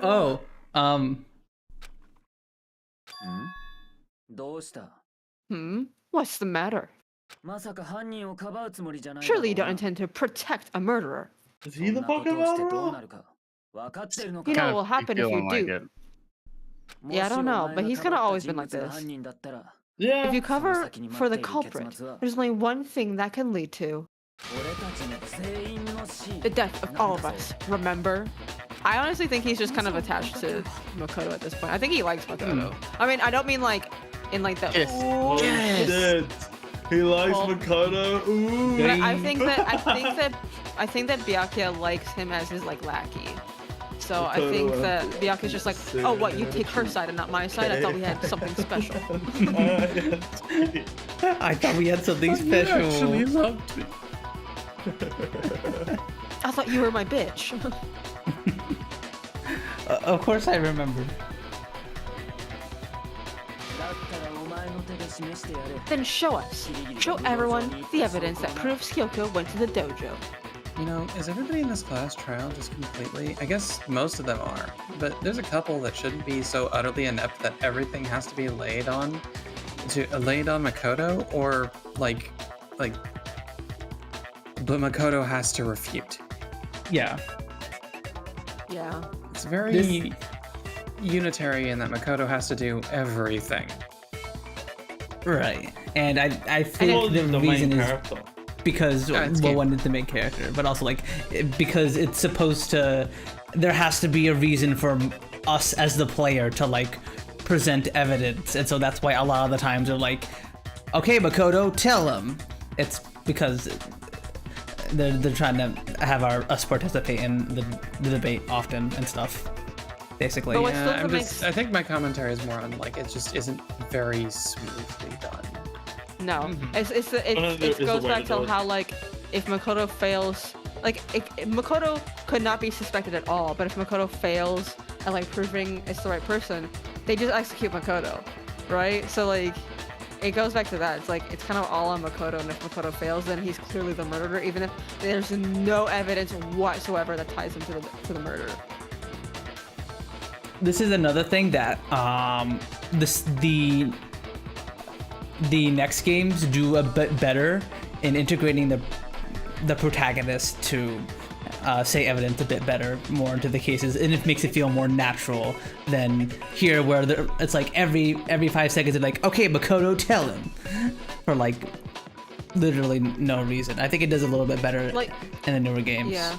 Oh, What's the matter? Surely you don't intend to protect a murderer. Is he the fucking murderer? You know what will happen if you do. Yeah, I don't know, but he's kind of always been like this. Yeah. If you cover for the culprit, there's only one thing that can lead to the death of all of us, remember? I honestly think he's just kind of attached to Makoto at this point. I think he likes Makoto. I mean, I don't mean like in like the Oh, shit. He likes Makoto. Ooh. But I think that Byakuya likes him as his like lackey. So I think that Byakuya's just like, oh, what, you take her side and not my side? I thought we had something special. I thought we had something special. You actually loved me. I thought you were my bitch. Of course I remember. Then show us. Show everyone the evidence that proves Kyoko went to the dojo. You know, is everybody in this class trial just completely? I guess most of them are, but there's a couple that shouldn't be so utterly inept that everything has to be laid on Makoto, or like but Makoto has to refute. Yeah. Yeah. It's very unitary in that Makoto has to do everything. Right. And I think the reason is character. because one is the main character, but also like because it's supposed to. There has to be a reason for us as the player to like present evidence, and so that's why a lot of the times they're like, "Okay, Makoto, tell him." It's because they're trying to have us participate in the debate often and stuff. Basically, But what still Yeah, makes I think my commentary is more on like it just isn't very smoothly done. no. Is It the goes way back to to do it. how like if Makoto fails, like if Makoto could not be suspected at all, but if Makoto fails at like proving it's the right person, they just execute Makoto, right? So like it goes back to that. It's like it's kind of all on Makoto, and if Makoto fails, then he's clearly the murderer, even if there's no evidence whatsoever that ties him to the murder. this is another thing that the next games do a bit better in integrating the protagonist to say evidence a bit better more into the cases, and it makes it feel more natural than here where it's like every 5 seconds they're like, okay, Makoto, tell him, for like literally no reason. I think it does a little bit better Like in the newer games. yeah.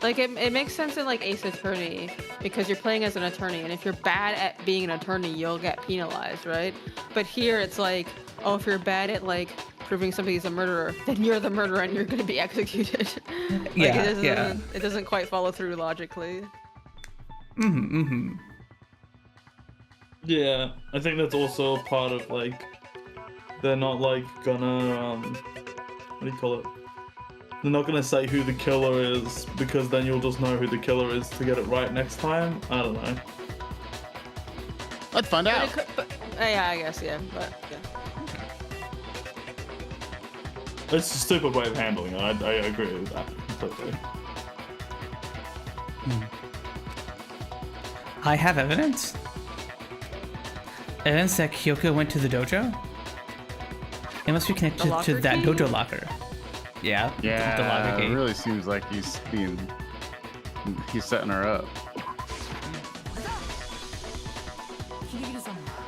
Like it makes sense in like Ace Attorney because you're playing as an attorney, and if you're bad at being an attorney, you'll get penalized, right? But here it's like, oh, if you're bad at like proving somebody's a murderer, then you're the murderer and you're gonna be executed. Like, Yeah, it doesn't quite follow through logically. Yeah, I think that's also a part of like they're not like gonna what do you call it? They're not gonna say who the killer is because then you'll just know who the killer is to get it right next time. I don't know. Let's find out. Yeah, I guess, yeah, but yeah. It's a stupid way of handling it. I agree with that completely. I have evidence. Evidence that Kyoko went to the dojo? It must be connected to that key? dojo locker. Yeah, the locker Yeah, key. it really seems like he's setting her up.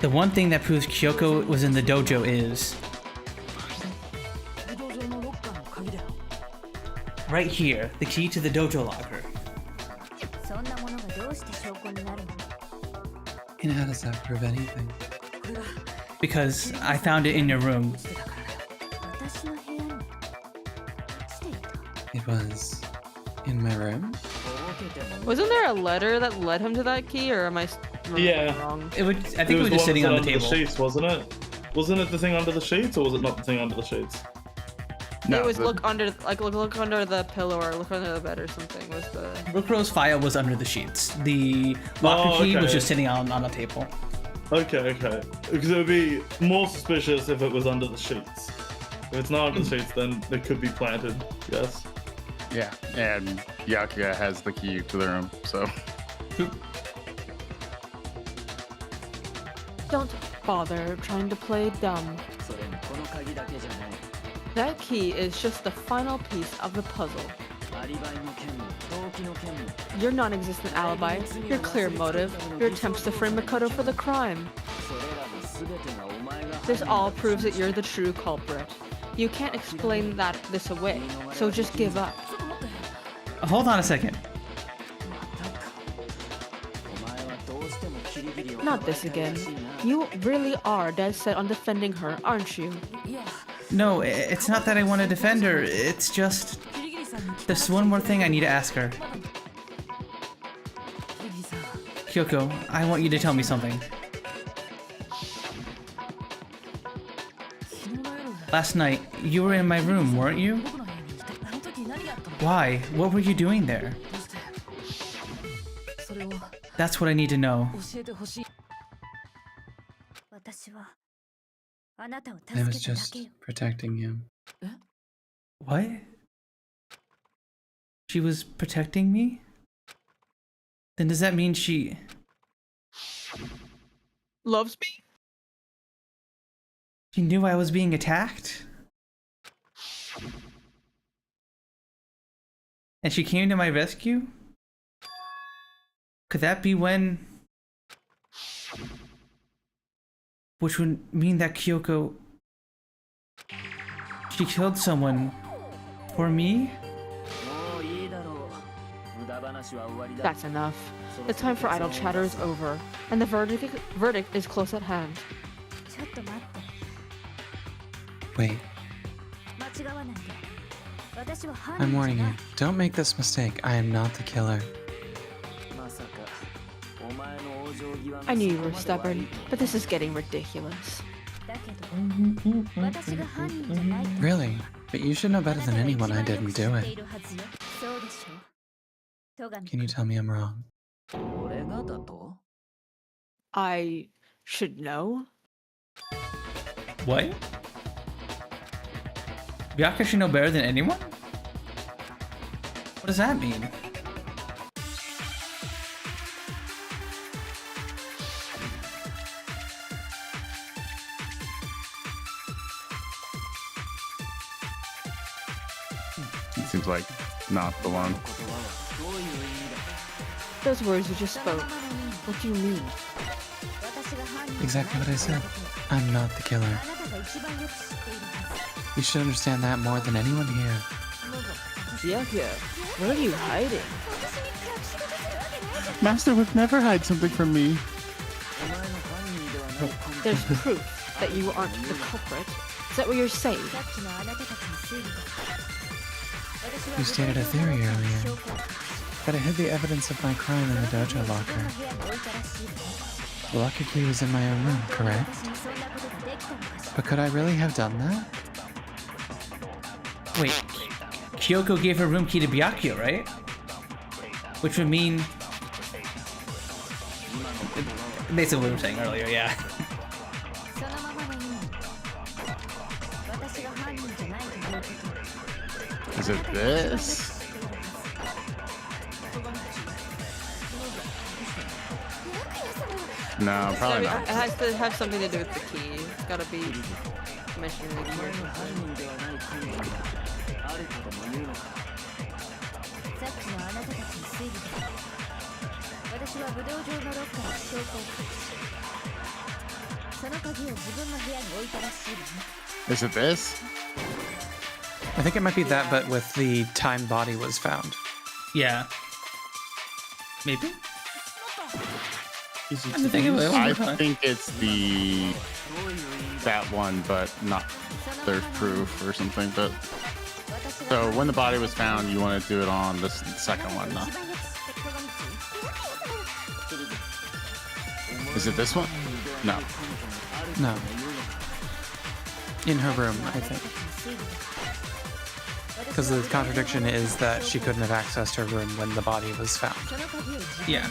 The one thing that proves Kyoko was in the dojo is right here, the key to the dojo locker. And how does that prove anything? Because I found it in your room. It was in my room. Wasn't there a letter that led him to that key, or am I Yeah. wrong? I think it was just sitting on the table. Sheets, wasn't it? Wasn't it the thing under the sheets, or was it not the thing under the sheets? No, It was the- look under the pillow or look under the bed or something. Was the Rokuro's file was under the sheets. The locker key was okay. just sitting on a table. Okay. Because it would be more suspicious if it was under the sheets. If it's not under the sheets, then it could be planted. Yes. Yeah, and Yakuya has the key to the room, so Don't bother trying to play dumb. That key is just the final piece of the puzzle. Your non-existent alibi, your clear motive, your attempts to frame Makoto for the crime. This all proves that you're the true culprit. You can't explain this away, so just give up. Hold on a second. Not this again. You really are dead set on defending her, aren't you? No, it's not that I want to defend her. It's just there's one more thing I need to ask her. Kyoko, I want you to tell me something. Last night, you were in my room, weren't you? Why? What were you doing there? That's what I need to know. I was just protecting you. What? She was protecting me? Then does that mean she Loves me? knew I was being attacked? And she came to my rescue? Could that be when... Which would mean that Kyoko... She killed someone... for me? That's enough. The time for idle chatter is over, and the verdict is close at hand. Wait, I'm warning you. Don't make this mistake. I am not the killer. I knew you were stubborn, but this is getting ridiculous. Really? But you should know better than anyone I didn't do it. Can you tell me I'm wrong? I should know? What? Byakuya should know better than anyone? What does that mean? It seems like not the one. Those words you just spoke, what do you mean? Exactly what I said. I'm not the killer. You should understand that more than anyone here. Byakuya, what are you hiding? Master would never hide something from me. There's proof that you aren't the culprit. Is that what you're saying? You stated a theory earlier. That I hid the evidence of my crime in the dojo locker. The locker key was in my own room, correct? But could I really have done that? Wait, Kyoko gave her room key to Byakuya, right? Which would mean... Basically what we were saying earlier, yeah. Is it this? No, probably not. It has to have something to do with the key. It's gotta be mentioned in the key or something. Is it this? I think it might be that, but with the time body was found. Yeah. Maybe? I I think it's that one, but not there's proof or something. But so when the body was found, you want to do it on this second one, though. Is it this one? No. No. In her room, I think. Because the contradiction is that she couldn't have accessed her room when the body was found. Yeah.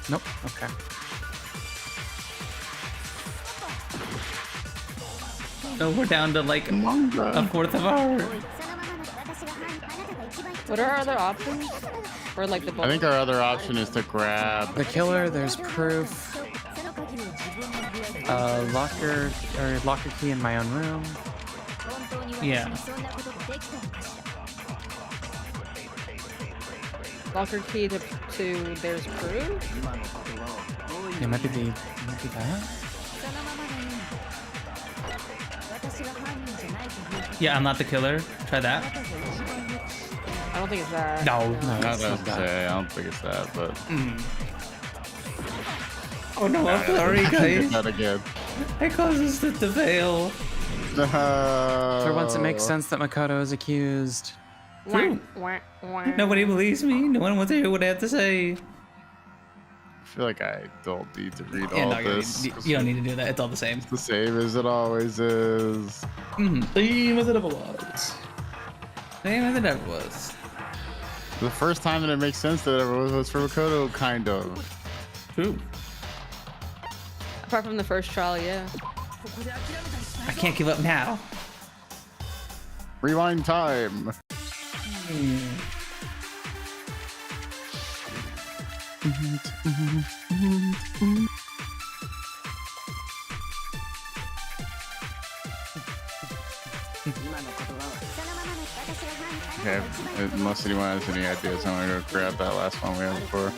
Nope. Okay. So we're down to like a fourth of our... What are our other options? Or like the I think our other option is to grab the killer. There's proof. Locker key in my own room. Yeah. Locker key to there's proof? It might be that. Yeah, I'm not the killer. Try that. I don't think it's that. No. I don't think it's that, but Oh no, I'm sorry guys. that again. I caused us to fail. For once, it makes sense that Makoto is accused. True. Nobody believes me. No one wants to hear what I have to say. I feel like I don't need to read Yeah, all no, this. you don't need to do that. It's all the same. It's the same as it always is. Same as it ever was. Same as it ever was. The first time that it makes sense that everyone votes for Makoto, kind of. True. Apart from the first trial, yeah. I can't give up now. Rewind time. Okay, unless anyone has any ideas, I'm gonna go grab that last one we had before.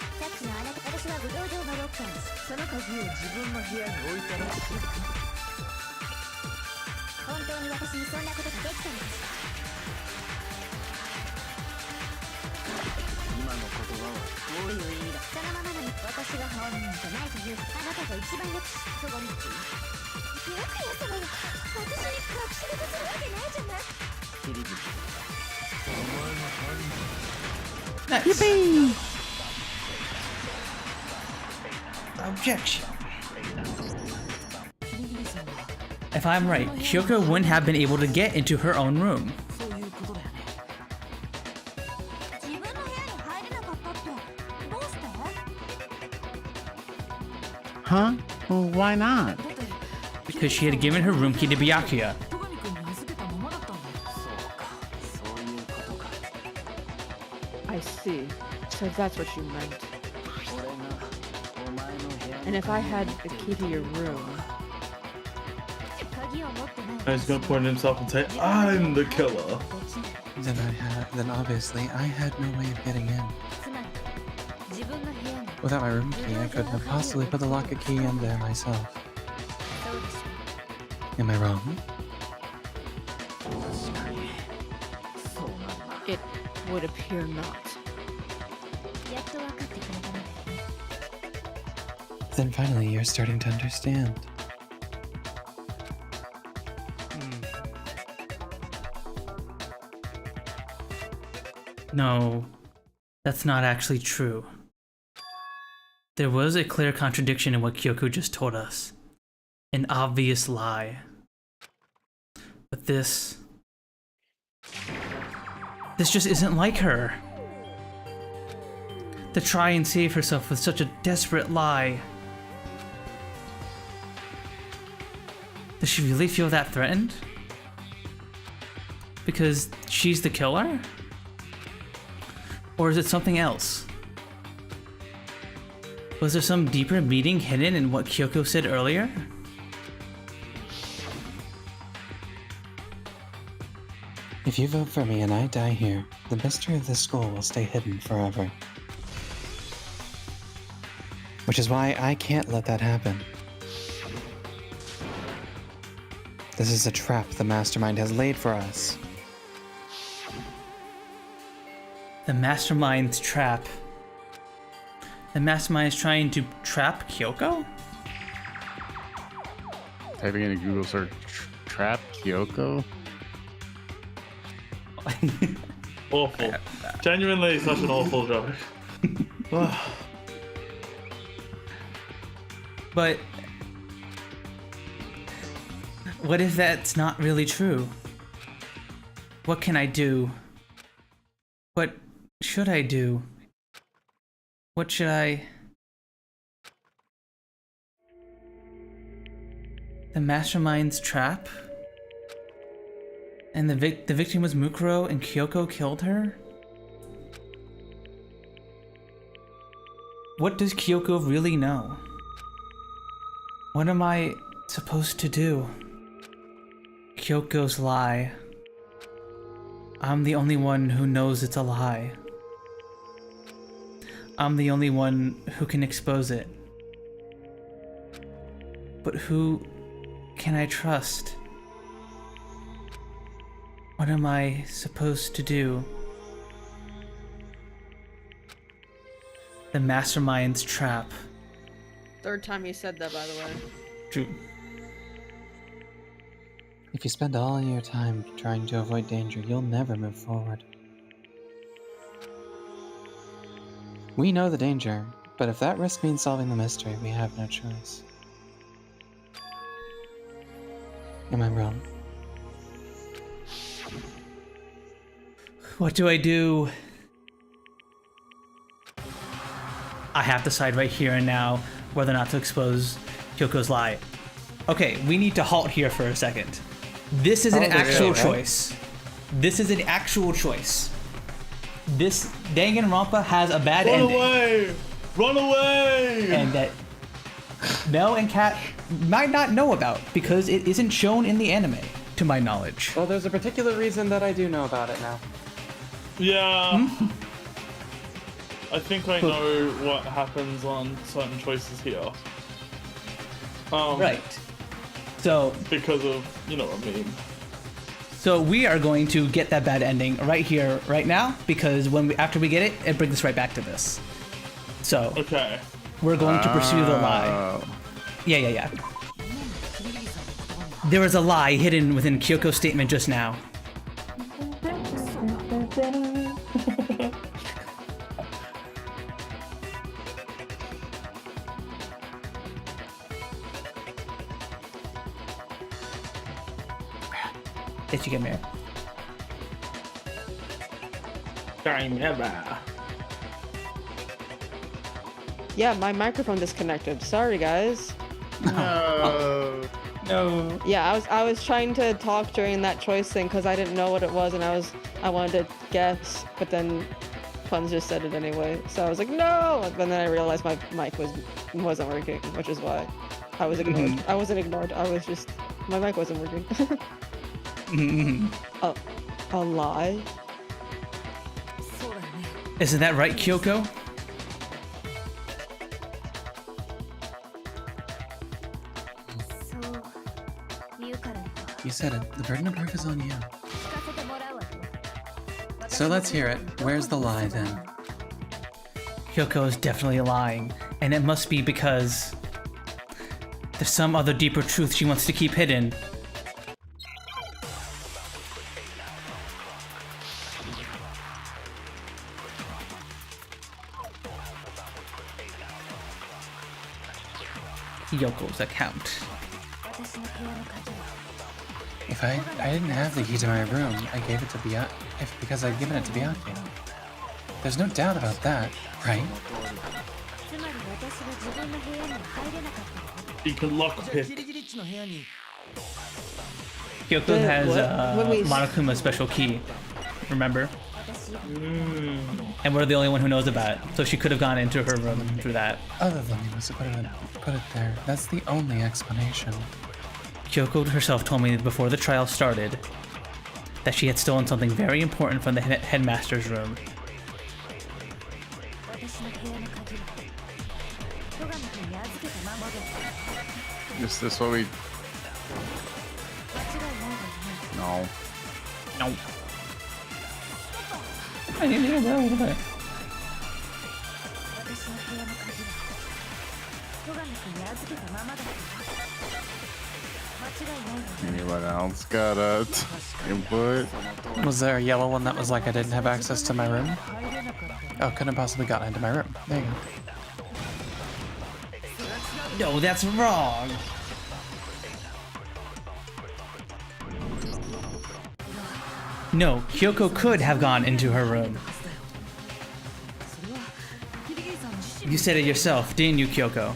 Yippee! Objection. If I'm right, Kyoko wouldn't have been able to get into her own room. Huh? Well, why not? Because she had given her room key to Byakuya. I see. So that's what you meant. And if I had the key to your room... And he's gonna point at himself and say, I'm the killer. Then obviously I had no way of getting in. Without my room key, I couldn't have possibly put the locket key in there myself. Am I wrong? It would appear not. Then finally you're starting to understand. No, that's not actually true. There was a clear contradiction in what Kyoko just told us. An obvious lie. But this just isn't like her. To try and save herself with such a desperate lie. Does she really feel that threatened? Because she's the killer? Or is it something else? Was there some deeper meaning hidden in what Kyoko said earlier? If you vote for me and I die here, the mystery of this school will stay hidden forever. Which is why I can't let that happen. This is a trap the mastermind has laid for us. The mastermind's trap. The mastermind is trying to trap Kyoko? Typing in Google search trap Kyoko. Awful. Genuinely such an awful joke. But what if that's not really true? What can I do? What should I do? What should I... The mastermind's trap? And the victim was Mukuro and Kyoko killed her? What does Kyoko really know? What am I supposed to do? Kyoko's lie. I'm the only one who knows it's a lie. I'm the only one who can expose it. But who can I trust? What am I supposed to do? The mastermind's trap. Third time you said that, by the way. True. If you spend all your time trying to avoid danger, you'll never move forward. We know the danger, but if that risk means solving the mystery, we have no choice. Am I wrong? What do I do? I have to decide right here and now whether or not to expose Kyoko's lie. Okay, we need to halt here for a second. This is an actual choice. This is an actual choice. This Danganronpa has a bad ending. Run away! Run away! And that Mel and Kat might not know about because it isn't shown in the anime, to my knowledge. Well, there's a particular reason that I do know about it now. Yeah. I think I know what happens on certain choices here. Right. So because of, you know what I mean. So we are going to get that bad ending right here, right now, because after we get it, it brings us right back to this. So okay, we're going to pursue the lie. Yeah. There was a lie hidden within Kyoko's statement just now. Did you get married? Time ever. Yeah, my microphone disconnected. Sorry, guys. No. No. Yeah, I was trying to talk during that choice thing because I didn't know what it was, and I wanted to guess, but then Puns just said it anyway. So I was like, no. And then I realized my mic wasn't working, which is why I was ignored. I wasn't ignored. I was just my mic wasn't working. A lie? Isn't that right, Kyoko? You said it. The burden of proof is on you. So let's hear it. Where's the lie then? Kyoko is definitely lying, and it must be because there's some other deeper truth she wants to keep hidden. Yoko's account. If I didn't have the key to my room, I gave it to because I'd given it to Byakuya. There's no doubt about that, right? You can lockpick. Kyoko has Monokuma's special key, remember? And we're the only one who knows about it, so she could have gone into her room through that. Other than he must have put it there. That's the only explanation. Kyoko herself told me before the trial started that she had stolen something very important from the headmaster's room. Is this what we... No. No. I didn't hear that a little bit. Anyone else got a input? Was there a yellow one that was like I didn't have access to my room? Oh, couldn't have possibly gotten into my room. There you go. No, that's wrong. No, Kyoko could have gone into her room. You said it yourself, didn't you, Kyoko?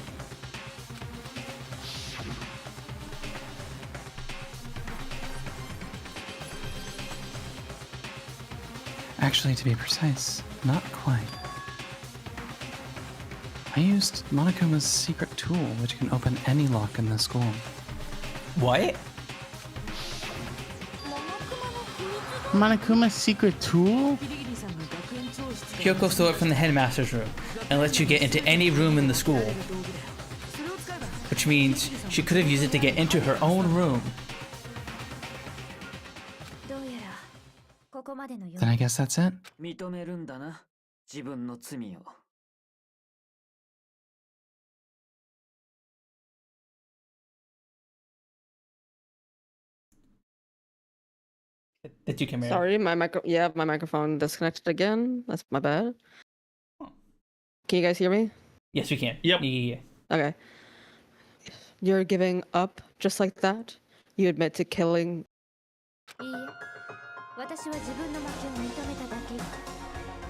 Actually, to be precise, not quite. I used Monokuma's secret tool, which can open any lock in the school. What? Monokuma's secret tool? Kyoko stole it from the headmaster's room and lets you get into any room in the school. Which means she could have used it to get into her own room. Then I guess that's it. That you can marry. Sorry, my microphone disconnected again. That's my bad. Can you guys hear me? Yes, we can. Yep. Yeah. Okay. You're giving up just like that? You admit to killing...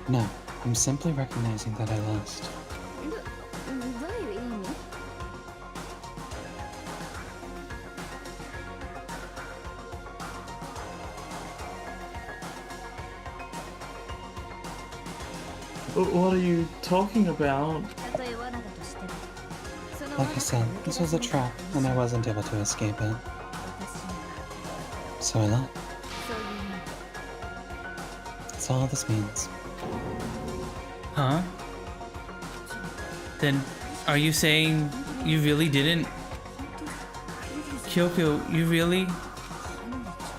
No, I'm simply recognizing that I lost. What are you talking about? Like I said, this was a trap, and I wasn't able to escape it. So I left. That's all this means. Huh? Then, are you saying you really didn't? Kyoko, you really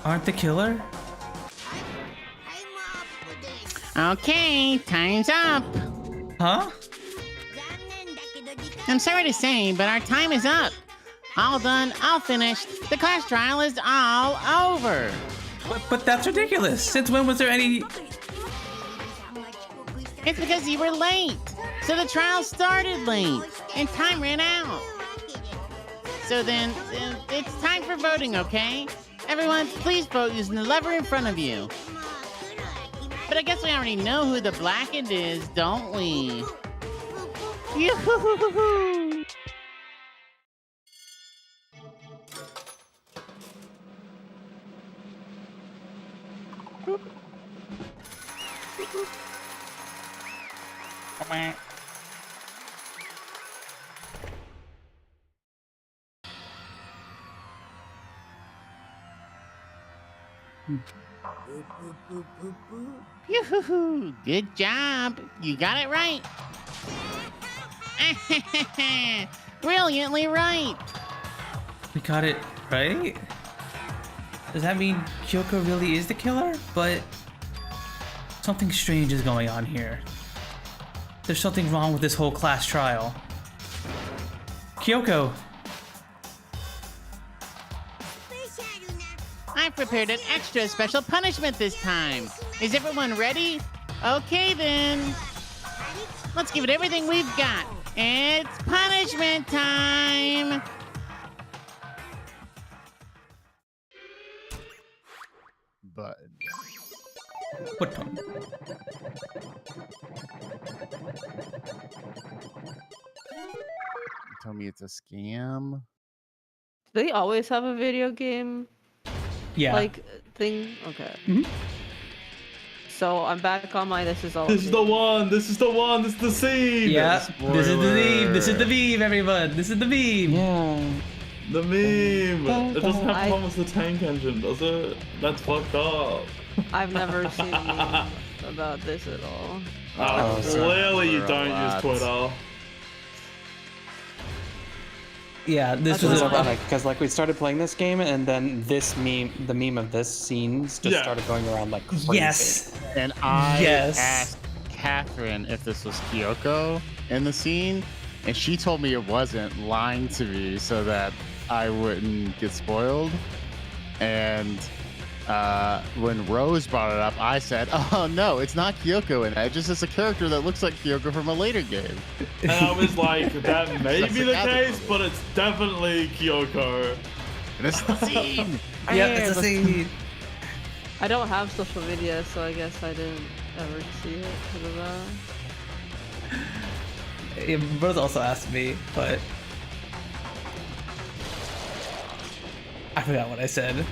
aren't the killer? Okay, time's up. Huh? I'm sorry to say, but our time is up. All done, all finished. The class trial is all over. But that's ridiculous. Since when was there any... It's because you were late. So the trial started late, and time ran out. So then, it's time for voting, okay? Everyone, please vote using the lever in front of you. But I guess we already know who the blackened is, don't we? Yoo-hoo-hoo-hoo-hoo! Yoo-hoo-hoo! Good job. You got it right. Brilliantly right. We got it right? Does that mean Kyoko really is the killer? But something strange is going on here. There's something wrong with this whole class trial. Kyoko! I've prepared an extra special punishment this time. Is everyone ready? Okay then. Let's give it everything we've got. It's punishment time. But What time? tell me it's a scam. Do they always have a video game Yeah. like thing? Okay. Mhm. So I'm back on my. This is all. This is the one. This is the one. This is the scene. Yeah, this is the meme. This is the Spoiler. meme, everyone. This is the meme. Yeah. The meme. It doesn't have I- Thomas the Tank Engine, does it? That's fucked up. I've never seen a meme about this at all. Oh, so- clearly you Twitter a don't lot. use Twitter. Yeah, this That's was what a, I- Because like we started playing this game, and then this meme, the meme of this scenes, just Yeah. started going around like crazy. yes. And I Yes. asked Catherine if this was Kyoko in the scene, and she told me it wasn't, lying to me so that I wouldn't get spoiled. And when Rose brought it up, I said, "Oh no, it's not Kyoko in it. Just it's a character that looks like Kyoko from a later game." And I was like, that may That's be the the other case, one. but it's definitely Kyoko. And it's the scene. Yeah, it's the same. I don't have social media, so I guess I didn't ever see it because of that. Yeah, Rose also asked me, but I forgot what I said.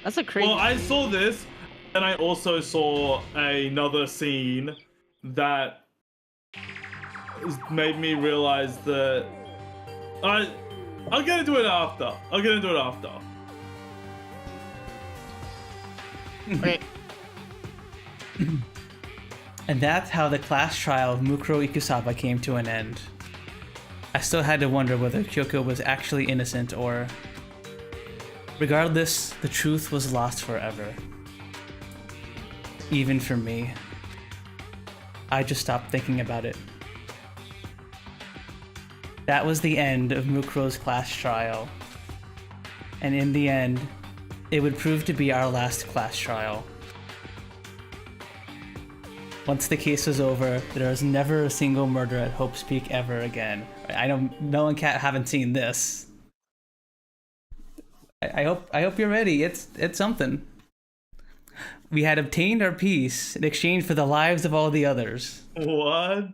That's a crazy. Well, I scene. saw this, and I also saw another scene that made me realize that I'll get into it after. I'll get into it after. Wait, And that's how the class trial of Mukuro Ikusaba came to an end. I still had to wonder whether Kyoko was actually innocent or... Regardless, the truth was lost forever. Even for me. I just stopped thinking about it. That was the end of Mukuro's class trial. And in the end, it would prove to be our last class trial. Once the case was over, there was never a single murder at Hope's Peak ever again. I know no one haven't seen this. I hope you're ready. It's something. We had obtained our peace in exchange for the lives of all the others. What?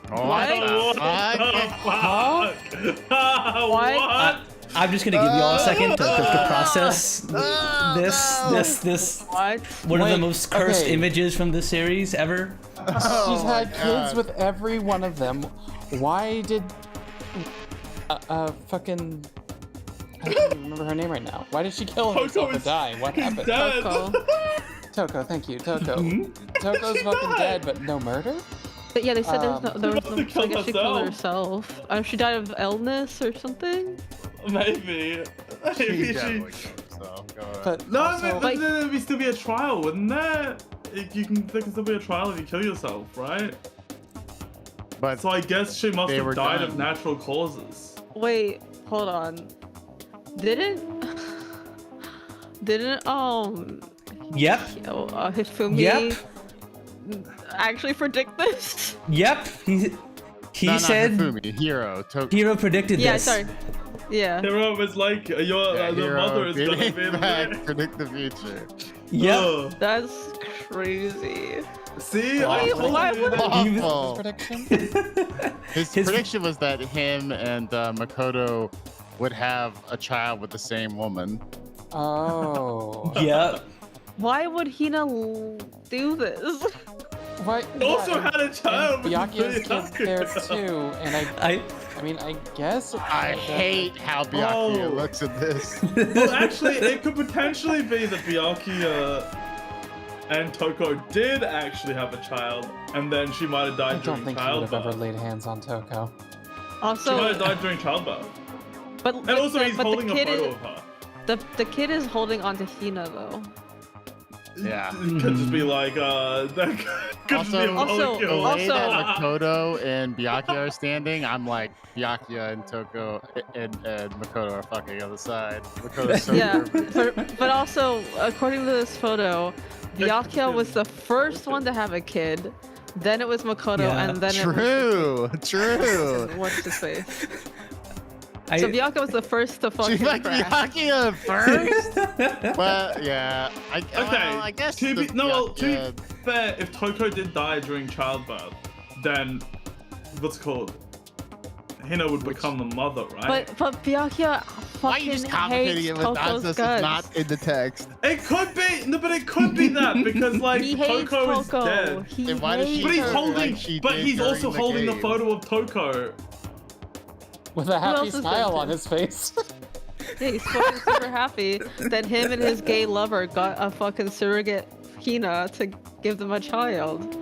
What the What fuck? the fuck? What? What? I'm just gonna give you all a second to process this. What? One of the Wait, most cursed okay. images from this series ever. She's had my kids God. with every one of them. Why did fucking I don't even remember her name right now. Why did she kill herself or die? What happened? Dead. Coco. Toko, thank you, Toko. Toko's fucking dead, but no murder? But yeah, they said there was She no. must have killed I guess she killed herself. herself. She died of illness or something. Maybe. She Maybe she. definitely killed herself. Go ahead. But No, also, but there would still be a trial, wouldn't there? There can still be a trial if you kill yourself, right? But So I guess she must They have were died of done. natural causes. Wait, hold on. Didn't Yep. Hifumi Yep. actually predict this? Yep. He no, said not Hifumi, Hero. Hero predicted Yeah, this. sorry. Yeah. Hero was like, your the Hero mother is did gonna in be the fact predict the future. Yep. Ugh. That's crazy. See, Why- I told why you would- that- Awful. prediction? His prediction was that him and Makoto would have a child with the same woman. Oh. Yep. Why would Hina do this? Why? also had a and child with Byakuya's Byakuya. kid there too, and I mean, I guess. I hate how Byakuya Oh. looks at this. Well, actually, it could potentially be that Byakuya and Toko did actually have a child, and then she might have I died don't during think he would have ever childbirth. laid hands on Toko. She might have Also, died during childbirth. but And also, he's but holding the a kid photo is of her. the kid is holding onto Hina though. Yeah. It could just be like, that could just be a Also- The molecule. way that Also- Makoto and Byakuya are standing, I'm like, Byakuya and Toko and Makoto are fucking on the side. Makoto's so Yeah, perfect. but also according to this photo, Byakuya was the first one to have a kid. Then it was Makoto, Yeah. and then True. it was what's his face. I, So Byakuya was the first to She fucking fucked crash. Byakuya first? Well, yeah. I guess to be, the no, to Byakuya- be fair, if Toko did die during childbirth, then what's it called? Hina would become the mother, right? But Byakuya Why are you fucking just complicating hates it with Toko's nonsense guts. that's not in the text? It could be no, but it could be that because like He hates Toko is Toko. dead. He Then why does she hates But he's her her. holding, like she but did he's also during the holding the game? photo of Toko. With a happy else is smile there? on his face. Yeah, he's fucking super happy that him and his gay lover got a fucking surrogate Hina to give them a child.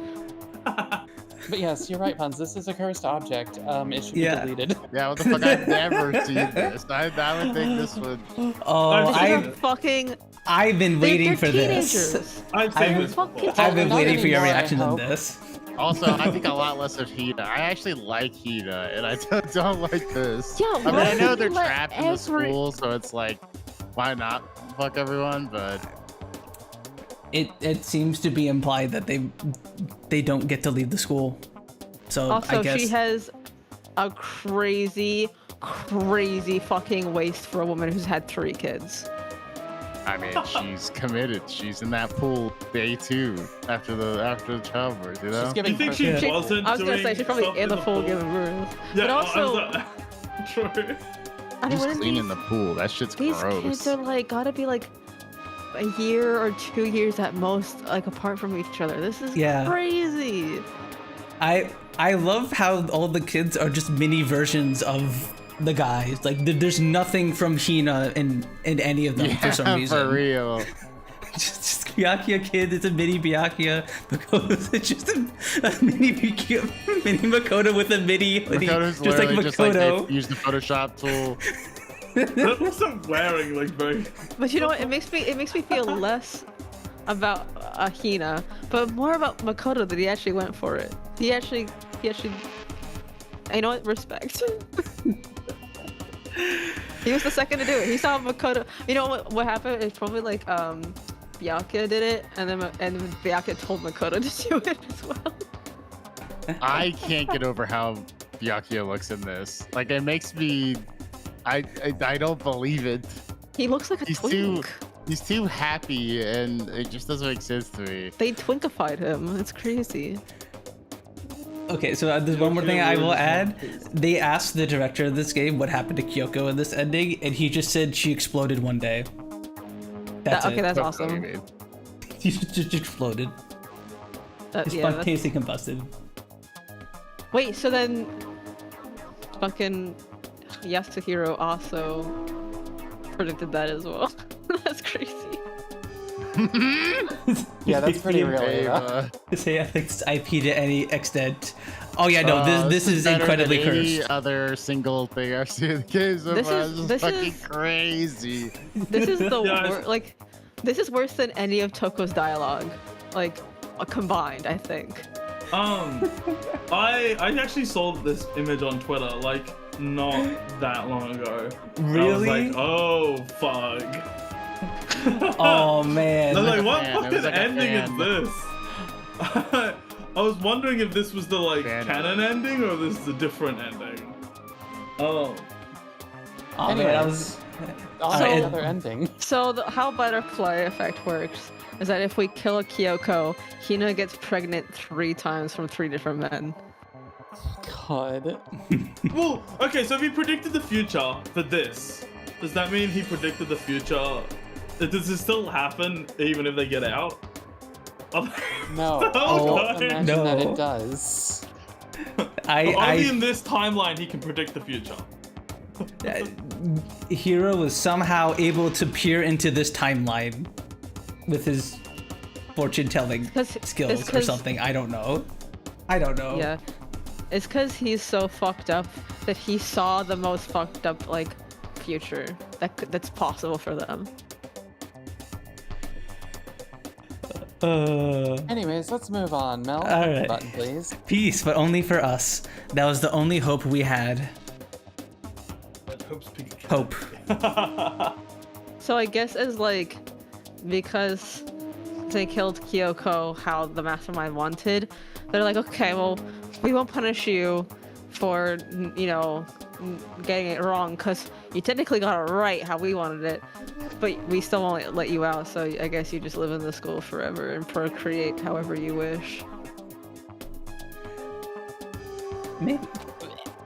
But yes, you're right, Puns. This is a cursed object. It should be Yeah. deleted. Yeah, what the fuck? I've never seen this. I would think this would. oh, They're fucking. I've been waiting they're for this. teenagers. I've I've seen been- this fucking before. I've been Not waiting for your anymore, I reaction on hope. this. Also, I think a lot less of Hina. I actually like Hina, and I don't like this. Yeah, I mean, why I know would they're you let trapped in the every- school, so it's like, why not fuck everyone? But It seems to be implied that they don't get to leave the school. So Also, I guess she has a crazy fucking waist for a woman who's had 3 kids. I mean, she's committed. She's in that pool day 2 after the childbirth. You know. She's Do you giving think birth- she Yeah. wasn't I was gonna say doing she's probably stuff in the pool giving birth. Yeah, But also, true. I mean, Who's wouldn't cleaning these, the pool? That shit's these gross. kids are like gotta be like a year or 2 years at most, like apart from each other. This is Yeah. crazy. I love how all the kids are just mini versions of the guys. Like there's nothing from Hina in any of them for some reason. For real. Just Byakuya kid, it's a mini Byakuya. Makoto's just a mini Byakuya, mini Makoto with a mini hoodie, Makoto's just like literally Makoto. they use the Photoshop tool. They're also wearing like very. But you know what? It makes me feel less about Hina, but more about Makoto that he actually went for it. He actually. You know what? Respect. He was the second to do it. He saw Makoto. You know what happened? It's probably like Byakuya did it, and then Byakuya told Makoto to do it as well. I can't get over how Byakuya looks in this. Like, it makes me. I don't believe it. He looks like a twink. He's too happy, and it just doesn't make sense to me. They twinkified him. It's crazy. Okay, so there's one more thing I will add. They asked the director of this game what happened to Kyoko in this ending, and he just said she exploded one day. That's Okay, it. that's awesome. She just exploded. Just Yeah, spontaneously combusted. Wait, so then fucking Yasuhiro also predicted that as well. That's crazy. Yeah, that's pretty real. Yeah. Say ethics IP to any extent. Oh yeah, no, this is better incredibly than any cursed. other single thing I've seen in the game so This far. is- This is this fucking is- crazy. This is the Yeah, worst. Like, this is worse than any of Toko's dialogue, like combined. I think. I actually saw this image on Twitter like not that long ago. Really? I was like, oh fuck. Oh man. I was like, what fan. It fucking was like a ending is fan. this? I was wondering if this was the like Fan canon ending or this is a different ending. Oh. Oh man, I was. On So- the other ending. So how butterfly effect works is that if we kill a Kyoko, Hina gets pregnant 3 times from 3 different men. God. Well, okay, so if he predicted the future for this, does that mean he predicted the future? Does this still happen even if they get out? No. Oh, I don't imagine no. that it does. Only in this timeline he can predict the future. Hero was somehow able to peer into this timeline with his fortune-telling 'Cause- skills it's or 'cause- something. I don't know. I don't know. Yeah, it's because he's so fucked up that he saw the most fucked up like future that's possible for them. Anyways, let's move on. Mel, All hit the right. button, please. Peace, but only for us. That was the only hope we had. Hope. So I guess as like because they killed Kyoko how the mastermind wanted, they're like, okay, well, we won't punish you for getting it wrong because you technically got it right how we wanted it, but we still won't let you out. So I guess you just live in the school forever and procreate however you wish. Maybe.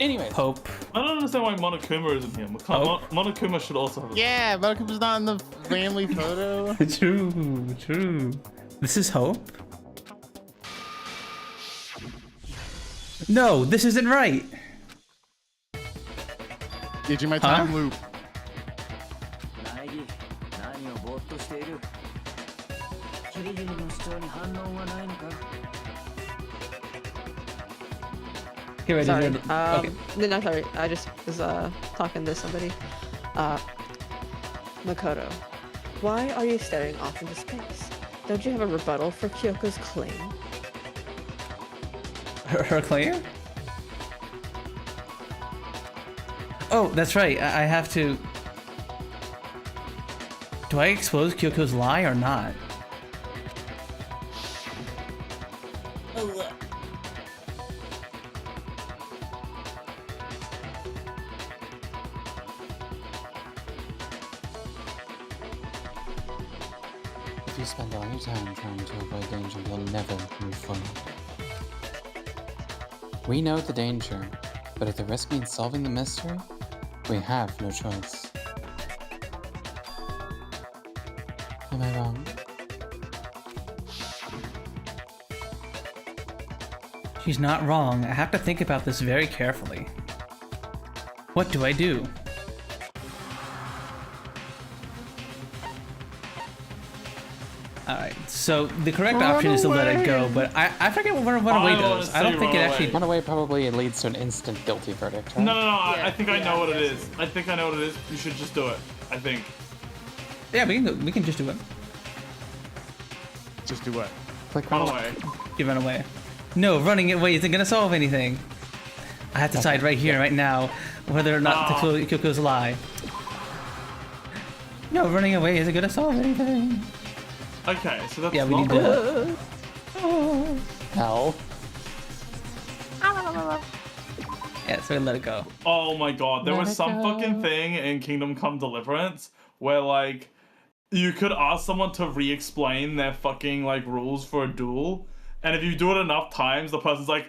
Anyways, Hope. I don't understand why Monokuma isn't here. Monokuma should also have a Yeah, Mokuma's not in the family photo. True. This is Hope? No, this isn't right. Did you my time Huh? loop? 苗木何をぼーっとしているキリギリの主張に反応はないのか Here, wait, Sorry. okay. No, sorry. I just was talking to somebody. Makoto, why are you staring off into space? Don't you have a rebuttal for Kyoko's claim? Her claim? Oh, that's right. I have to. Do I expose Kyoko's lie or not? if you spend all your time trying to avoid danger, you'll never move forward. We know the danger, but if the risk means solving the mystery, we have no choice. Am I wrong? She's not wrong. I have to think about this very carefully. What do I do? Alright, so the correct option is to let it go, but I forget what run away I wanna does. I don't say think it run actually. away. Run away probably leads to an instant guilty verdict, right? No, I Yeah, think I know what it yes. is. I think I know what it is. You should just do it. I think. Yeah, we can just do it. Just do what? Click Run run away. You run away. No, running away isn't gonna solve anything. I have to decide right here, right now, whether or not Ah. Kyoko's lie. No, running away isn't gonna solve anything. Okay, so that's Yeah, we not need good. to. Hell. Yeah, so we let it go. Oh my god, there Let was it some go. fucking thing in Kingdom Come Deliverance where like you could ask someone to re-explain their fucking like rules for a duel, and if you do it enough times, the person's like,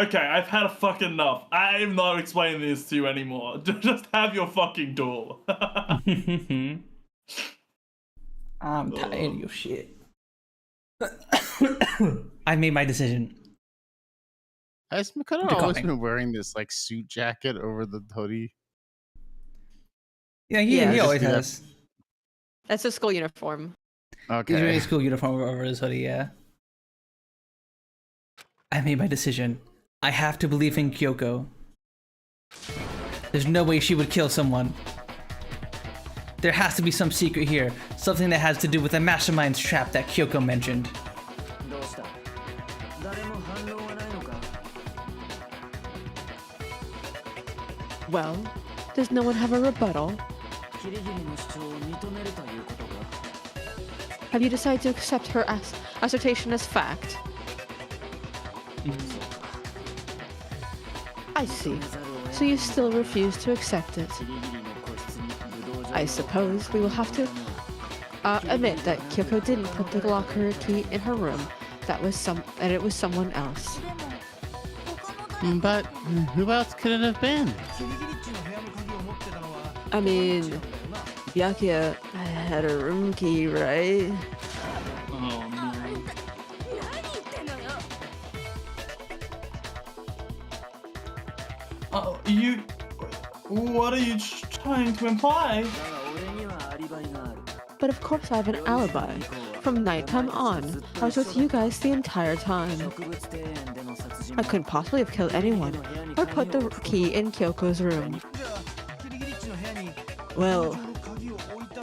Okay, I've had a fucking enough. I am not explaining this to you anymore. Just have your fucking duel. I'm tired of your shit. I made my decision. Has Makoto Good always calling. been wearing this like suit jacket over the hoodie? Yeah, he Yeah. always Just do has. That's a school uniform. He's wearing Okay. a school uniform over his hoodie, yeah. I made my decision. I have to believe in Kyoko. There's no way she would kill someone. There has to be some secret here. Something that has to do with the mastermind's trap that Kyoko mentioned. どうした？誰も反応はないのか？ Well, does no one have a rebuttal? キリギリの主張を認めるということか？ Have you decided to accept her assertion as fact? I see. So you still refuse to accept it. キリギリの個室に武道場 I suppose we will have to admit that Kyoko didn't put the locker key in her room. And it was someone else. But who else could it have been? I mean, Byakuya had a room key, right? Oh no. Oh, what are you trying to imply? だが俺にはアリバイがある。 But of course I have an alibi. From nighttime on, I was with you guys the entire time. 植物庭園での殺人 I couldn't possibly have killed anyone or put the key in Kyoko's room. Well,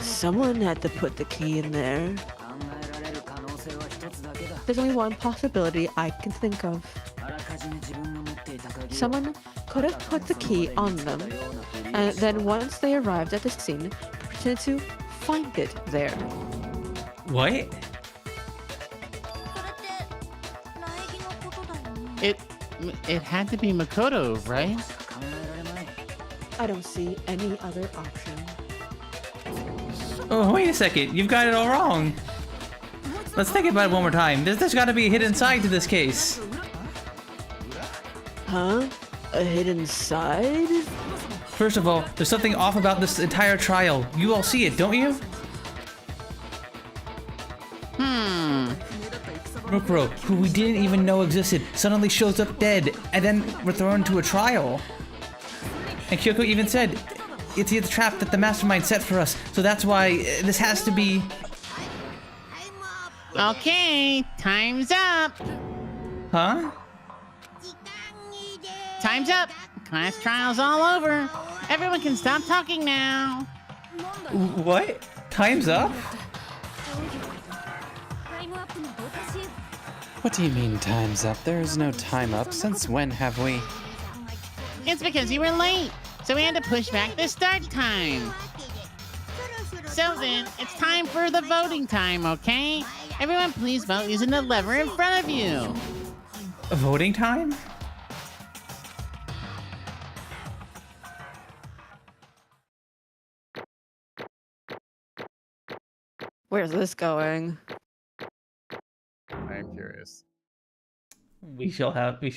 someone had to put the key in there. 考えられる可能性は一つだけだ。 There's only one possibility I can think of. あらかじめ自分が持っていた鍵を Someone could have put the key on them, and then once they arrived at the scene, pretended to find it there. What? It had to be Makoto, right? 考えられない。 I don't see any other option. Oh, wait a second. You've got it all wrong. Let's think about it one more time. There's got to be a hidden side to this case. Huh? A hidden side? First of all, there's something off about this entire trial. You all see it, don't you? Rukuro, who we didn't even know existed, suddenly shows up dead, and then we're thrown to a trial. And Kyoko even said, it's the trap that the mastermind set for us, so that's why this has to be... Okay, time's up. Huh? Time's up. Class trial's all over. Everyone can stop talking now. What? Time's up? What do you mean time's up? There is no time up. Since when have we? It's because you were late, so we had to push back the start time. So then, it's time for the voting time, okay? Everyone please vote using the lever in front of you. Voting time? Where's this going? I am curious. We shall have to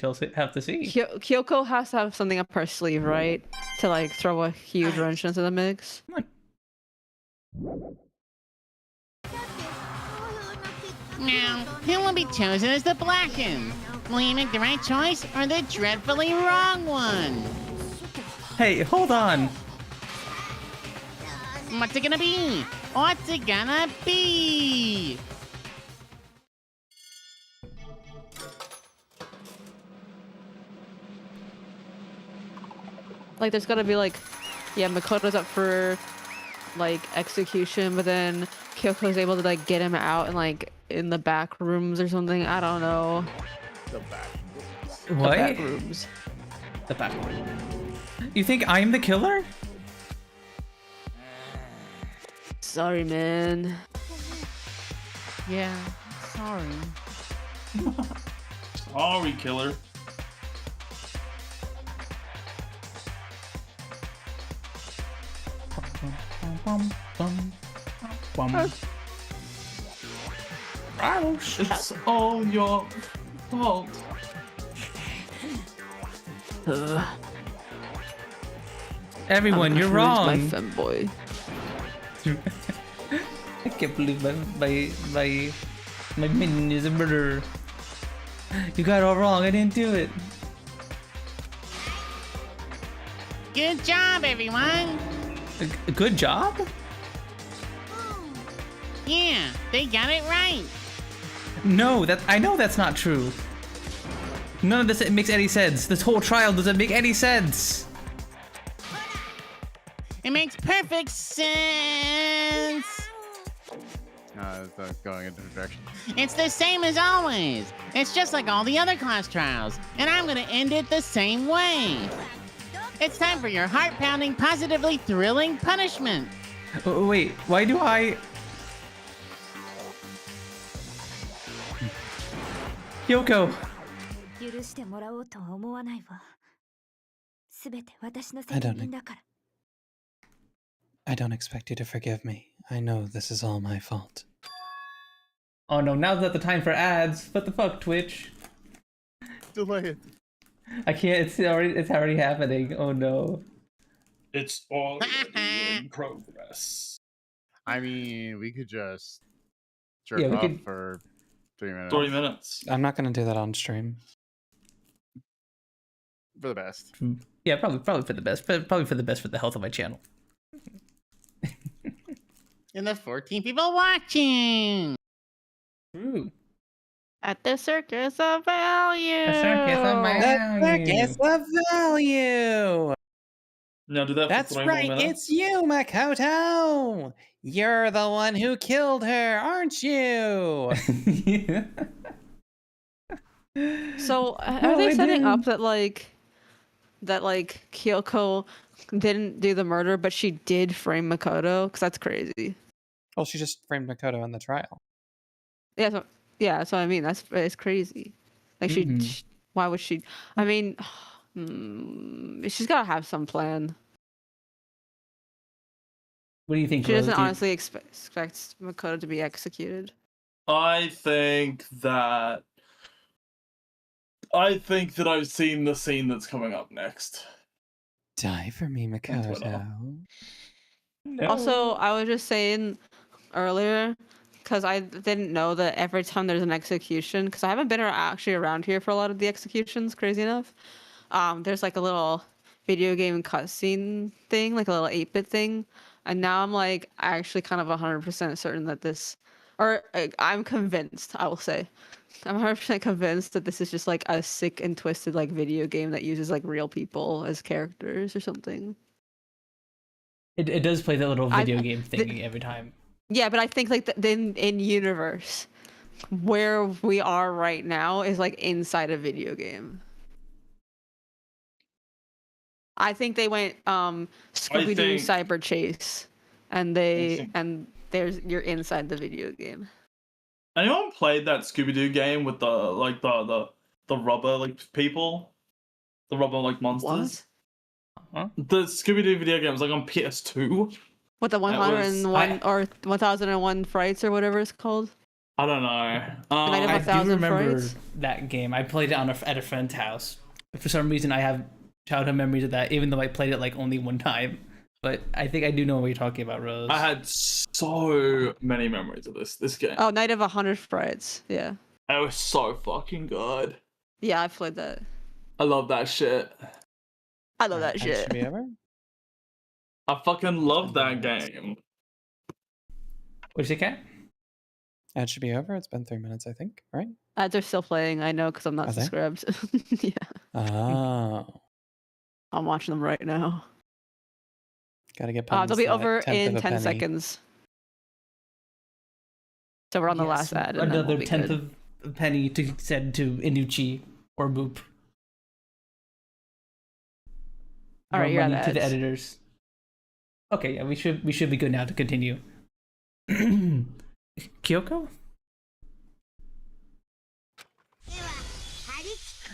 see. Kyoko has to have something up her sleeve, right? To like throw a huge wrench into the mix. Now, who will be chosen as the Blackened? Will you make the right choice or the dreadfully wrong one? Hey, hold on. What's it gonna be? What's it gonna be? Like, there's gotta be like, yeah, Makoto's up for like execution, but then Kyoko's able to like get him out and like in the back rooms or something. I don't know. The back. The What? back rooms. The back. You think I'm the killer? Sorry, man. Yeah, sorry. Sorry, killer. It's all your fault. Everyone, you're wrong. My femboy. I can't believe my minion is a murderer. You got it all wrong. I didn't do it. Good job, everyone. A good job? Yeah, they got it right. No, I know that's not true. None of this makes any sense. This whole trial doesn't make any sense. It makes perfect sense. That's going in a different direction. It's the same as always. It's just like all the other class trials, and I'm gonna end it the same way. It's time for your heart-pounding, positively thrilling punishment. Wait, why do I... Kyoko. 許してもらおうとは思わないわ。すべて私の I 責 don't 任だから。I don't expect you to forgive me. I know this is all my fault. Oh no, now's not the time for ads. What the fuck, Twitch? Delay it. I can't, it's already happening. Oh no. It's already in progress. I mean, we could just jerk Yeah, we off could- for 3 minutes. 3 minutes. I'm not gonna do that on stream. For the best. Yeah, probably for the best. Probably for the best for the health of my channel. And the 14 people watching. True. At the circus of value. Circus of value! Now do that That's for 3 more right, minutes. it's you, Makoto! You're the one who killed her, aren't you? Yeah. So are No, they I setting didn't. up that Kyoko didn't do the murder, but she did frame Makoto? Because that's crazy. Well, she just framed Makoto in the trial. Yeah, that's what I mean. It's crazy. Like Mhm. why would she? I mean, she's gotta have some plan. What do you think? She doesn't Rose? Do you- honestly expect Makoto to be executed. I think that I've seen the scene that's coming up next. Die for me, Makoto. No. Also, I was just saying earlier, because I didn't know that every time there's an execution, because I haven't been actually around here for a lot of the executions, crazy enough. There's like a little video game cutscene thing, like a little 8-bit thing. And now I'm like actually kind of 100% certain that this, or I'm convinced, I will say. I'm 100% convinced that this is just like a sick and twisted like video game that uses like real people as characters or something. It does play that little I- video game thing every time. Yeah, but I think like in universe, where we are right now is like inside a video game. I think they went Scooby Doo think- Cyber Chase, and you're inside the video game. Anyone played that Scooby-Doo game with the rubber like people? The rubber like monsters? Huh? The Scooby-Doo video game was like on PS2. What the was- 101 or 1001 frights or whatever it's called? I don't know. Night of I a do Thousand remember Frights? that game. I played it at a friend's house. For some reason, I have childhood memories of that, even though I played it like only one time. But I think I do know what you're talking about, Rose. I had so many memories of this game. Oh, Night of 100 Frights. Yeah. It was so fucking good. Yeah, I played that. I love that shit. I love that Ad shit. should be over? I fucking love that game. What'd you say, Kat? Ad should be over. It's been 3 minutes, I think, right? Ads are still playing. I know because I'm not Are they? subscribed. Yeah. Oh. I'm watching them right now. Gotta get They'll puns be that over 10th in of a 10 penny. seconds. So we're on the Yes, last ad. And then Another we'll be tenth good. of a penny to send to Inuchi or Boop. All right, More you're out money of to the ads. editors. Okay, yeah, we should be good now to continue. Kyoko?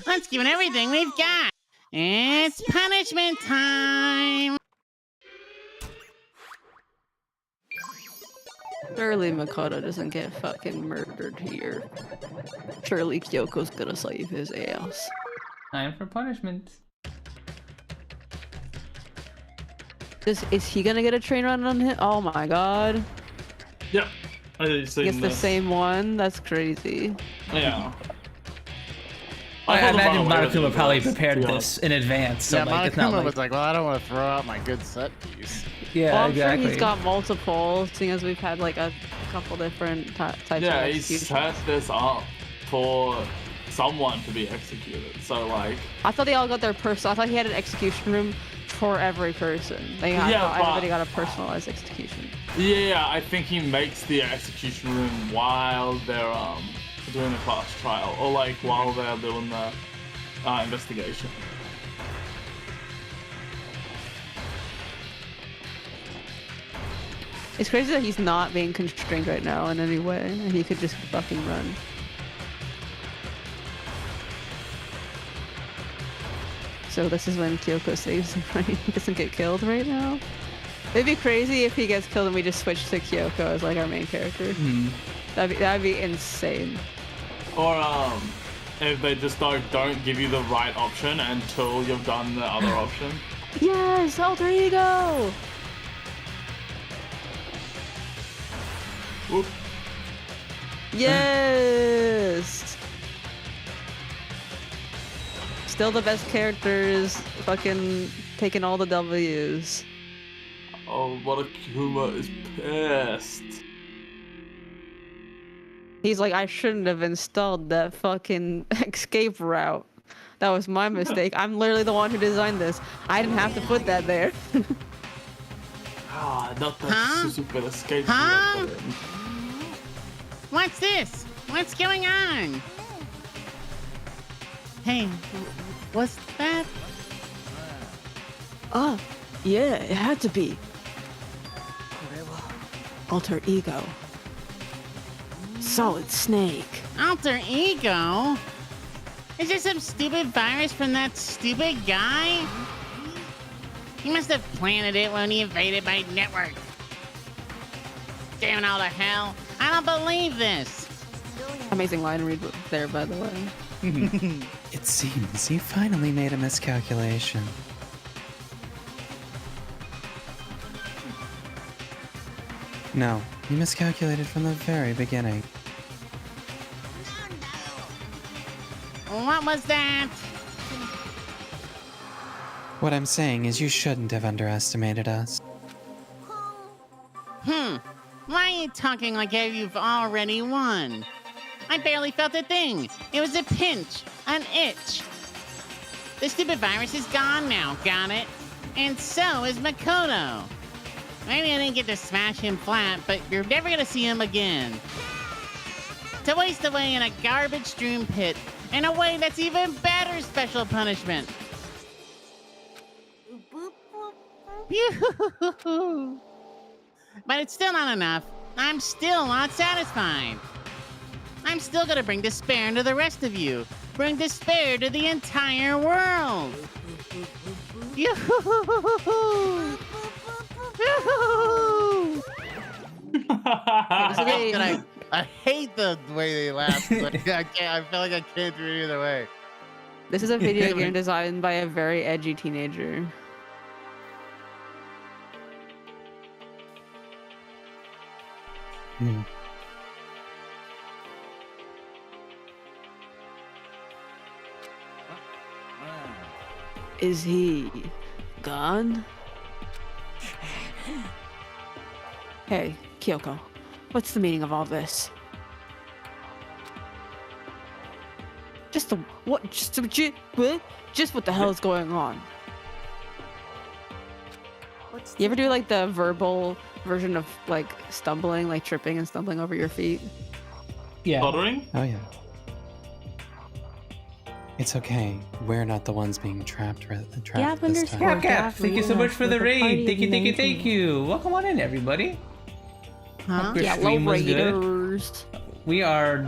Let's give it everything we've got. It's punishment time. Surely Makoto doesn't get fucking murdered here. Surely Kyoko's gonna save his ass. Time for punishment. Is he gonna get a train run on him? Oh my god. Yep. I seen Gets the this. same one? That's crazy. Yeah. I thought the imagine runaway was Monokuma probably worse, to prepared be this honest. in advance. So Yeah, like, it's not Monokuma like... was like, well, I don't want to throw out my good set piece. Yeah, Well, I'm exactly. sure he's got multiple, seeing as we've had like a couple different types Yeah, of he executions. set this up for someone to be executed. So like, I thought they all got their personal. I thought he had an execution room for every person. They got, Yeah, but- everybody got a personalized execution. yeah, I think he makes the execution room while they're doing the class trial, or like while they're doing the investigation. It's crazy that he's not being constrained right now in any way, and he could just fucking run. So this is when Kyoko saves him, right? He doesn't get killed right now. It'd be crazy if he gets killed and we just switch to Kyoko as like our main character. That'd be insane. Or if they just don't give you the right option until you've done the other option. Yes, alter ego. Whoop. Yes. Still the best characters, fucking taking all the W's. Oh, Monokuma is pissed. He's like, I shouldn't have installed that fucking escape route. That was my mistake. I'm literally the one who designed this. I didn't have to put that there. Ah, not the Huh? stupid escape. Huh? route. What's this? What's going on? Hey, what's that? Oh, yeah, it had to be. Alter ego. Solid Snake. Alter ego? Is there some stupid virus from that stupid guy? He must have planted it when he invaded my network. Damn it all to hell. I don't believe this. Amazing line read there, by the way. It seems you finally made a miscalculation. No, you miscalculated from the very beginning. What was that? What I'm saying is you shouldn't have underestimated us. Why are you talking like you've already won? I barely felt a thing. It was a pinch, an itch. The stupid virus is gone now, got it? And so is Makoto. Maybe I didn't get to smash him flat, but you're never gonna see him again. To waste away in a garbage-strewn pit, in a way that's even better special punishment. But it's still not enough. I'm still not satisfied. I'm still gonna bring despair to the rest of you. Bring despair to the entire world. Yoo-hoo-hoo-hoo-hoo. Yoo-hoo. I hate the way they laugh. Like, I feel like I can't do it either way. This is a video game designed by a very edgy teenager. Is he gone? Hey, Kyoko, what's the meaning of all this? Just what the hell is going on? You ever do like the verbal version of like stumbling, like tripping and stumbling over your feet? Yeah. Stuttering? Oh yeah. It's okay. We're not the ones being trapped this time. Cap Cap, thank you so much for the raid. Thank you. Welcome on in, everybody. Huh? Hope your Yeah, low stream was good. raiders. We are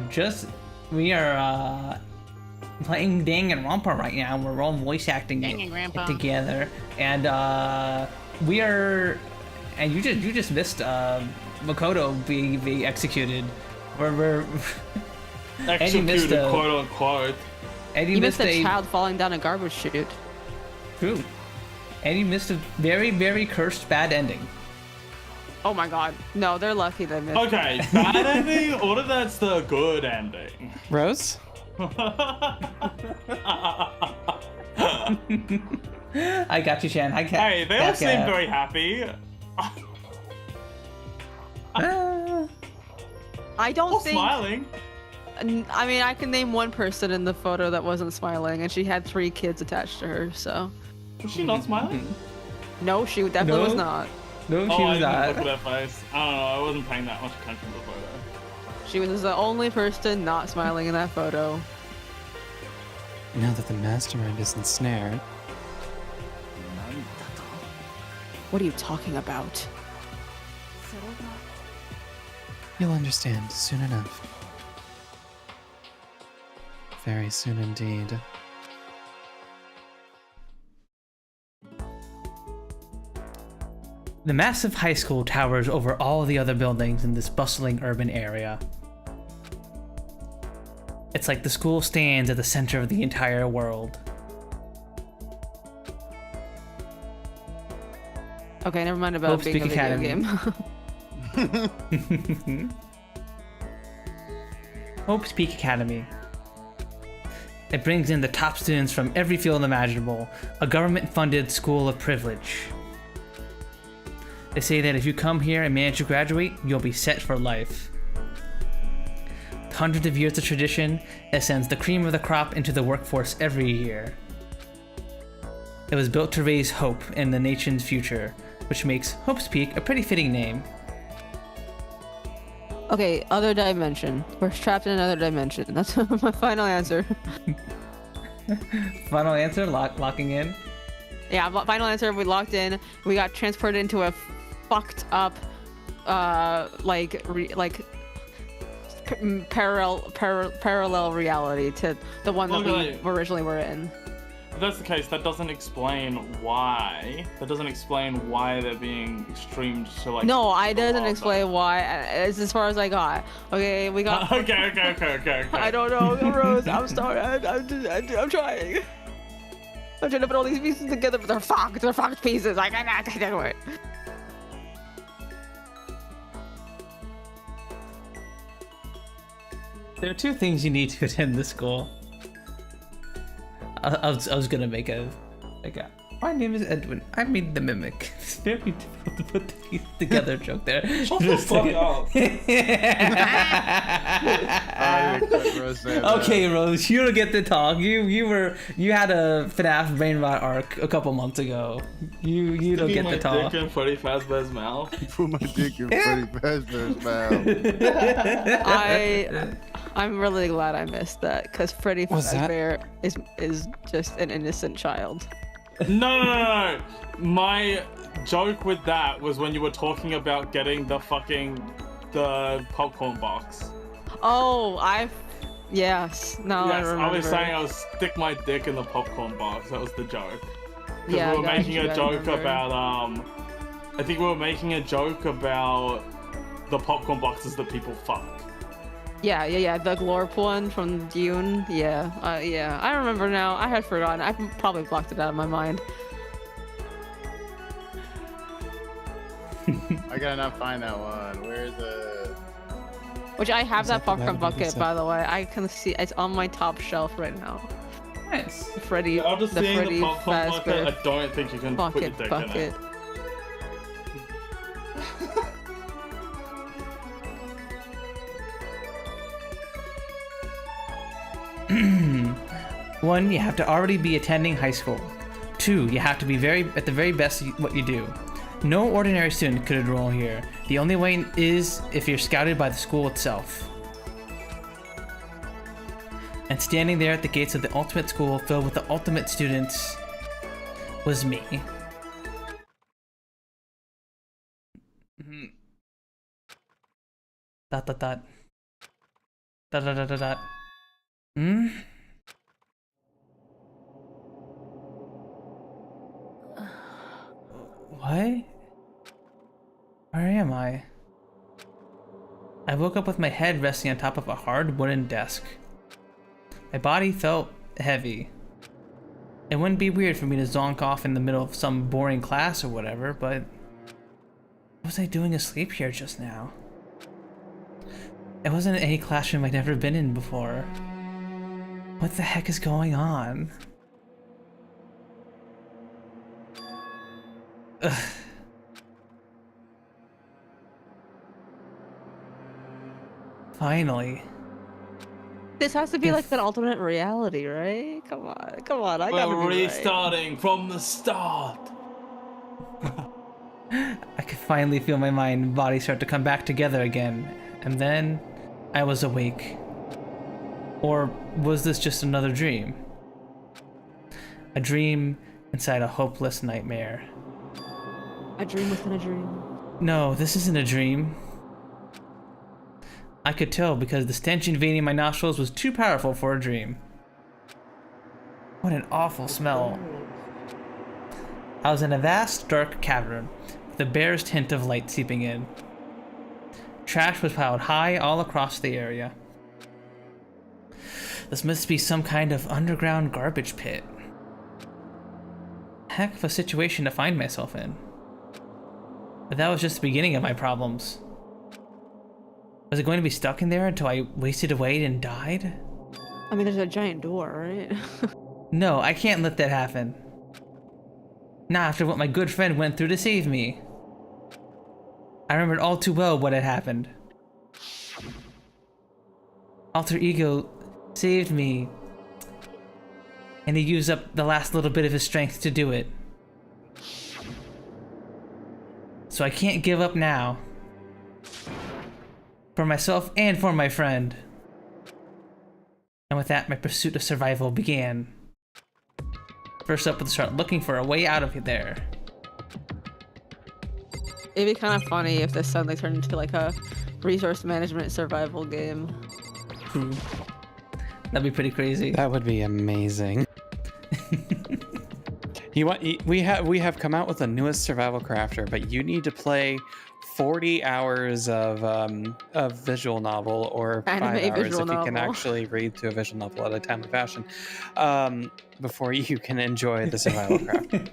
playing Danganronpa right now. We're all voice acting Dangit Grandpa. together, and you just missed Makoto being executed. We're Eddie missed Executed, quote unquote. Eddie You missed missed a a child falling down a garbage chute. true. And you missed a very, very cursed bad ending. Oh my god. No, they're lucky they missed. Okay, bad ending, or that's the good ending? Rose? I got you, Shan. I can't. Hey, they all seem very happy. I don't All think. smiling. I mean, I can name one person in the photo that wasn't smiling, and she had 3 kids attached to her. So. Was she not smiling? No, she definitely was No. not. No, Oh, she I was didn't look not. at her face. I don't know. I wasn't paying that much attention to the photo. She was the only person not smiling in that photo. Now that the mastermind is ensnared, What are you talking about? you'll understand soon enough. Very soon indeed. The massive high school towers over all the other buildings in this bustling urban area. It's like the school stands at the center of the entire world. Okay, never mind about Hope's being a Peak video Academy. game. Hope's Peak Academy. It brings in the top students from every field imaginable, a government-funded school of privilege. They say that if you come here and manage to graduate, you'll be set for life. With hundreds of years of tradition, it sends the cream of the crop into the workforce every year. It was built to raise hope in the nation's future, which makes Hope's Peak a pretty fitting name. Okay, other dimension. We're trapped in another dimension. That's my final answer. Final answer, locking in. Yeah, final answer. We locked in. We got transported into a fucked up, parallel reality to the one that we originally were in. If that's the case, that doesn't explain why. That doesn't explain why they're being extremed to like. No, I doesn't explain why. It's as far as I got. Okay, we got. Okay. I don't know, Rose. I'm sorry. I'm trying. I'm trying to put all these pieces together, but they're fucked. They're fucked pieces. I can't do it. There are 2 things you need to attend this school. I was gonna make a my name is Edwin. I made the mimic. It's very difficult to put the pieces together joke there. Shut the fuck up. Okay, Rose, you don't get to talk. You had a FNAF brain rot arc a couple months ago. You don't get to talk. Dick in Freddy Fazbear's mouth. Put my dick in Freddy Fazbear's mouth. I'm really glad I missed that because Freddy Fazbear is just an innocent child. No. My joke with that was when you were talking about getting the popcorn box. Oh, yes. No, yes, I remember. I was saying I would stick my dick in the popcorn box. That was the joke. Because Yeah, we were making a joke remember. about I think we were making a joke about the popcorn boxes that people fuck. Yeah. The Glorp one from Dune. Yeah. I remember now. I had forgotten. I probably blocked it out of my mind. I gotta not find that one. Where is it? Which I have that Exactly, popcorn that would be bucket, so- by the way. I can see it's on my top shelf right now. Nice. The Freddy, Yeah, I'll just the seeing Freddy the popcorn bucket. Fazbear I don't think you can put your dick bucket. in it. One, you have to already be attending high school. 2, you have to be at the very best what you do. No ordinary student could enroll here. The only way is if you're scouted by the school itself. And standing there at the gates of the ultimate school filled with the ultimate students was me. Dot dot dot. Dot dot dot dot dot. What? Where am I? I woke up with my head resting on top of a hard wooden desk. My body felt heavy. It wouldn't be weird for me to zonk off in the middle of some boring class or whatever, but what was I doing asleep here just now? It wasn't any classroom I'd ever been in before. What the heck is going on? Ugh. Finally. This has to be like an alternate reality, right? Come on, come on. I gotta We're be right. restarting from the start. I could finally feel my mind and body start to come back together again, and then I was awake. Or was this just another dream? A dream inside a hopeless nightmare. A dream within a dream. No, this isn't a dream. I could tell because the stench invading my nostrils was too powerful for a dream. What an awful smell. I was in a vast, dark cavern with the barest hint of light seeping in. Trash was piled high all across the area. This must be some kind of underground garbage pit. Heck of a situation to find myself in. But that was just the beginning of my problems. Was I going to be stuck in there until I wasted away and died? I mean, there's a giant door, right? No, I can't let that happen. Not after what my good friend went through to save me. I remembered all too well what had happened. Alter Ego saved me, and he used up the last little bit of his strength to do it. So I can't give up now. For myself and for my friend. And with that, my pursuit of survival began. First up, let's start looking for a way out of there. It'd be kind of funny if this suddenly turned into like a resource management survival game. That'd be pretty crazy. That would be amazing. We have come out with the newest survival crafter, but you need to play 40 hours of visual novel or 5 hours if you can actually read through a visual novel at a timely fashion before you can enjoy the survival craft.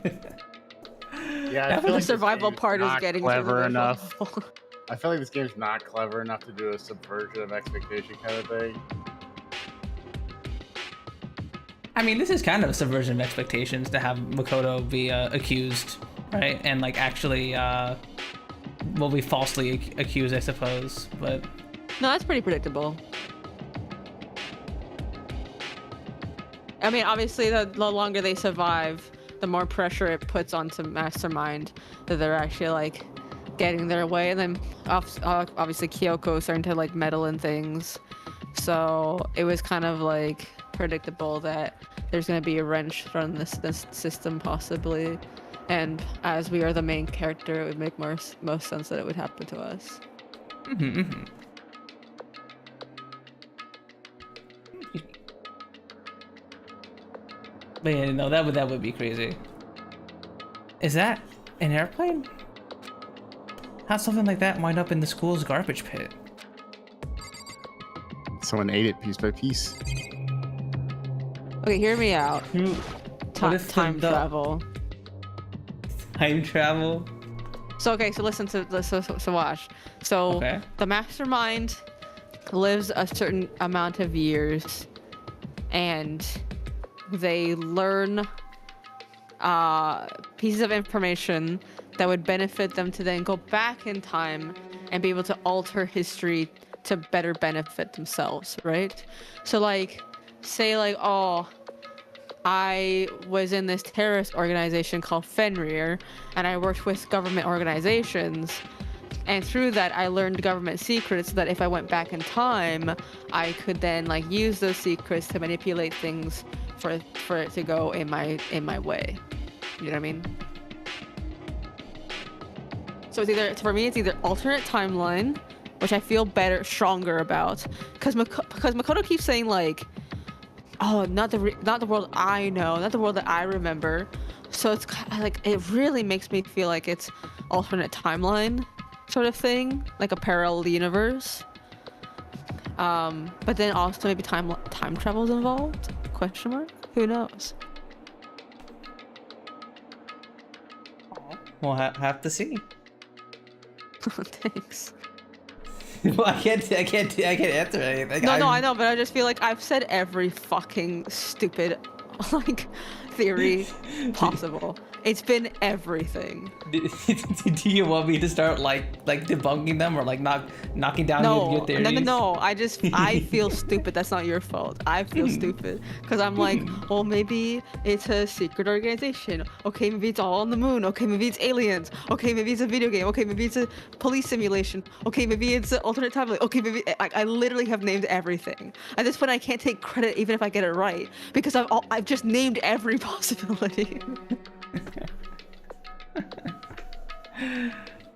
Yeah, I feel The like survival part is getting clever to the enough. visual novel. I feel like this game's not clever enough to do a subversion of expectation kind of thing. I mean, this is kind of a subversion of expectations to have Makoto be accused, right? And like actually, well, be falsely accused, I suppose. But No, that's pretty predictable. I mean, obviously, the longer they survive, the more pressure it puts onto Mastermind that they're actually like getting their way. And then obviously Kyoko starting to like meddle in things. So it was kind of like predictable that there's going to be a wrench thrown in this system possibly. And as we are the main character, it would make most sense that it would happen to us. But yeah, no, that would be crazy. Is that an airplane? How'd something like that wind up in the school's garbage pit? Someone ate it piece by piece. Okay, hear me out. What if Time travel. Time travel? So okay, so listen to so watch. So Okay. the mastermind lives a certain amount of years, and they learn pieces of information that would benefit them to then go back in time and be able to alter history to better benefit themselves, right? So like, say like, oh, I was in this terrorist organization called Fenrir, and I worked with government organizations, and through that I learned government secrets that if I went back in time, I could then like use those secrets to manipulate things for it to go in my way. You know what I mean? So it's either, for me, it's either alternate timeline, which I feel stronger about, because Makoto keeps saying like, oh, not the world I know, not the world that I remember. So it's kind of like, it really makes me feel like it's alternate timeline sort of thing, like a parallel universe. But then also maybe time travel's involved? Question mark? Who knows? we'll have to see. Thanks. Well, I can't answer anything. No, I know, but I just feel like I've said every fucking stupid, like, theory possible. It's been everything. Do you want me to start like debunking them or like knocking down your theories? No. I feel stupid. That's not your fault. I feel stupid because I'm like, well, maybe it's a secret organization. Okay, maybe it's all on the moon. Okay, maybe it's aliens. Okay, maybe it's a video game. Okay, maybe it's a police simulation. Okay, maybe it's an alternate timeline. Okay, maybe I literally have named everything. At this point, I can't take credit even if I get it right because I've just named every possibility.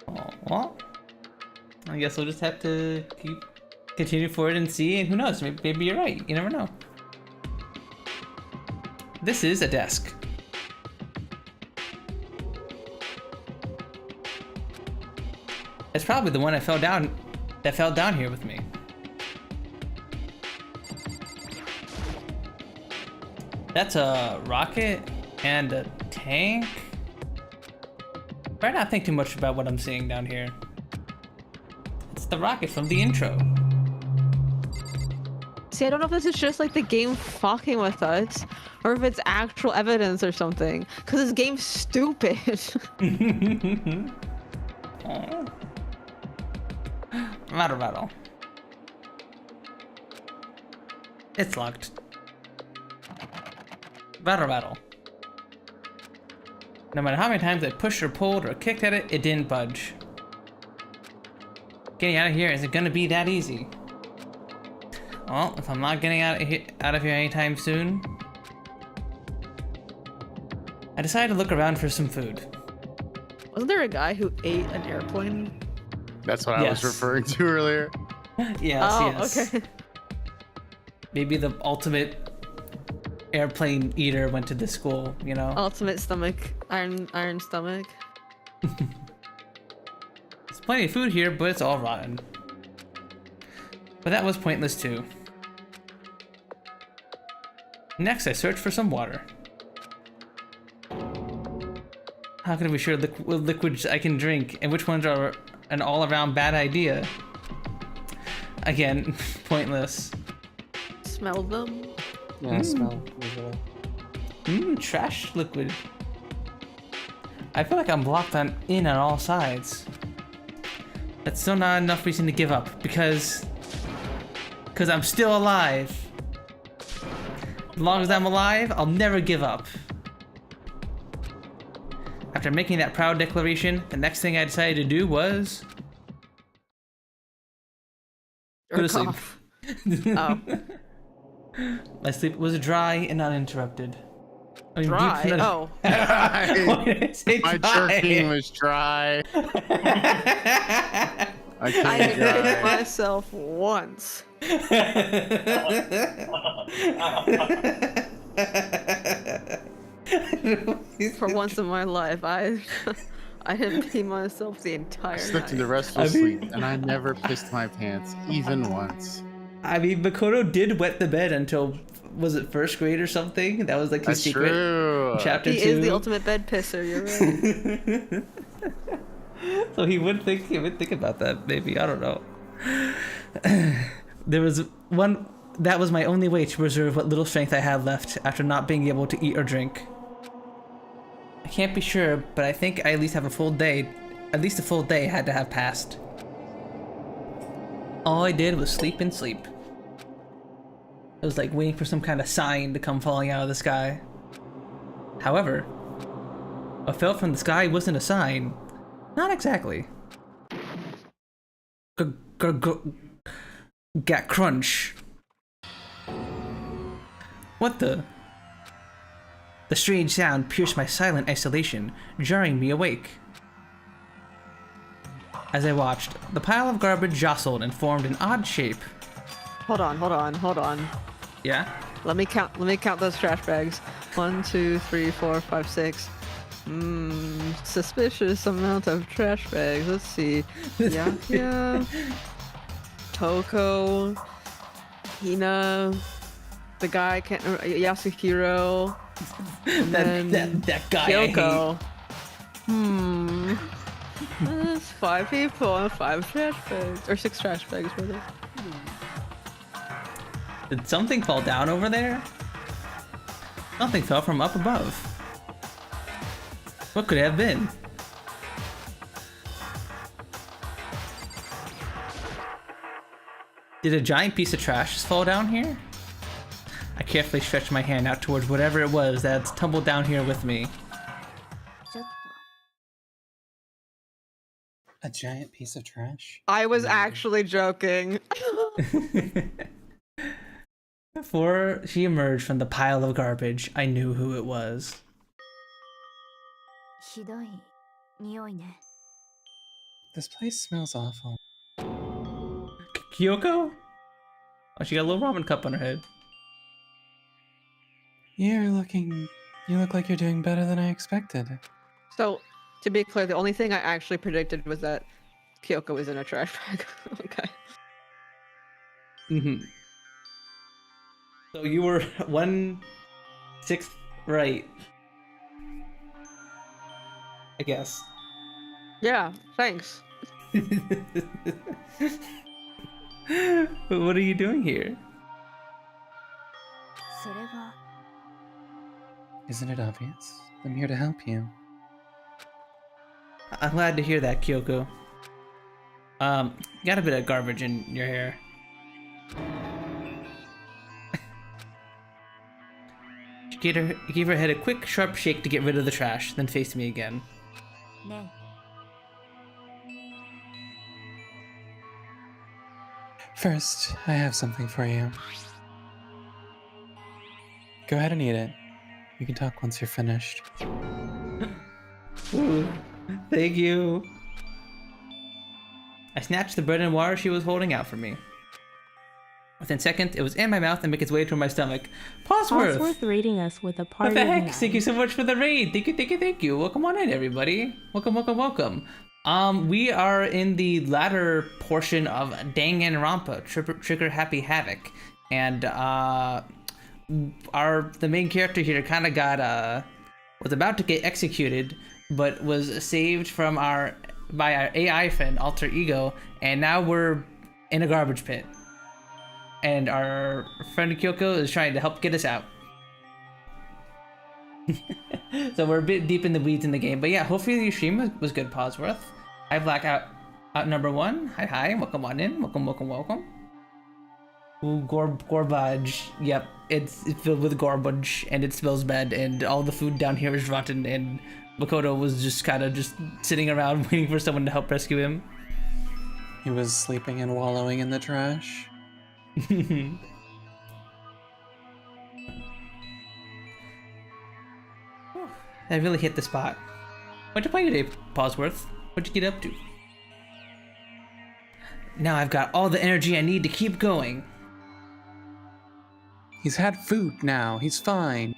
Oh, well, I guess we'll just have to continue forward and see, and who knows, maybe you're right. You never know. This is a desk. It's probably the one that fell down here with me. That's a rocket and a tank. Try not think too much about what I'm seeing down here. It's the rocket from the intro. See, I don't know if this is just like the game fucking with us, or if it's actual evidence or something. Cause this game's stupid. Rattle. It's locked. Rattle. No matter how many times I pushed or pulled or kicked at it, it didn't budge. Getting out of here isn't gonna be that easy. Well, if I'm not getting out of here anytime soon, I decided to look around for some food. Wasn't there a guy who ate an airplane? That's what I was referring to earlier. Yes. Okay. Maybe the ultimate airplane eater went to this school, you know? Ultimate stomach, iron stomach. There's plenty of food here, but it's all rotten. But that was pointless too. Next, I searched for some water. How can I be sure what liquids I can drink and which ones are an all-around bad idea? Again, pointless. Smell them. Yeah, smell usually. Trash liquid. I feel like I'm blocked in on all sides. That's still not enough reason to give up because I'm still alive. As long as I'm alive, I'll never give up. After making that proud declaration, the next thing I decided to do was go to sleep. Oh. My sleep was dry and uninterrupted. I mean, Dry? Oh. My jerking was dry. I hit myself once. For once in my life, I didn't pee myself the entire night. Slipped into restful sleep, and I never pissed my pants even once. I mean, Makoto did wet the bed until, was it first grade or something? That was like his secret. True. Chapter 2. He is the ultimate bed pisser, you're right. So he would think about that, maybe, I don't know. There was one, that was my only way to preserve what little strength I had left after not being able to eat or drink. I can't be sure, but I think I at least have a full day had to have passed. All I did was sleep and sleep. It was like waiting for some kind of sign to come falling out of the sky. However, what fell from the sky wasn't a sign. Not exactly. Gat crunch. What the? The strange sound pierced my silent isolation, jarring me awake. As I watched, the pile of garbage jostled and formed an odd shape. Hold on. Yeah? Let me count those trash bags. 1, 2, 3, 4, 5, 6. Suspicious amount of trash bags. Let's see. Yakia, Toko, Hina, the guy I can't remember, Yasuhiro, that guy. Kyoko. There's 5 people and 5 trash bags. Or 6 trash bags, rather. Did something fall down over there? Something fell from up above. What could it have been? Did a giant piece of trash just fall down here? I carefully stretched my hand out towards whatever it was that's tumbled down here with me. A giant piece of trash? I was actually joking. Before she emerged from the pile of garbage, I knew who it was. ひどい匂いね。 This place smells awful. Kyoko? Oh, she got a little ramen cup on her head. You look like you're doing better than I expected. So, to be clear, the only thing I actually predicted was that Kyoko was in a trash bag. Okay. Mm-hmm. So you were 1/6 right. I guess. Yeah, thanks. But what are you doing here? それは Isn't it obvious? I'm here to help you. I'm glad to hear that, Kyoko. Got a bit of garbage in your hair. She gave her head a quick, sharp shake to get rid of the trash, then faced me again. ね First, I have something for you. Go ahead and eat it. We can talk once you're finished. Ooh, thank you. I snatched the bread and water she was holding out for me. Within seconds, it was in my mouth and make its way to my stomach. Pawsworth! Pawsworth rating us with a party. What the heck? of Thank you so much for the raid. Thank you, thank you, thank you. Welcome on in, everybody. Welcome, welcome, welcome. We are in the latter portion of Danganronpa Trigger Happy Havoc, and the main character here kind of was about to get executed, but was saved by our AI friend Alter Ego, and now we're in a garbage pit. And our friend Kyoko is trying to help get us out. So we're a bit deep in the weeds in the game. But yeah, hopefully your stream was good, Pawsworth. Hi, Blackout number 1. Hi, welcome on in. Welcome, welcome, welcome. Ooh, garbage. Yep, it's filled with garbage, and it smells bad, and all the food down here is rotten, and Makoto was just kind of just sitting around waiting for someone to help rescue him. He was sleeping and wallowing in the trash. I really hit the spot. What'd you play today, Pawsworth? What'd you get up to? Now I've got all the energy I need to keep going. He's had food now. He's fine.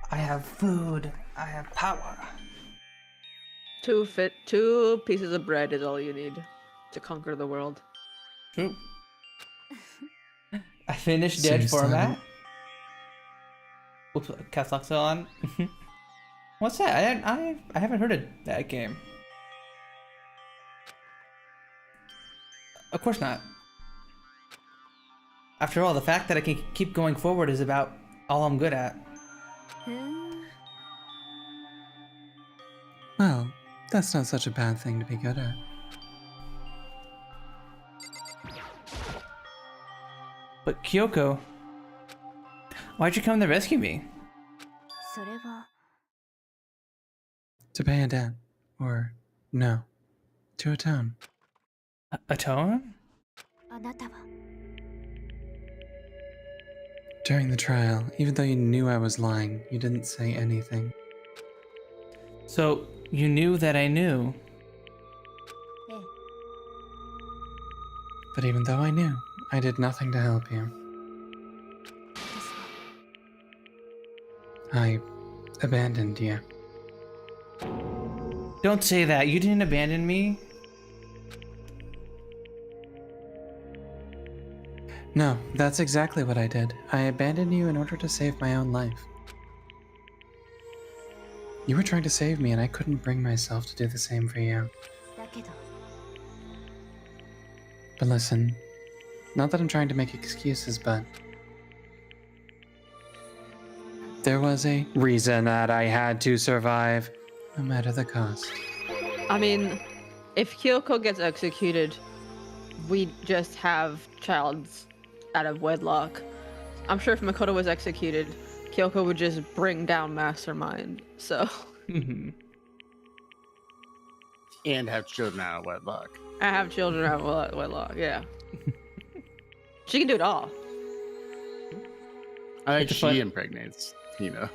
I have food. I have power. 2 pieces of bread is all you need to conquer the world. True. I finished Dead Format. Oops, caps lock still on. What's that? I haven't heard of that game. Of course not. After all, the fact that I can keep going forward is about all I'm good at. Well, that's not such a bad thing to be good at. But Kyoko, why'd you come to rescue me? それは To pay a debt. Or, no. To atone. Atone? あなたは During the trial, even though you knew I was lying, you didn't say anything. So, you knew that I knew. ええ But even though I knew, I did nothing to help you. 私は I abandoned you. Don't say that. You didn't abandon me. No, that's exactly what I did. I abandoned you in order to save my own life. You were trying to save me, and I couldn't bring myself to do the same for you. だけど But listen, not that I'm trying to make excuses, but there was a reason that I had to survive, no matter the cost. I mean, if Kyoko gets executed, we just have childs out of wedlock. I'm sure if Makoto was executed, Kyoko would just bring down Mastermind. So. And have children out of wedlock. I have children out of wedlock, yeah. She can do it all. I think It's she fun- impregnates Hina.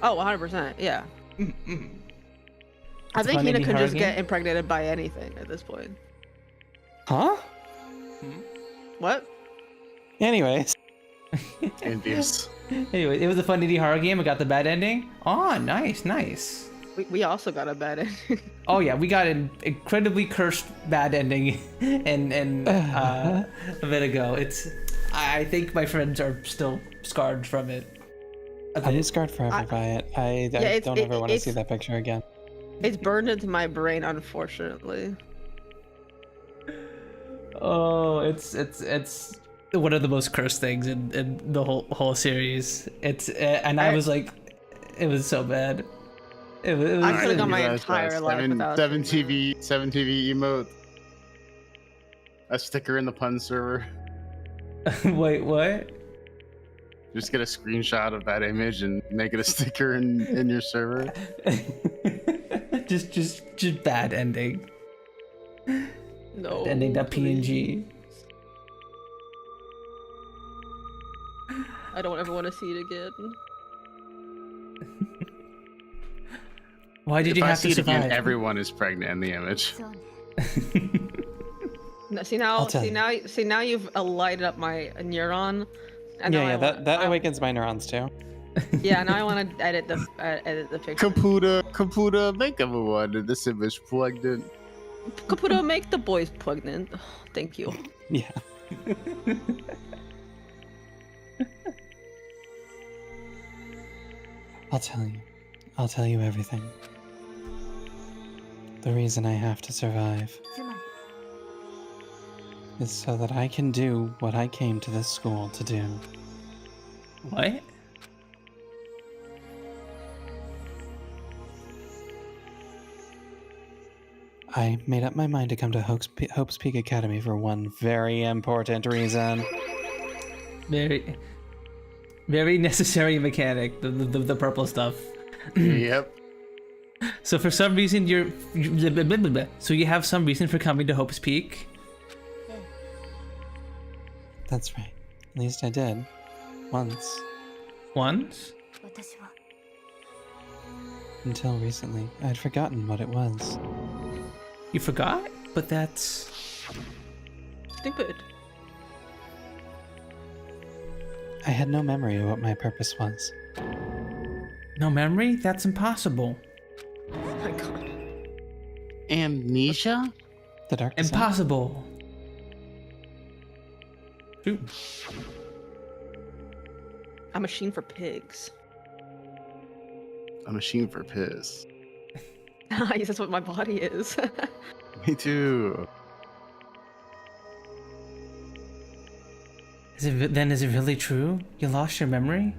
Oh, 100%, yeah. I It's think fun Hina indie could horror just game. get impregnated by anything at this point. Huh? What? Anyways, Envious. Anyway, it was a fun indie horror game. It got the bad ending. Oh, nice, nice. We also got a bad ending. Oh yeah, we got an incredibly cursed bad ending, and a bit ago. I think my friends are still scarred from it. I'm scarred forever by it. I don't ever want to see that picture again. It's burned into my brain, unfortunately. Oh, it's one of the most cursed things in the whole series. I was like, it was so bad. It was I could have gone my Realize that entire life without seven TV emote. A sticker in the pun server. Wait, what? Just get a screenshot of that image and make it a sticker in your server. just bad ending. No. Ending.png. I don't ever want to see it again. Why did you If I have see to it survive? again, everyone is pregnant in the image. そうね No, I'll tell you. see now you've lighted up my neuron. And now Yeah, I that want- awakens my neurons too. Yeah, now I want to edit the picture. Computer, make everyone in this image pregnant. Caputo, make the boys pregnant. Thank you. Yeah. I'll tell you. I'll tell you everything. The reason I have to survive つまり is so that I can do what I came to this school to do. What? I made up my mind to come to Hope's Peak Academy for one very important reason. Very necessary mechanic. The purple stuff. Yep. So for some reason so you have some reason for coming to Hope's Peak? That's right. At least I did. Once. Once? 私は Until recently, I'd forgotten what it was. You forgot? But that's... Stupid. I had no memory of what my purpose was. No memory? That's impossible. Oh my god. Amnesia? The darkness. Impossible. Shoot. A machine for pigs. A machine for piss. Nice, that's what my body is. Me too. Is it really true? You lost your memory?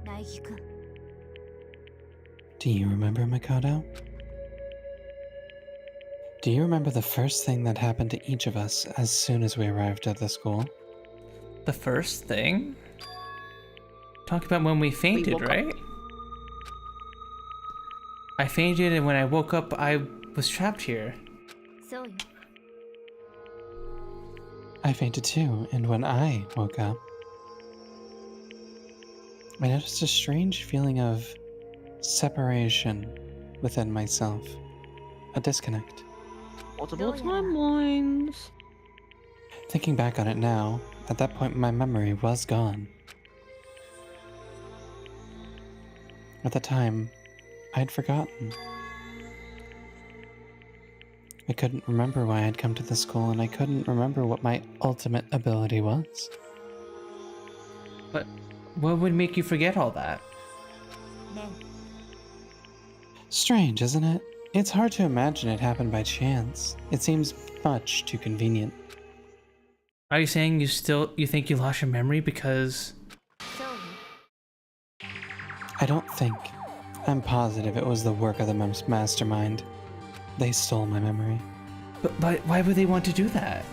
苗木くん Do you remember, Makoto? Do you remember the first thing that happened to each of us as soon as we arrived at the school? The first thing? Talk about when we fainted, woke up. right? I fainted, and when I woke up, I was trapped here. そうよ I fainted too, and when I woke up, I noticed a strange feeling of separation within myself. A disconnect. Multiple Yeah. timelines. Thinking back on it now, at that point my memory was gone. At the time, I'd forgotten. I couldn't remember why I'd come to the school, and I couldn't remember what my ultimate ability was. But what would make you forget all that? Strange, isn't it? It's hard to imagine it happened by chance. It seems much too convenient. Are you saying you think you lost your memory because... I don't think. I'm positive it was the work of the mastermind. They stole my memory. But why would they want to do that?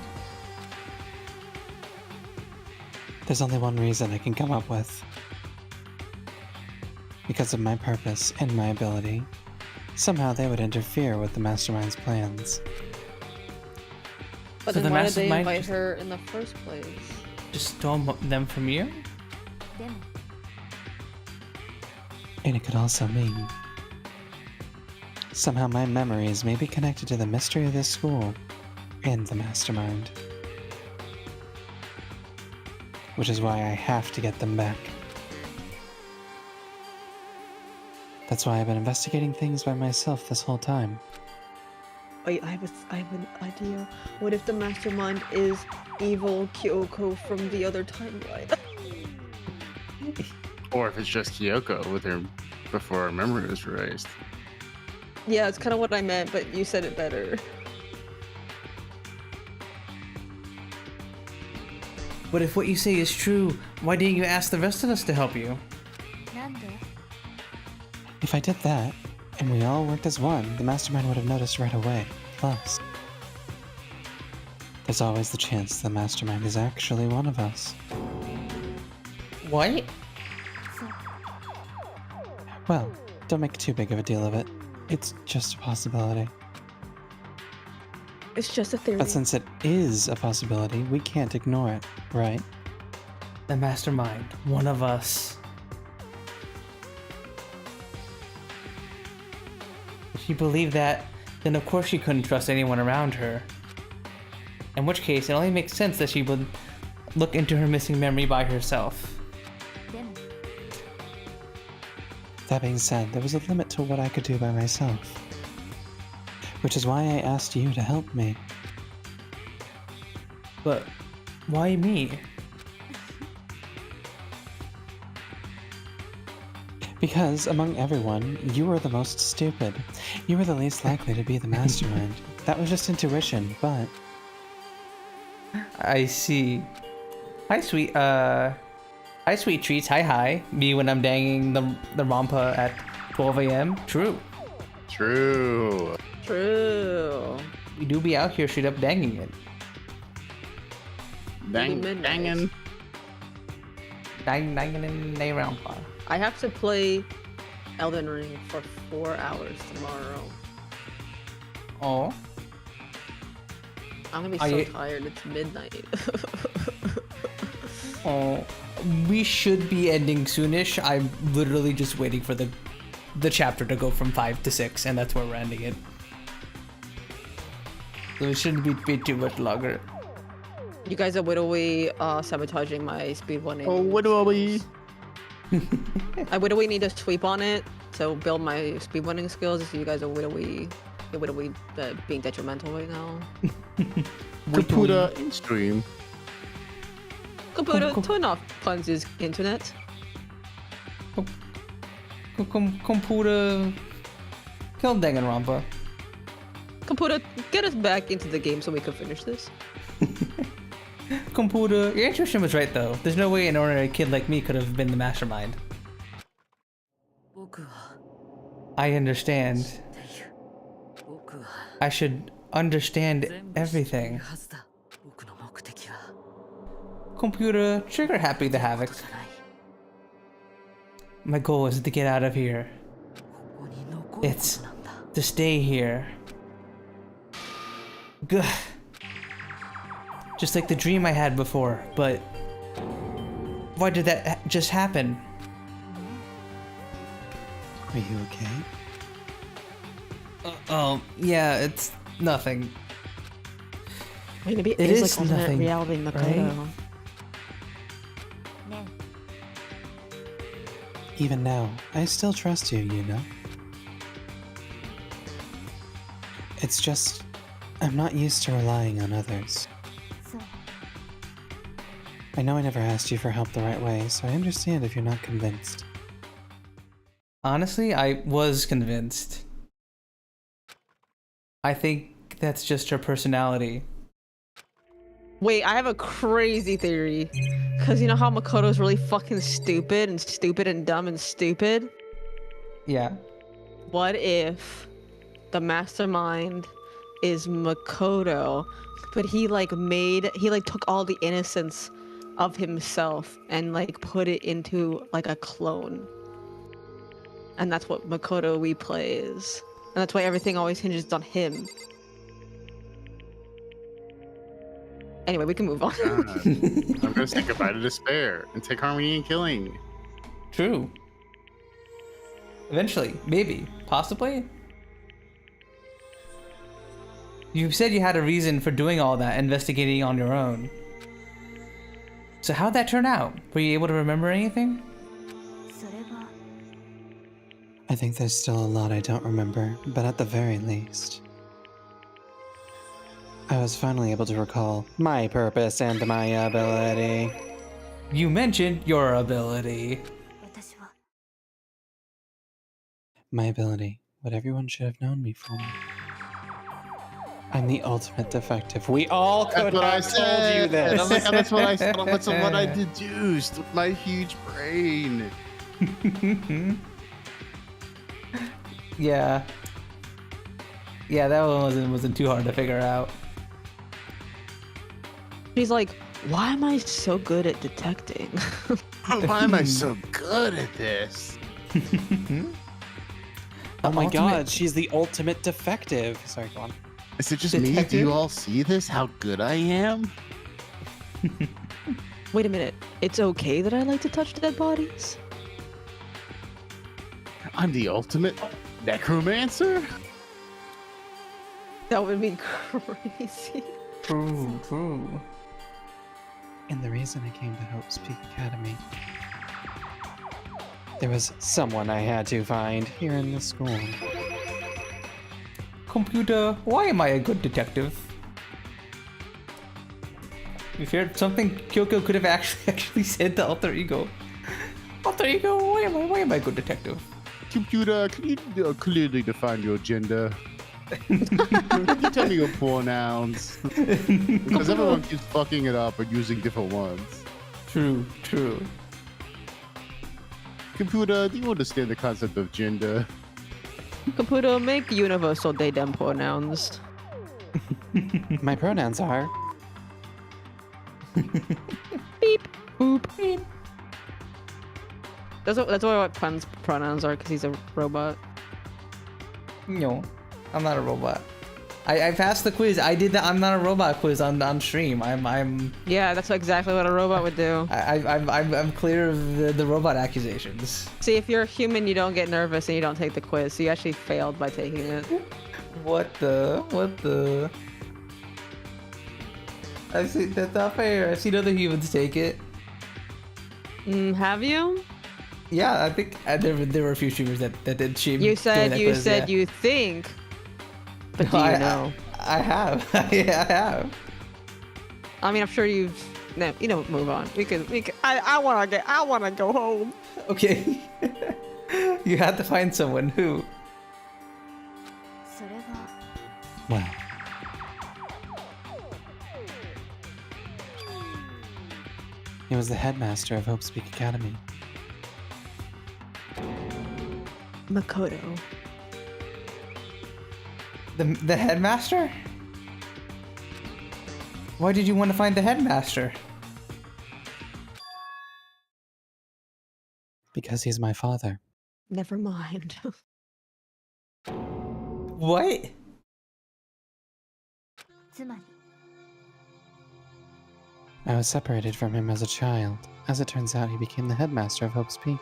There's only one reason I can come up with. Because of my purpose and my ability. Somehow they would interfere with the mastermind's plans. But So then the why did they mastermind invite just- her in the first place? Just stole them from you? And it could also mean somehow my memories may be connected to the mystery of this school and the mastermind. Which is why I have to get them back. That's why I've been investigating things by myself this whole time. Wait, I have an idea. What if the mastermind is evil Kyoko from the other timeline? Or if it's just Kyoko with her before her memory was erased. Yeah, it's kind of what I meant, but you said it better. But if what you say is true, why didn't you ask the rest of us to help you? If I did that, and we all worked as one, the mastermind would have noticed right away. Plus, there's always the chance the mastermind is actually one of us. What? Well, don't make too big of a deal of it. It's just a possibility. It's just a theory. But since it is a possibility, we can't ignore it, right? The mastermind, one of us. If she believed that, then of course she couldn't trust anyone around her. In which case, it only makes sense that she would look into her missing memory by herself. That being said, there was a limit to what I could do by myself. Which is why I asked you to help me. But why me? Because, among everyone, you were the most stupid. You were the least likely to be the mastermind. That was just intuition, but... I see. Hi, sweet treats. Hi. Me when I'm danging the Rampa at 12 a.m. True. True. True. We do be out here straight up danging it. Midnight. Dangin'. Danging in a Rampa. I have to play Elden Ring for 4 hours tomorrow. Oh. I'm gonna be so tired. It's midnight. Oh. We should be ending soonish. I'm literally just waiting for the chapter to go from 5 to 6, and that's where we're ending it. So it shouldn't be too much longer. You guys are literally sabotaging my speedrunning. Oh, what do we? I literally need to sweep on it to build my speedrunning skills. So you guys are literally being detrimental right now. Computer in stream. Computer, turn off Punz's internet. Computer, kill Danganronpa. Computer, get us back into the game so we can finish this. Computer, your intuition was right though. There's no way an ordinary kid like me could have been the mastermind. I understand. I should understand everything. Computer, trigger Happy the Havoc. My goal is to get out of here. It's to stay here. Gah. Just like the dream I had before, but why did that just happen? Are you okay? Yeah, it's nothing. Wait, maybe It is is like alternate nothing, reality in the right? Even now, I still trust you, you know? It's just, I'm not used to relying on others. I know I never asked you for help the right way, so I understand if you're not convinced. Honestly, I was convinced. I think that's just her personality. Wait, I have a crazy theory. Because you know how Makoto's really fucking stupid and dumb and stupid? Yeah. What if the mastermind is Makoto, but he took all the innocence of himself and like put it into like a clone. And that's what Makoto we play is. And that's why everything always hinges on him. Anyway, we can move on. I'm gonna say goodbye to despair and take harmony and killing. True. Eventually, maybe, possibly. You said you had a reason for doing all that, investigating on your own. So how'd that turn out? Were you able to remember anything? I think there's still a lot I don't remember, but at the very least, I was finally able to recall my purpose and my ability. You mentioned your ability. My ability, what everyone should have known me for. I'm the ultimate defective. We all could have told you this. That's what I said. That's what I deduced with my huge brain. Yeah. Yeah, that one wasn't too hard to figure out. He's like, why am I so good at detecting? Why am I so good at this? Oh my god, she's the ultimate defective. Sorry, go on. Is it just me? Do you all see this? How good I am? Wait a minute. It's okay that I like to touch dead bodies? I'm the ultimate necromancer? That would be crazy. True. And the reason I came to Hope's Peak Academy, there was someone I had to find here in the school. Computer, why am I a good detective? You feared something Kyoko could have actually said to Alter Ego. Alter Ego, why am I a good detective? Computer, can you clearly define your gender? Can you tell me your pronouns? Because everyone keeps fucking it up or using different ones. True. Computer, do you understand the concept of gender? Computer, make universal they them pronouns. My pronouns are... Beep, boop, beep. That's what Pun's pronouns are, because he's a robot. No, I'm not a robot. I passed the quiz. I did the I'm not a robot quiz on stream. I'm. Yeah, that's exactly what a robot would do. I'm clear of the robot accusations. See, if you're a human, you don't get nervous and you don't take the quiz, so you actually failed by taking it. What the? I've seen that's not fair. I've seen other humans take it. Have you? Yeah, I think there were a few streamers that did stream. You said yeah. you think, but do you know? I have. Yeah, I have. I mean, I'm sure you've. No, move on. We can. I wanna go home. Okay. You had to find someone who. Well. He was the headmaster of Hope's Peak Academy. Makoto. The headmaster? Why did you want to find the headmaster? Because he's my father. Never mind. What? I was separated from him as a child. As it turns out, he became the headmaster of Hope's Peak.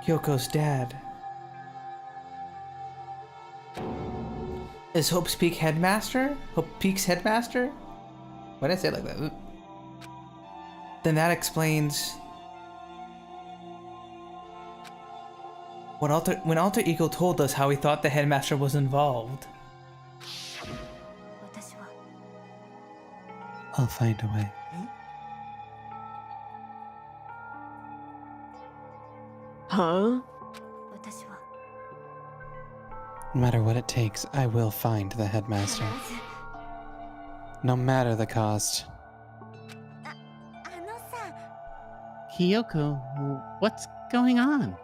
Kyoko's dad. Is Hope's Peak headmaster? Hope Peak's headmaster? Why did I say it like that? Then that explains... when Alter Ego told us how he thought the headmaster was involved. I'll find a way. Huh? No matter what it takes, I will find the headmaster. No matter the cost. Kyoko, what's going on?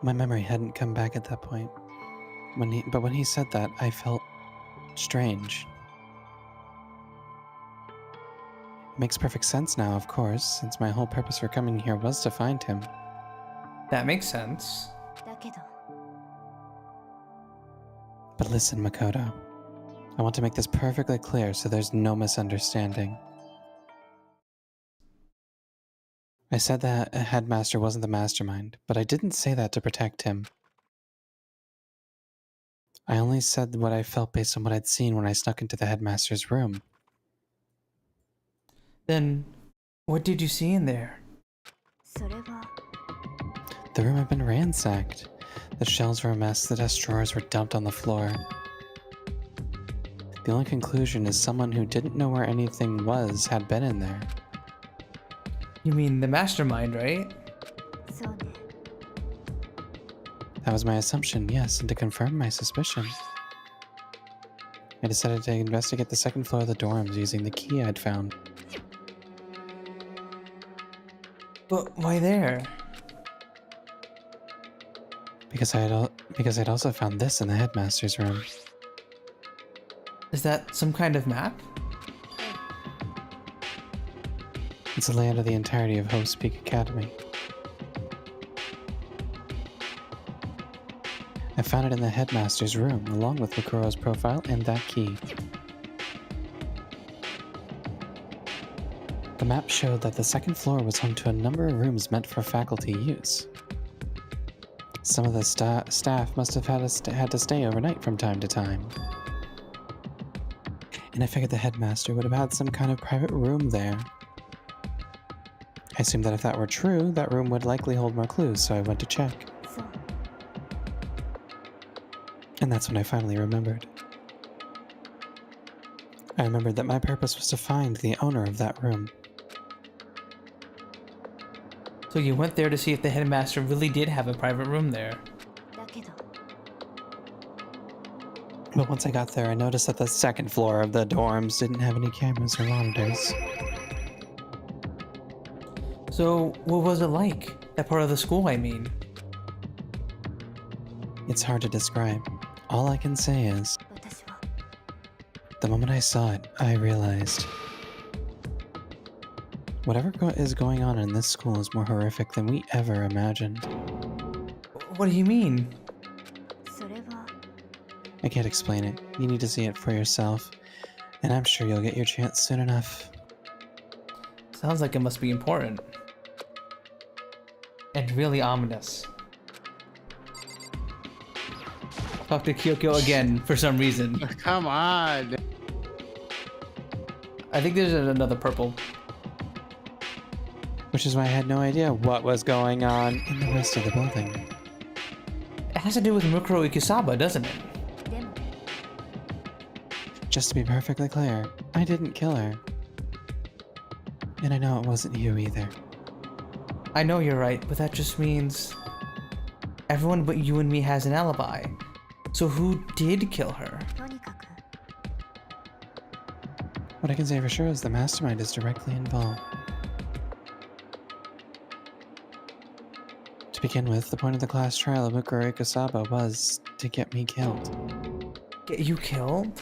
My memory hadn't come back at that point. But when he said that, I felt strange. It makes perfect sense now, of course, since my whole purpose for coming here was to find him. That makes sense. But listen, Makoto. I want to make this perfectly clear so there's no misunderstanding. I said that a headmaster wasn't the mastermind, but I didn't say that to protect him. I only said what I felt based on what I'd seen when I snuck into the headmaster's room. Then, what did you see in there? The room had been ransacked. The shelves were a mess, the desk drawers were dumped on the floor. The only conclusion is someone who didn't know where anything was had been in there. You mean the mastermind, right? That was my assumption, yes, and to confirm my suspicion, I decided to investigate the second floor of the dorms using the key I'd found. But why there? Because I'd also found this in the headmaster's room. Is that some kind of map? It's a layout of the entirety of Hope's Peak Academy. I found it in the headmaster's room, along with Makuro's profile and that key. The map showed that the second floor was home to a number of rooms meant for faculty use. Some of the staff must have had to stay overnight from time to time. And I figured the headmaster would have had some kind of private room there. I assumed that if that were true, that room would likely hold more clues, so I went to check. And that's when I finally remembered. I remembered that my purpose was to find the owner of that room. So you went there to see if the headmaster really did have a private room there. But once I got there, I noticed that the second floor of the dorms didn't have any cameras or monitors. So what was it like? That part of the school, I mean. It's hard to describe. All I can say is, the moment I saw it, I realized whatever is going on in this school is more horrific than we ever imagined. What do you mean? I can't explain it. You need to see it for yourself, and I'm sure you'll get your chance soon enough. Sounds like it must be important. And really ominous. Talk to Kyoko again for some reason. Come on. I think there's another purple. Which is why I had no idea what was going on in the rest of the building. It has to do with Mukuro Ikusaba, doesn't it? Just to be perfectly clear, I didn't kill her. And I know it wasn't you either. I know you're right, but that just means everyone but you and me has an alibi. So who did kill her? What I can say for sure is the mastermind is directly involved. To begin with, the point of the class trial of Mukuro Ikusaba was to get me killed. Get you killed?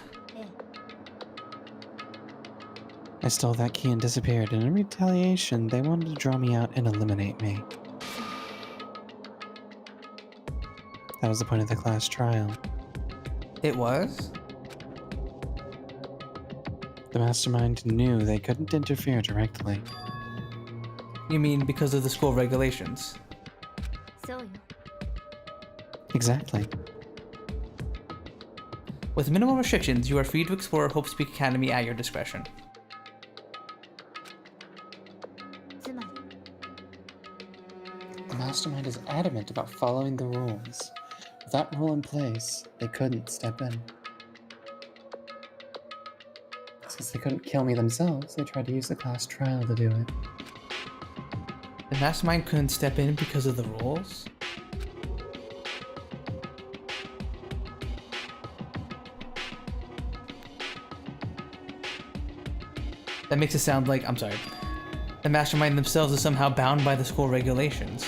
I stole that key and disappeared, and in retaliation, they wanted to draw me out and eliminate me. That was the point of the class trial. It was? The mastermind knew they couldn't interfere directly. You mean because of the school regulations? Exactly. With minimal restrictions, you are free to explore Hope's Peak Academy at your discretion. The mastermind is adamant about following the rules. With that rule in place, they couldn't step in. Since they couldn't kill me themselves, they tried to use the class trial to do it. The mastermind couldn't step in because of the rules? That makes it sound like, I'm sorry, the mastermind themselves is somehow bound by the school regulations.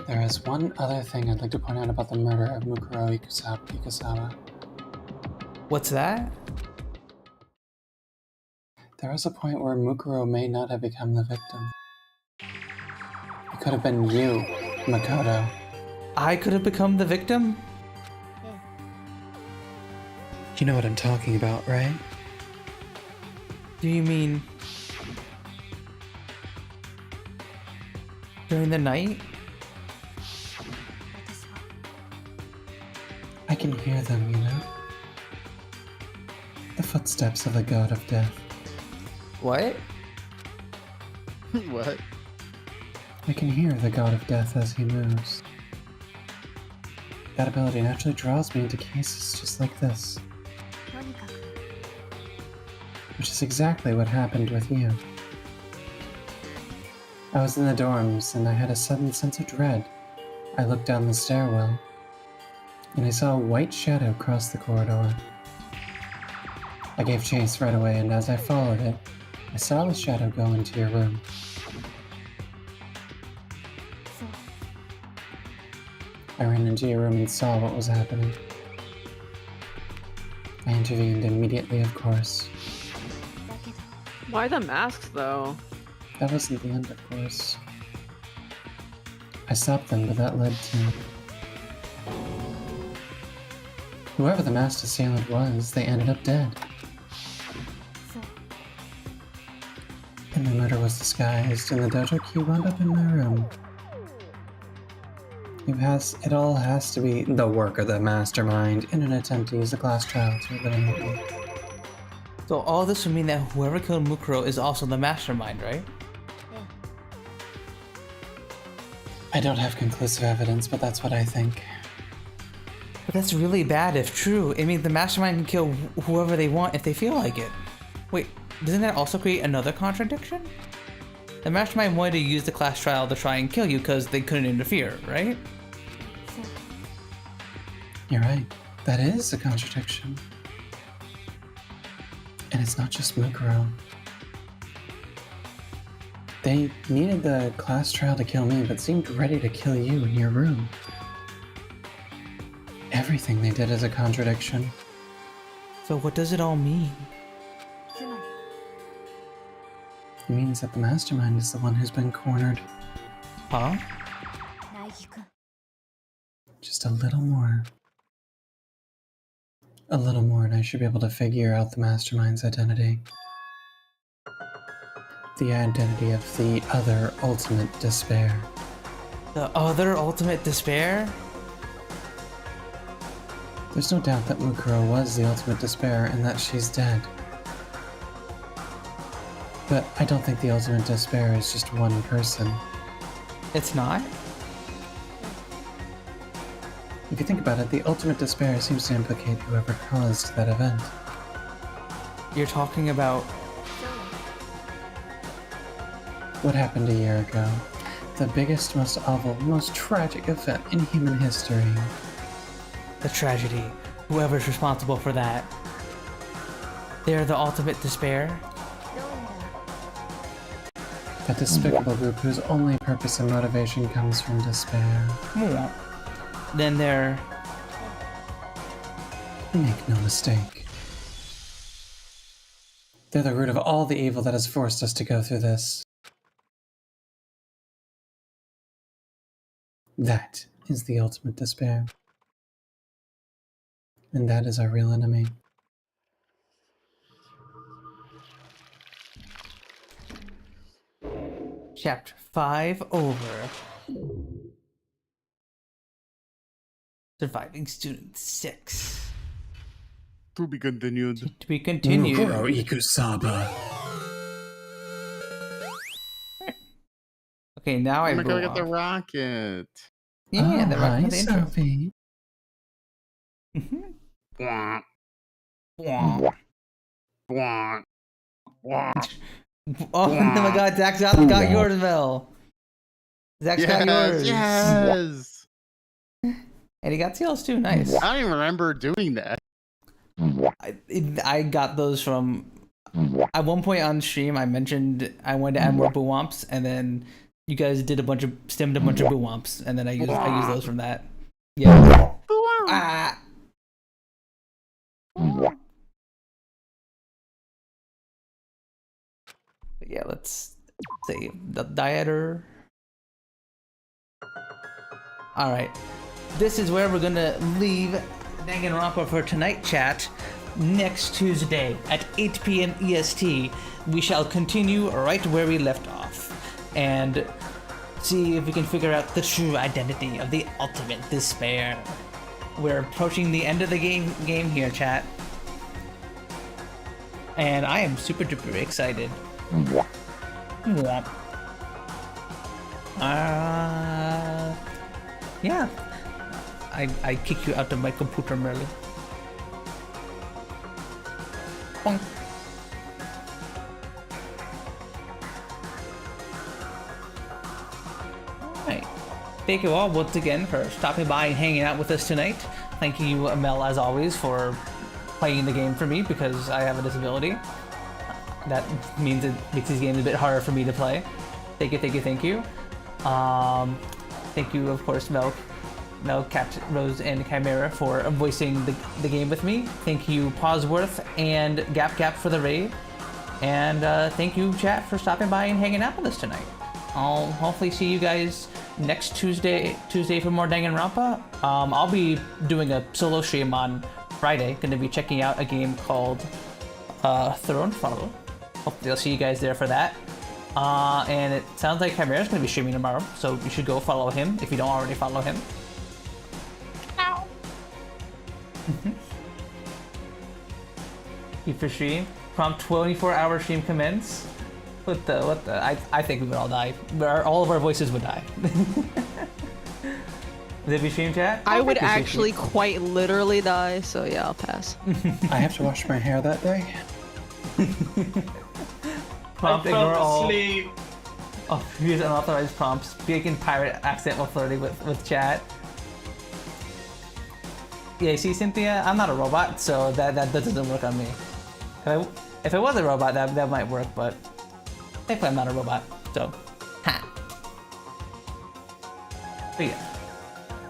There is one other thing I'd like to point out about the murder of Mukuro Ikusawa. What's that? There was a point where Mukuro may not have become the victim. It could have been you, Makoto. I could have become the victim? You know what I'm talking about, right? Do you mean during the night? I can hear them, you know? The footsteps of the god of death. What? What? I can hear the god of death as he moves. That ability naturally draws me into cases just like this. Which is exactly what happened with you. I was in the dorms and I had a sudden sense of dread. I looked down the stairwell and I saw a white shadow cross the corridor. I gave chase right away, and as I followed it, I saw the shadow go into your room. I ran into your room and saw what was happening. I intervened immediately, of course. Why the masks though? That wasn't the end, of course. I stopped them, but that led to... Whoever the masked assailant was, they ended up dead. And the murder was disguised, and the dojo key wound up in my room. It all has to be the work of the mastermind in an attempt to use the class trial to eliminate me. So all this would mean that whoever killed Mukuro is also the mastermind, right? I don't have conclusive evidence, but that's what I think. But that's really bad if true. It means the mastermind can kill whoever they want if they feel like it. Wait, doesn't that also create another contradiction? The mastermind wanted to use the class trial to try and kill you because they couldn't interfere, right? You're right. That is a contradiction. And it's not just Mukuro. They needed the class trial to kill me, but seemed ready to kill you in your room. Everything they did is a contradiction. So what does it all mean? It means that the mastermind is the one who's been cornered. Huh? Just a little more. A little more, and I should be able to figure out the mastermind's identity. The identity of the other ultimate despair. The other ultimate despair? There's no doubt that Mukuro was the ultimate despair and that she's dead. But I don't think the ultimate despair is just one person. It's not? If you think about it, the ultimate despair seems to implicate whoever caused that event. You're talking about... What happened a year ago. The biggest, most awful, most tragic event in human history. The tragedy. Whoever's responsible for that. They're the ultimate despair? A despicable group whose only purpose and motivation comes from despair. Then they're... Make no mistake. They're the root of all the evil that has forced us to go through this. That is the ultimate despair. And that is our real enemy. Chapter 5 over. Surviving Student 6. To be continued. To be continued. Mukuro Ikusaba. Okay, now I I'm go gonna get the off. rocket. Yeah, the rocket Hi, with the intro. Sophie. Bwah, Wah. bwah, bwah. Oh my god, Zach's got yours, Mel. Zach's got yours. Yes. And he got Tails too. Nice. I don't even remember doing that. I got those from. At one point on stream, I mentioned I wanted to add more boo-womps, and then you guys did stemmed a bunch of boo-womps, and then I used those from that. Yeah. Ah. Yeah, let's save the dieter. All right, this is where we're gonna leave Danganronpa for tonight, chat. Next Tuesday at 8 p.m. EST, we shall continue right where we left off and see if we can figure out the true identity of the ultimate despair. We're approaching the end of the game here, chat. And I am super duper excited. Yeah. I kick you out of my computer, Merlin. Bonk. Alright. Thank you all once again for stopping by and hanging out with us tonight. Thank you, Mel, as always, for playing the game for me because I have a disability. That means it makes these games a bit harder for me to play. Thank you. Thank you, of course, Mel, Cat, Rose, and Chimera for voicing the game with me. Thank you, Pausworth and Gap for the raid. And thank you, chat, for stopping by and hanging out with us tonight. I'll hopefully see you guys next Tuesday for more Danganronpa. I'll be doing a solo stream on Friday. Going to be checking out a game called Thronefall. Hopefully I'll see you guys there for that. And it sounds like Chimera's going to be streaming tomorrow, so you should go follow him if you don't already follow him. Ow. Keep for stream. Prompt 24-hour stream commence. What the? I think we would all die. All of our voices would die. Would it be stream chat? I would actually quite literally die, so yeah, I'll pass. I have to wash my hair that day. Prompt I ignore fell all. asleep. Oh, use unauthorized prompts. Speaking pirate accent while flirting with chat. Yeah, see, Cynthia, I'm not a robot, so that doesn't work on me. If I was a robot, that might work, but thankfully I'm not a robot, so ha. But yeah,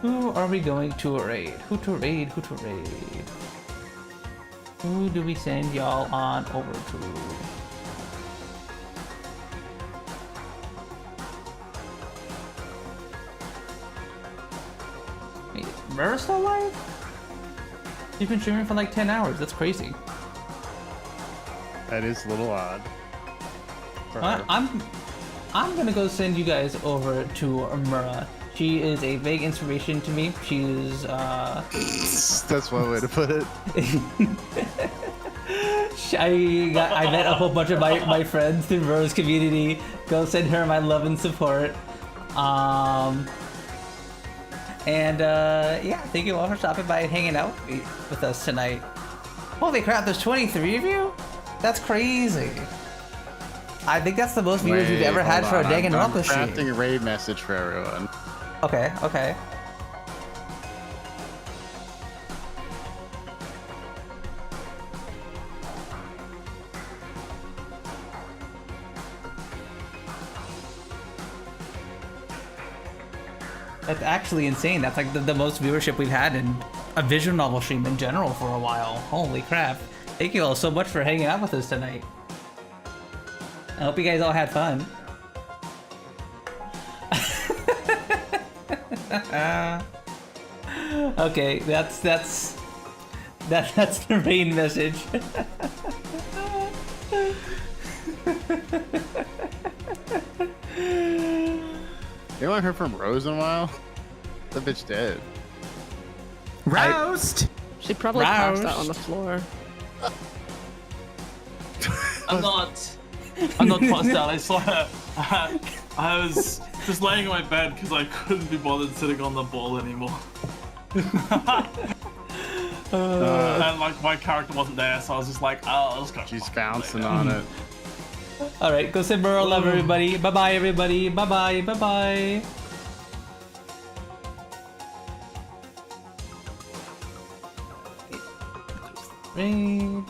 who are we going to raid? Who to raid? Who do we send y'all on over to? Wait, Mura's still alive? You've been streaming for like 10 hours. That's crazy. That is a little odd. I'm gonna go send you guys over to Mura. She is a big inspiration to me. She's That's one way to put it. I met a whole bunch of my friends through Mura's community. Go send her my love and support. Yeah, thank you all for stopping by and hanging out with us tonight. Holy crap, there's 23 of you? That's crazy. I think that's the most viewers we've ever had for a Danganronpa stream. I'm crafting a raid message for everyone. Okay. That's actually insane. That's like the most viewership we've had in a visual novel stream in general for a while. Holy crap. Thank you all so much for hanging out with us tonight. I hope you guys all had fun. Okay, that's the rain message. Anyone heard from Rose in a while? That bitch dead. Roast! She probably passed out on the floor. I'm not passed out, I swear. I was just laying in my bed because I couldn't be bothered sitting on the ball anymore. And like my character wasn't there, so I was just like, oh, I'll just go. She's bouncing on it. All right, go send Burrow love, everybody. Bye bye, everybody. Bye bye. Bye bye. Ring.